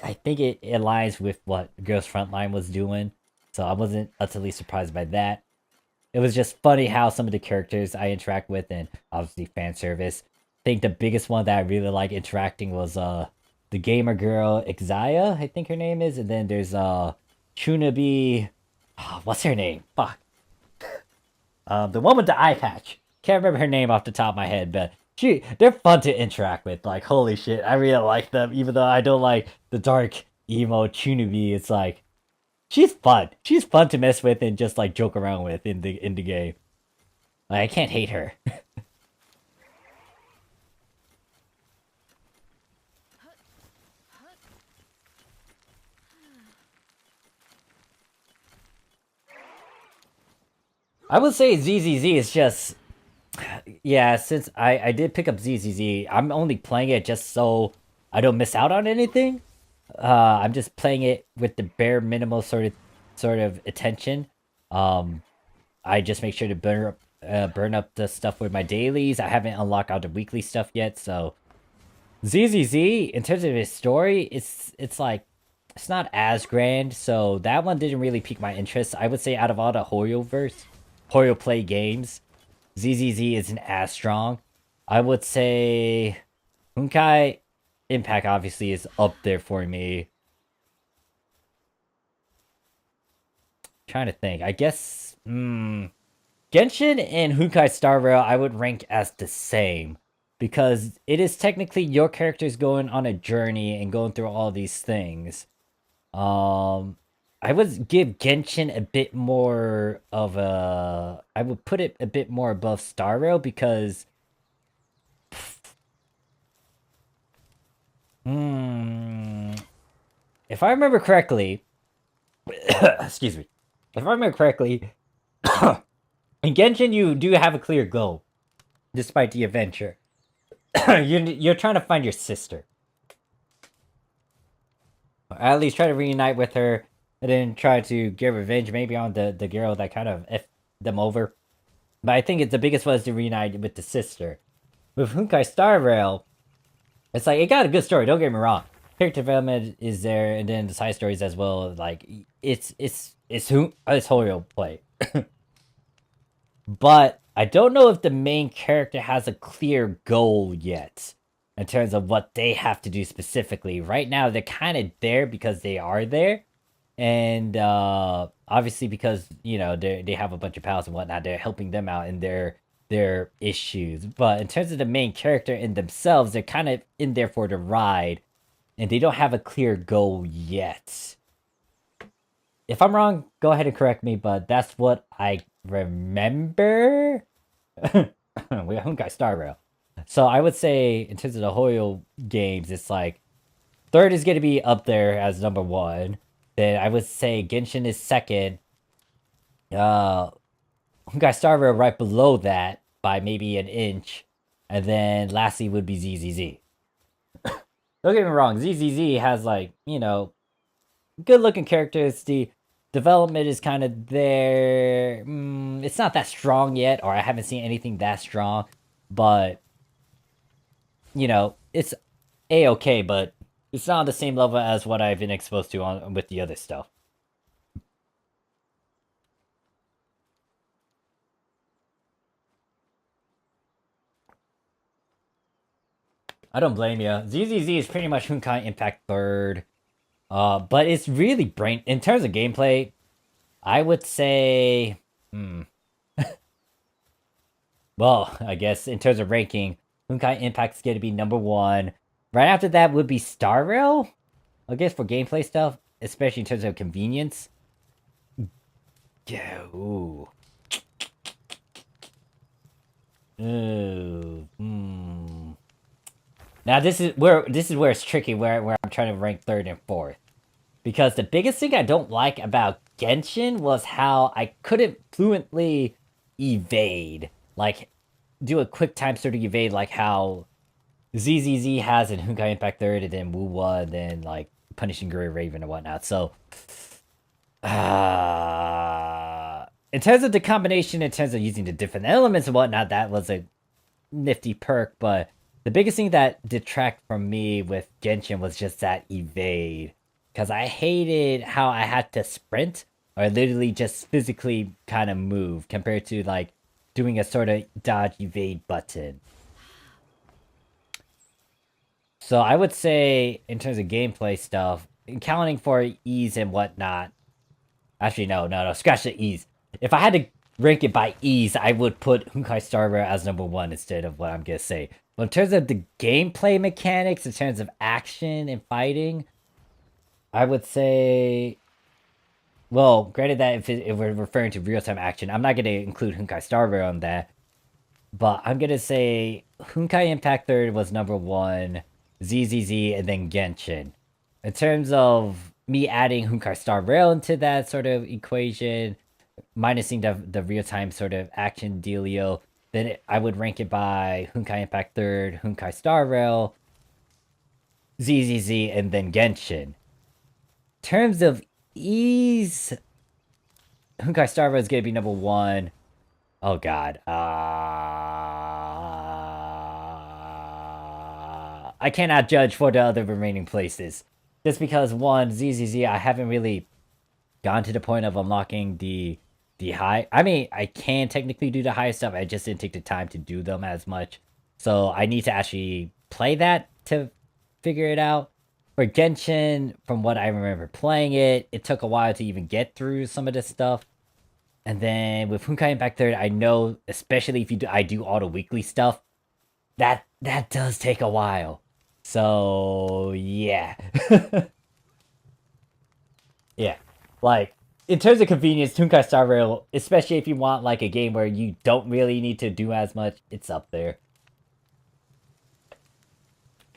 I think it aligns with what Girls Frontline was doing, so I wasn't utterly surprised by that. It was just funny how some of the characters I interact with, and obviously fan service. I think the biggest one that I really like interacting was the gamer girl Exia, I think her name is, and then there's Chunabi. Oh, what's her name? Fuck. The one with the eye patch. Can't remember her name off the top of my head, but they're fun to interact with. Like, holy shit, I really like them, even though I don't like the dark emo Chunabi. It's like she's fun. She's fun to mess with and just like joke around with in the game. Like, I can't hate her. I would say ZZZ is just yeah. Since I did pick up ZZZ, I'm only playing it just so I don't miss out on anything. I'm just playing it with the bare minimal sort of attention. Um, I just make sure to burn up the stuff with my dailies. I haven't unlocked all the weekly stuff yet, so ZZZ in terms of its story, it's like it's not as grand. So that one didn't really pique my interest. I would say out of all the Hoyo play games, ZZZ isn't as strong. I would say Honkai Impact obviously is up there for me. Trying to think. I guess Genshin and Honkai Star Rail I would rank as the same because it is technically your characters going on a journey and going through all these things. I would give Genshin a bit more of a. I would put it a bit more above Star Rail because. If I remember correctly, excuse me. If I remember correctly, in Genshin you do have a clear goal, despite the adventure. You're trying to find your sister, or at least try to reunite with her, and then try to get revenge, maybe on the girl that kind of f them over. But I think the biggest one is to reunite with the sister. With Honkai Star Rail, it's like it got a good story. Don't get me wrong. Character development is there, and then the side stories as well. Like it's Hoyo play, but I don't know if the main character has a clear goal yet in terms of what they have to do specifically. Right now, they're kind of there because they are there, and obviously because they have a bunch of pals and whatnot, they're helping them out in their issues. But in terms of the main character in themselves, they're kind of in there for the ride, and they don't have a clear goal yet. If I'm wrong, go ahead and correct me, but that's what I remember. We Honkai Star Rail. So I would say in terms of the Hoyo games, it's like third is gonna be up there as number one. Then I would say Genshin is second. Honkai Star Rail right below that by maybe an inch. And then lastly would be ZZZ. Don't get me wrong, ZZZ has like, good looking characters. The development is kind of there. It's not that strong yet, or I haven't seen anything that strong. But, it's a-okay, but it's not on the same level as what I've been exposed to with the other stuff. I don't blame you. ZZZ is pretty much Honkai Impact third. But it's really brain in terms of gameplay. I would say, well, I guess in terms of ranking, Honkai Impact's gonna be number one. Right after that would be Star Rail, I guess, for gameplay stuff, especially in terms of convenience. Yeah, ooh. Ooh. Now this is where it's tricky, where I'm trying to rank third and fourth. Because the biggest thing I don't like about Genshin was how I couldn't fluently evade. Like, do a quick time sort of evade, like how ZZZ has in Honkai Impact 3rd, and then Wuwa, and then, like, Punishing Gray Raven and whatnot. So, in terms of the combination, in terms of using the different elements and whatnot, that was a nifty perk, but the biggest thing that detract from me with Genshin was just that evade. Because I hated how I had to sprint or literally just physically kind of move compared to like doing a sort of dodge evade button. So I would say in terms of gameplay stuff, accounting for ease and whatnot. Actually, no, scratch the ease. If I had to rank it by ease, I would put Honkai Star Rail as number 1 instead of what I'm gonna say. But in terms of the gameplay mechanics, in terms of action and fighting, I would say, well, granted that if we're referring to real-time action, I'm not gonna include Honkai Star Rail in that, but I'm gonna say Honkai Impact 3rd was number 1, ZZZ, and then Genshin. In terms of me adding Honkai Star Rail into that sort of equation, minusing the real-time sort of action dealio, then I would rank it by Honkai Impact 3rd, Honkai Star Rail, ZZZ, and then Genshin. In terms of ease, Honkai Star Rail is going to be number 1. Oh god. I cannot judge for the other remaining places. Just because, one, ZZZ, I haven't really gone to the point of unlocking the high. I mean, I can technically do the high stuff. I just didn't take the time to do them as much. So I need to actually play that to figure it out. For Genshin, from what I remember playing it, it took a while to even get through some of this stuff. And then with Honkai Impact 3rd, I know, especially if I do all the weekly stuff, that does take a while. So yeah. Yeah. Like, in terms of convenience, Honkai Star Rail, especially if you want like a game where you don't really need to do as much, it's up there.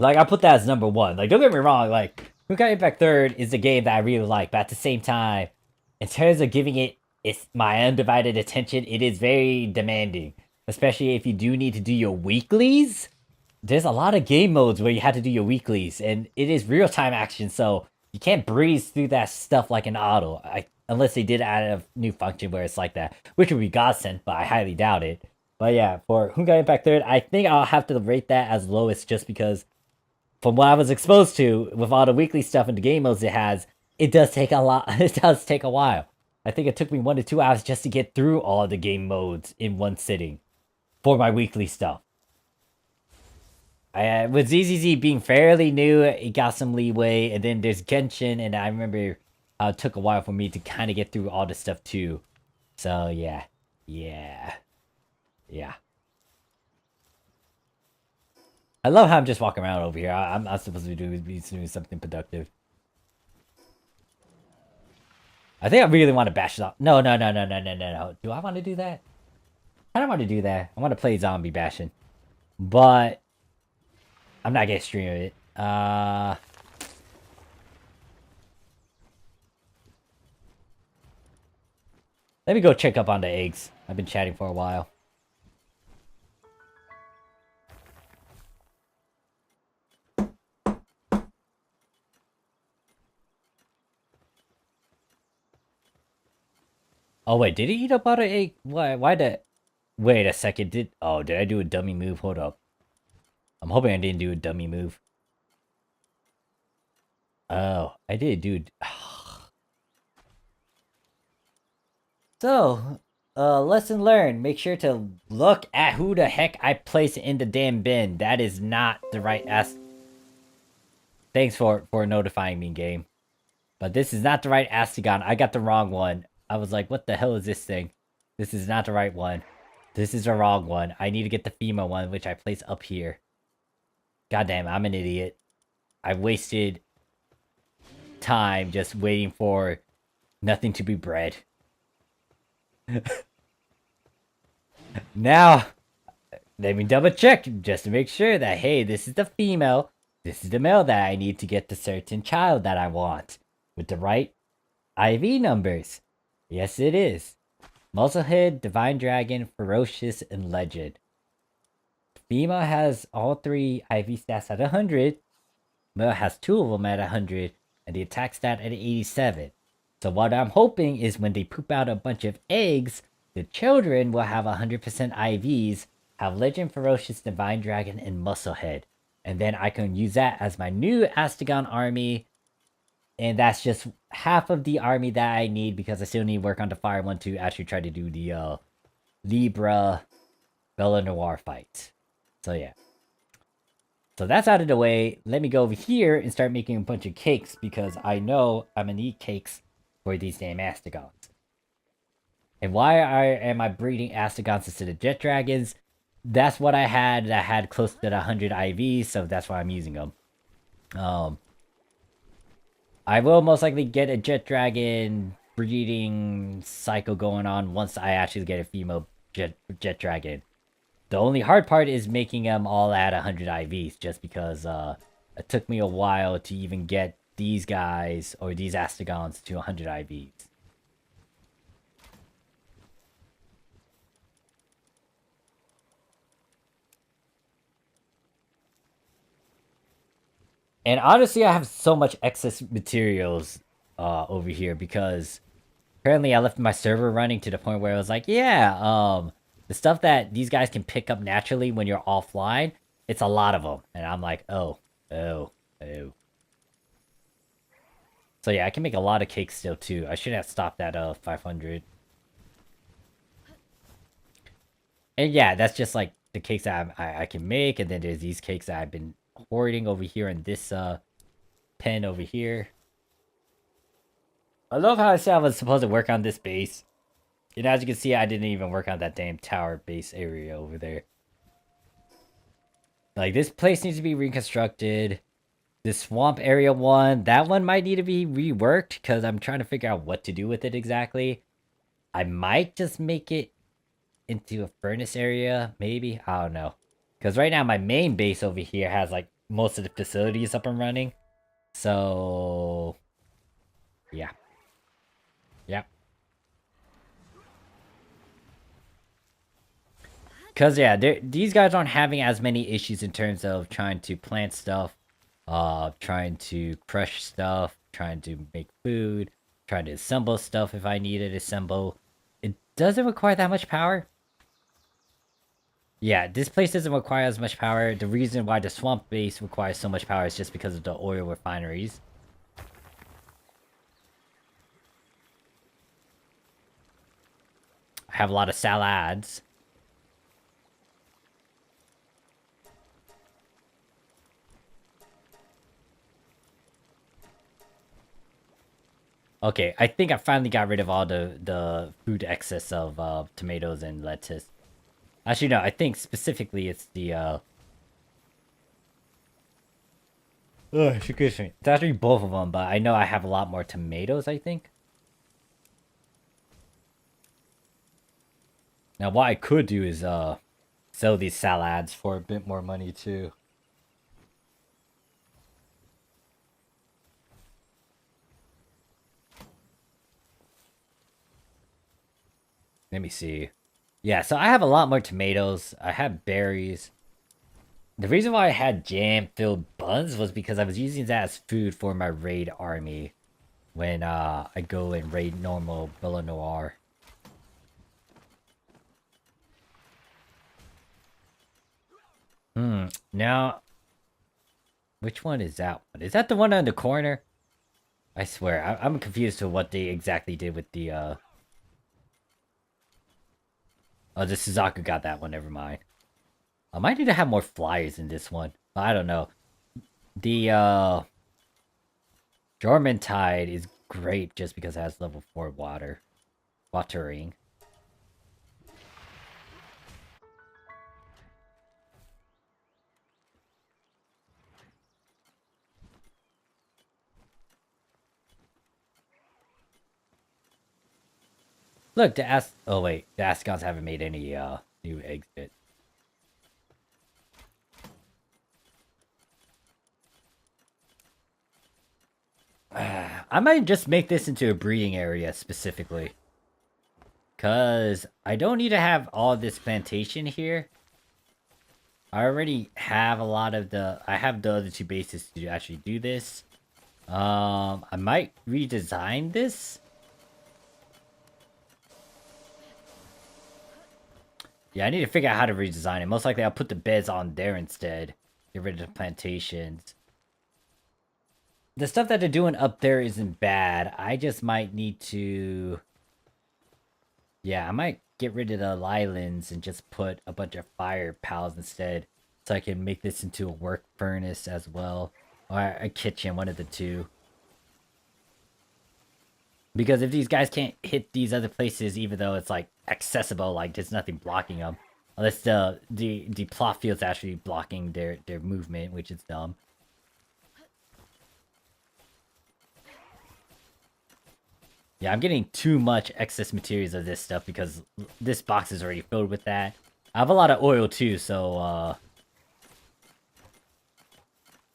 Like, I put that as number 1. Like, don't get me wrong, like, Honkai Impact 3rd is a game that I really like, but at the same time, in terms of giving it my undivided attention, it is very demanding. Especially if you do need to do your weeklies. There's a lot of game modes where you have to do your weeklies, and it is real-time action, so you can't breeze through that stuff like an auto. Unless they did add a new function where it's like that, which would be godsend, but I highly doubt it. But yeah, for Honkai Impact 3rd, I think I'll have to rate that as lowest just because from what I was exposed to, with all the weekly stuff and the game modes it has, it does take a lot. It does take a while. I think it took me 1 to 2 hours just to get through all the game modes in one sitting for my weekly stuff. With ZZZ being fairly new, it got some leeway, and then there's Genshin, and I remember it took a while for me to kind of get through all this stuff too. So yeah. I love how I'm just walking around over here. I'm not supposed to be doing something productive. I think I really want to bash it off. No. Do I want to do that? I don't want to do that. I want to play zombie bashing. But I'm not gonna stream it. Let me go check up on the eggs. I've been chatting for a while. Oh wait, did he eat up all the egg? Why the... Wait a second, did I do a dummy move? Hold up. I'm hoping I didn't do a dummy move. Oh, I did, dude. So, lesson learned. Make sure to look at who the heck I place in the damn bin. That is not the right ass... Thanks for notifying me, game. But this is not the right Astagon. I got the wrong one. I was like, what the hell is this thing? This is not the right one. This is the wrong one. I need to get the female one, which I place up here. Goddamn, I'm an idiot. I wasted time just waiting for nothing to be bred. Now, let me double check just to make sure that, hey, this is the female, this is the male that I need to get the certain child that I want with the right IV numbers. Yes, it is. Muzzlehead, Divine Dragon, Ferocious, and Legend. Female has all 3 IV stats at 100. Male has 2 of them at 100, and the attack stat at 87. So what I'm hoping is when they poop out a bunch of eggs, the children will have 100% IVs, have Legend, Ferocious, Divine Dragon, and Musclehead. And then I can use that as my new Astegon army. And that's just half of the army that I need because I still need to work on the Fire one to actually try to do the Libra Bella Noir fight. So yeah. So that's out of the way. Let me go over here and start making a bunch of cakes because I know I'm gonna need cakes for these damn Astegons. And why am I breeding Astegons instead of Jet Dragons? That's what I had that had close to 100 IVs, so that's why I'm using them. I will most likely get a Jet Dragon breeding cycle going on once I actually get a female Jet Dragon. The only hard part is making them all at 100 IVs, just because it took me a while to even get these guys, or these Astegons, to 100 IVs. And honestly, I have so much excess materials over here, because apparently I left my server running to the point where I was like, yeah, the stuff that these guys can pick up naturally when you're offline, it's a lot of them. And I'm like, oh. So yeah, I can make a lot of cakes still too. I should have stopped at 500. And yeah, that's just like the cakes that I can make. And then there's these cakes that I've been hoarding over here in this pen over here. I love how I said I was supposed to work on this base. And as you can see, I didn't even work on that damn tower base area over there. Like, this place needs to be reconstructed. This swamp area one, that one might need to be reworked, because I'm trying to figure out what to do with it exactly. I might just make it into a furnace area, maybe? I don't know. Because right now, my main base over here has, like, most of the facilities up and running. So... yeah. Yep. Because, yeah, these guys aren't having as many issues in terms of trying to plant stuff, trying to crush stuff, trying to make food, trying to assemble stuff if I need it to assemble. It doesn't require that much power. Yeah, this place doesn't require as much power. The reason why the swamp base requires so much power is just because of the oil refineries. I have a lot of salads. Okay, I think I finally got rid of all the food excess of tomatoes and lettuce. Actually, no, I think specifically it's the excuse me. It's actually both of them, but I know I have a lot more tomatoes, I think. Now, what I could do is sell these salads for a bit more money too. Let me see. Yeah, so I have a lot more tomatoes. I have berries. The reason why I had jam-filled buns was because I was using that as food for my raid army when I go and raid normal Bella Noir. Now, which one is that one? Is that the one on the corner? I swear, I'm confused to what they exactly did with the oh, the Suzaku got that one, never mind. I might need to have more flyers in this one. I don't know. The Jorman Tide is great just because it has level 4 water. Watering. Look, oh wait, the Ascons haven't made any new eggs yet. I might just make this into a breeding area specifically. Cause I don't need to have all this plantation here. I already have a lot of I have the other two bases to actually do this. I might redesign this. Yeah, I need to figure out how to redesign it. Most likely I'll put the beds on there instead. Get rid of the plantations. The stuff that they're doing up there isn't bad. I just might need to... Yeah, I might get rid of the islands and just put a bunch of fire pals instead. So I can make this into a work furnace as well. Or a kitchen, one of the two. Because if these guys can't hit these other places, even though it's like accessible, like there's nothing blocking them. Unless the plot field's actually blocking their movement, which is dumb. Yeah, I'm getting too much excess materials of this stuff because this box is already filled with that. I have a lot of oil too, so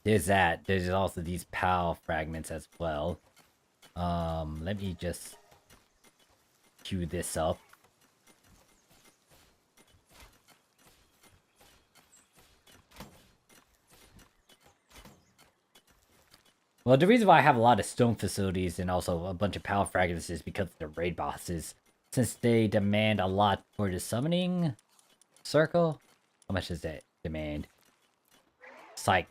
there's that. There's also these PAL fragments as well. Let me just queue this up. Well, the reason why I have a lot of stone facilities and also a bunch of PAL fragments is because of the raid bosses. Since they demand a lot for the summoning circle. How much does that demand? It's like...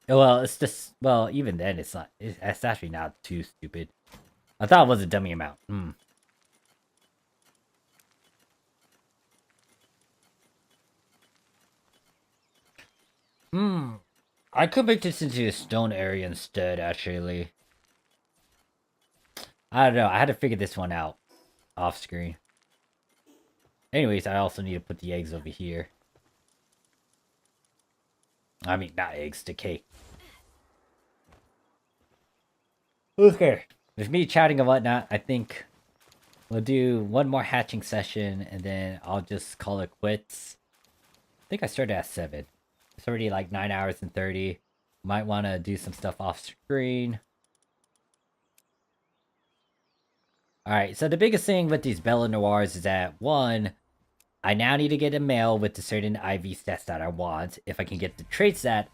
Well, it's just... Well, even then, it's not... It's actually not too stupid. I thought it was a dummy amount. I could make this into a stone area instead, actually. I don't know. I had to figure this one out. Off screen. Anyways, I also need to put the eggs over here. I mean, not eggs, the cake. Okay. With me chatting and whatnot, I think we'll do one more hatching session and then I'll just call it quits. I think I started at 7. It's already like 9 hours and 30. Might want to do some stuff off screen. Alright, so the biggest thing with these Bella Noirs is that, one, I now need to get a male with the certain IV stats that I want. If I can get the traits that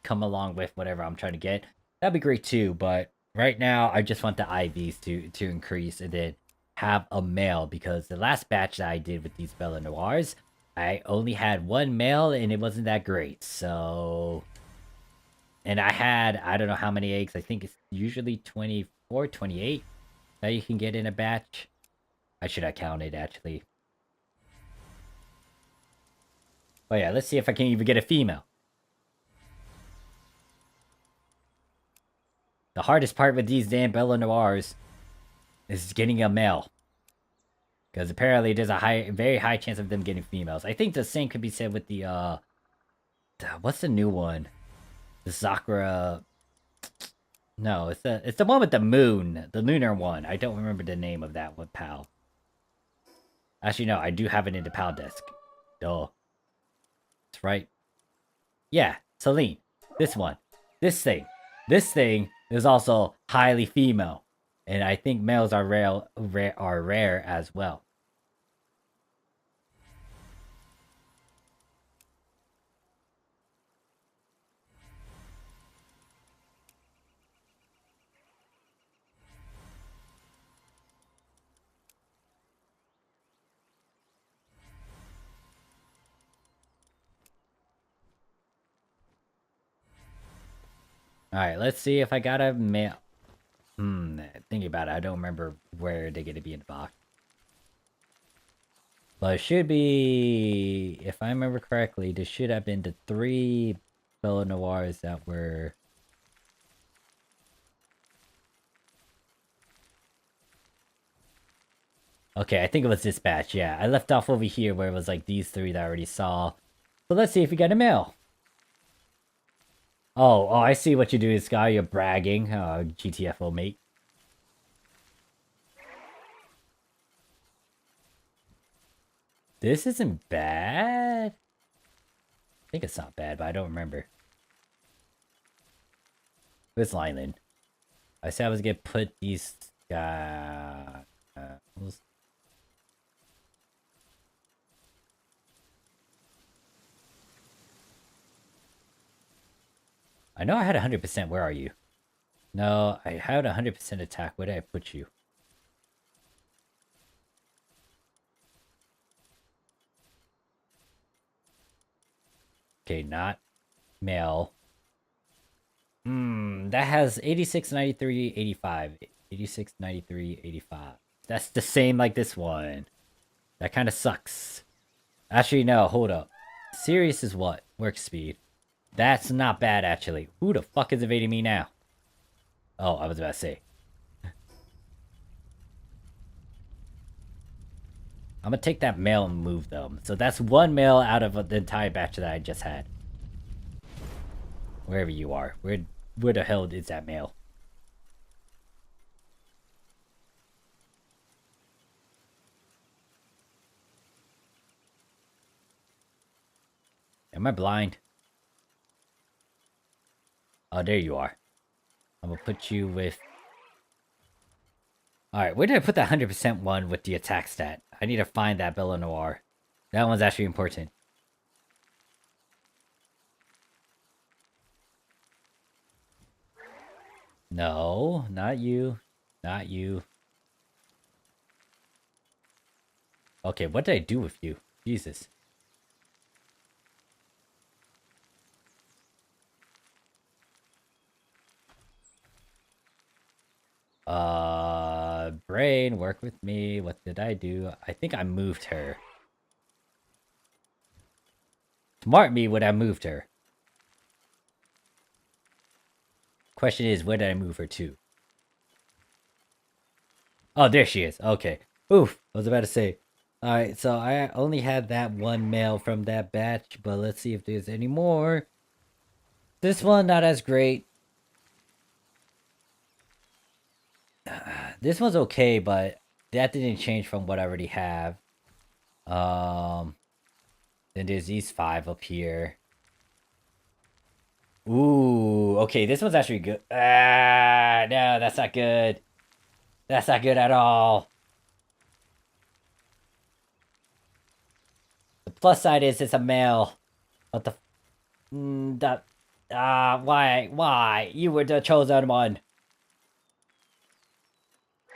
come along with whatever I'm trying to get, that'd be great too, but right now I just want the IVs to increase and then have a male, because the last batch that I did with these Bella Noirs, I only had one male and it wasn't that great, so... And I had, I don't know how many eggs, I think it's usually 24, 28 that you can get in a batch. I should have counted, actually. But yeah, let's see if I can even get a female. The hardest part with these damn Bella Noirs is getting a male. Because apparently there's a very high chance of them getting females. I think the same could be said with the, what's the new one? The Sakura... No, it's the one with the moon. The lunar one. I don't remember the name of that one, pal. Actually, no, I do have it in the pal desk. Duh. That's right. Yeah, Celine. This one. This thing. This thing is also highly female. And I think males are rare as well. Alright, let's see if I got a male. Thinking about it, I don't remember where they're gonna be in the box. But it should be, if I remember correctly, there should have been the 3 Bella Noirs that were... Okay, I think it was this batch, yeah. I left off over here where it was like these 3 that I already saw. So let's see if we get a male. Oh, I see what you do, Sky. You're bragging. GTFO, mate. This isn't bad. I think it's not bad, but I don't remember. It's Lineland. I said I was gonna put these guys. I know I had 100%. Where are you? No, I had 100% attack. Where did I put you? Okay, not male. That has 86, 93, 85. 86, 93, 85. That's the same like this one. That kind of sucks. Actually, no, hold up. Serious is what? Work speed. That's not bad, actually. Who the fuck is evading me now? Oh, I was about to say. I'm gonna take that male and move them. So that's one male out of the entire batch that I just had. Wherever you are. Where the hell is that male? Am I blind? Oh, there you are. I'm gonna put you with... Alright, where did I put that 100% one with the attack stat? I need to find that Bella Noir. That one's actually important. No, not you. Not you. Okay, what did I do with you? Jesus. Brain, work with me. What did I do? I think I moved her. Smart me would I moved her. Question is, where did I move her to? Oh, there she is. Okay. Oof. I was about to say. Alright, so I only had that one male from that batch, but let's see if there's any more. This one, not as great. This one's okay, but that didn't change from what I already have. Then there's these 5 up here. Ooh, okay, this one's actually good. Ah, no, that's not good. That's not good at all. The plus side is it's a male. What the... why? You were the chosen one.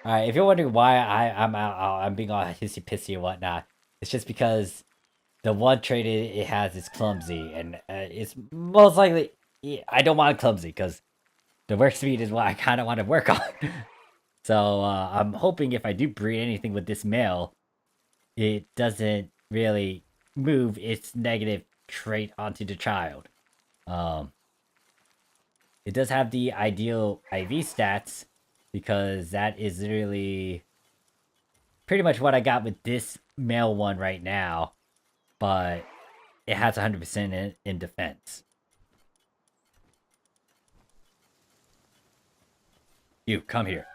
Alright, if you're wondering why I'm being all hissy pissy and whatnot, it's just because the one trait it has is clumsy, and it's most likely I don't want clumsy because the work speed is what I kind of want to work on. So I'm hoping if I do breed anything with this male, it doesn't really move its negative trait onto the child. It does have the ideal IV stats, because that is really pretty much what I got with this male one right now, but it has 100% in defense. You, come here.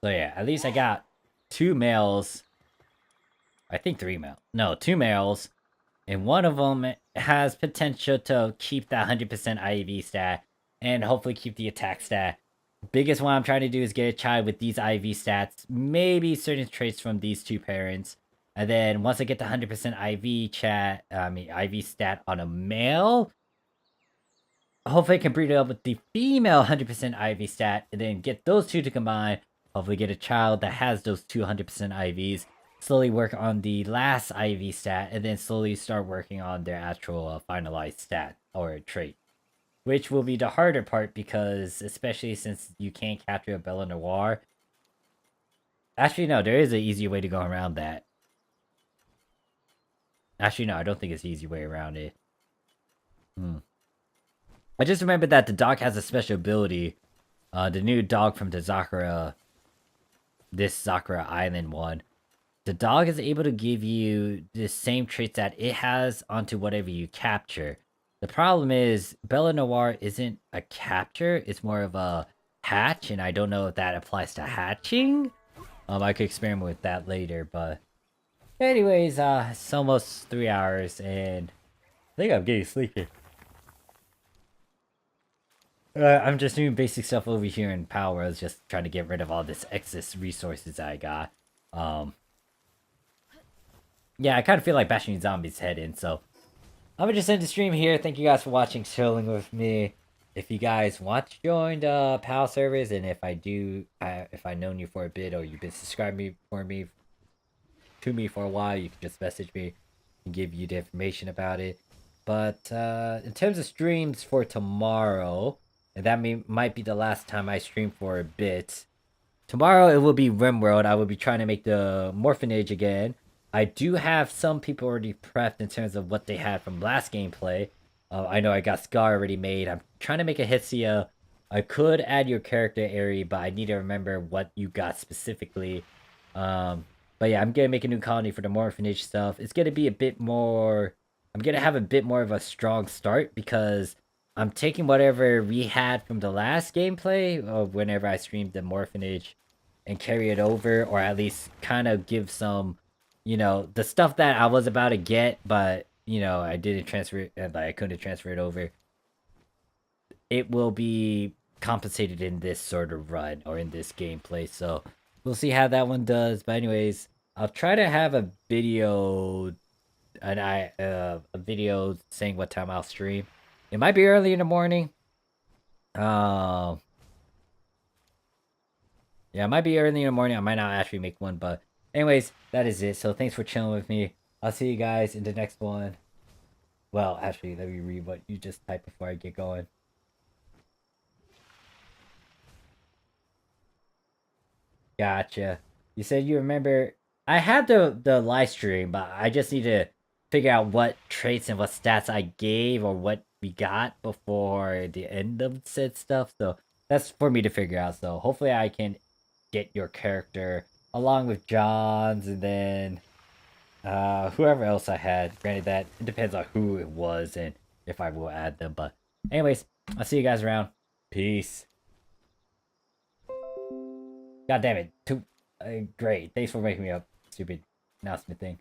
So yeah, at least I got 2 males. I think 3 males. No, 2 males. And one of them has potential to keep that 100% IV stat and hopefully keep the attack stat. Biggest one I'm trying to do is get a child with these IV stats, maybe certain traits from these 2 parents. And then once I get the 100% IV stat on a male, hopefully I can breed it up with the female 100% IV stat and then get those 2 to combine. Hopefully get a child that has those 200% IVs. Slowly work on the last IV stat, and then slowly start working on their actual finalized stat or trait. Which will be the harder part, because especially since you can't capture a Bella Noir. Actually, no, there is an easier way to go around that. Actually, no, I don't think it's an easy way around it. I just remembered that the dog has a special ability. The new dog from the this Sakura Island one. The dog is able to give you the same traits that it has onto whatever you capture. The problem is, Bella Noir isn't a capture, it's more of a hatch, and I don't know if that applies to hatching. I could experiment with that later, but anyways, it's almost 3 hours, and I think I'm getting sleepy. I'm just doing basic stuff over here in Palworlds, just trying to get rid of all this excess resources I got. Yeah, I kind of feel like bashing zombies head in, so I'm gonna just end the stream here. Thank you guys for watching, chilling with me. If you guys want to join the PAL servers, and if I do, if I've known you for a bit or you've been subscribing to me for a while, you can just message me and give you the information about it. But in terms of streams for tomorrow, and that might be the last time I stream for a bit. Tomorrow it will be RimWorld. I will be trying to make the Morphinage again. I do have some people already prepped in terms of what they had from last gameplay. I know I got Scar already made. I'm trying to make a Hitsia. I could add your character area, but I need to remember what you got specifically. But yeah, I'm gonna make a new colony for the Morphinage stuff. It's gonna be a bit more. I'm gonna have a bit more of a strong start because I'm taking whatever we had from the last gameplay of whenever I streamed the Morphinage and carry it over, or at least kind of give some, the stuff that I was about to get, but I didn't transfer it, and I couldn't transfer it over. It will be compensated in this sort of run or in this gameplay, so we'll see how that one does. But anyways, I'll try to have a video, a video saying what time I'll stream. It might be early in the morning. Yeah, it might be early in the morning. I might not actually make one, but anyways, that is it. So thanks for chilling with me. I'll see you guys in the next one. Well, actually, let me read what you just typed before I get going. Gotcha. You said you remember. I had the live stream, but I just need to figure out what traits and what stats I gave or what we got before the end of said stuff. So that's for me to figure out. So hopefully I can get your character along with John's, and then whoever else I had. Granted, that it depends on who it was and if I will add them. But anyways, I'll see you guys around. Peace. God damn it. Great. Thanks for waking me up. Stupid announcement thing.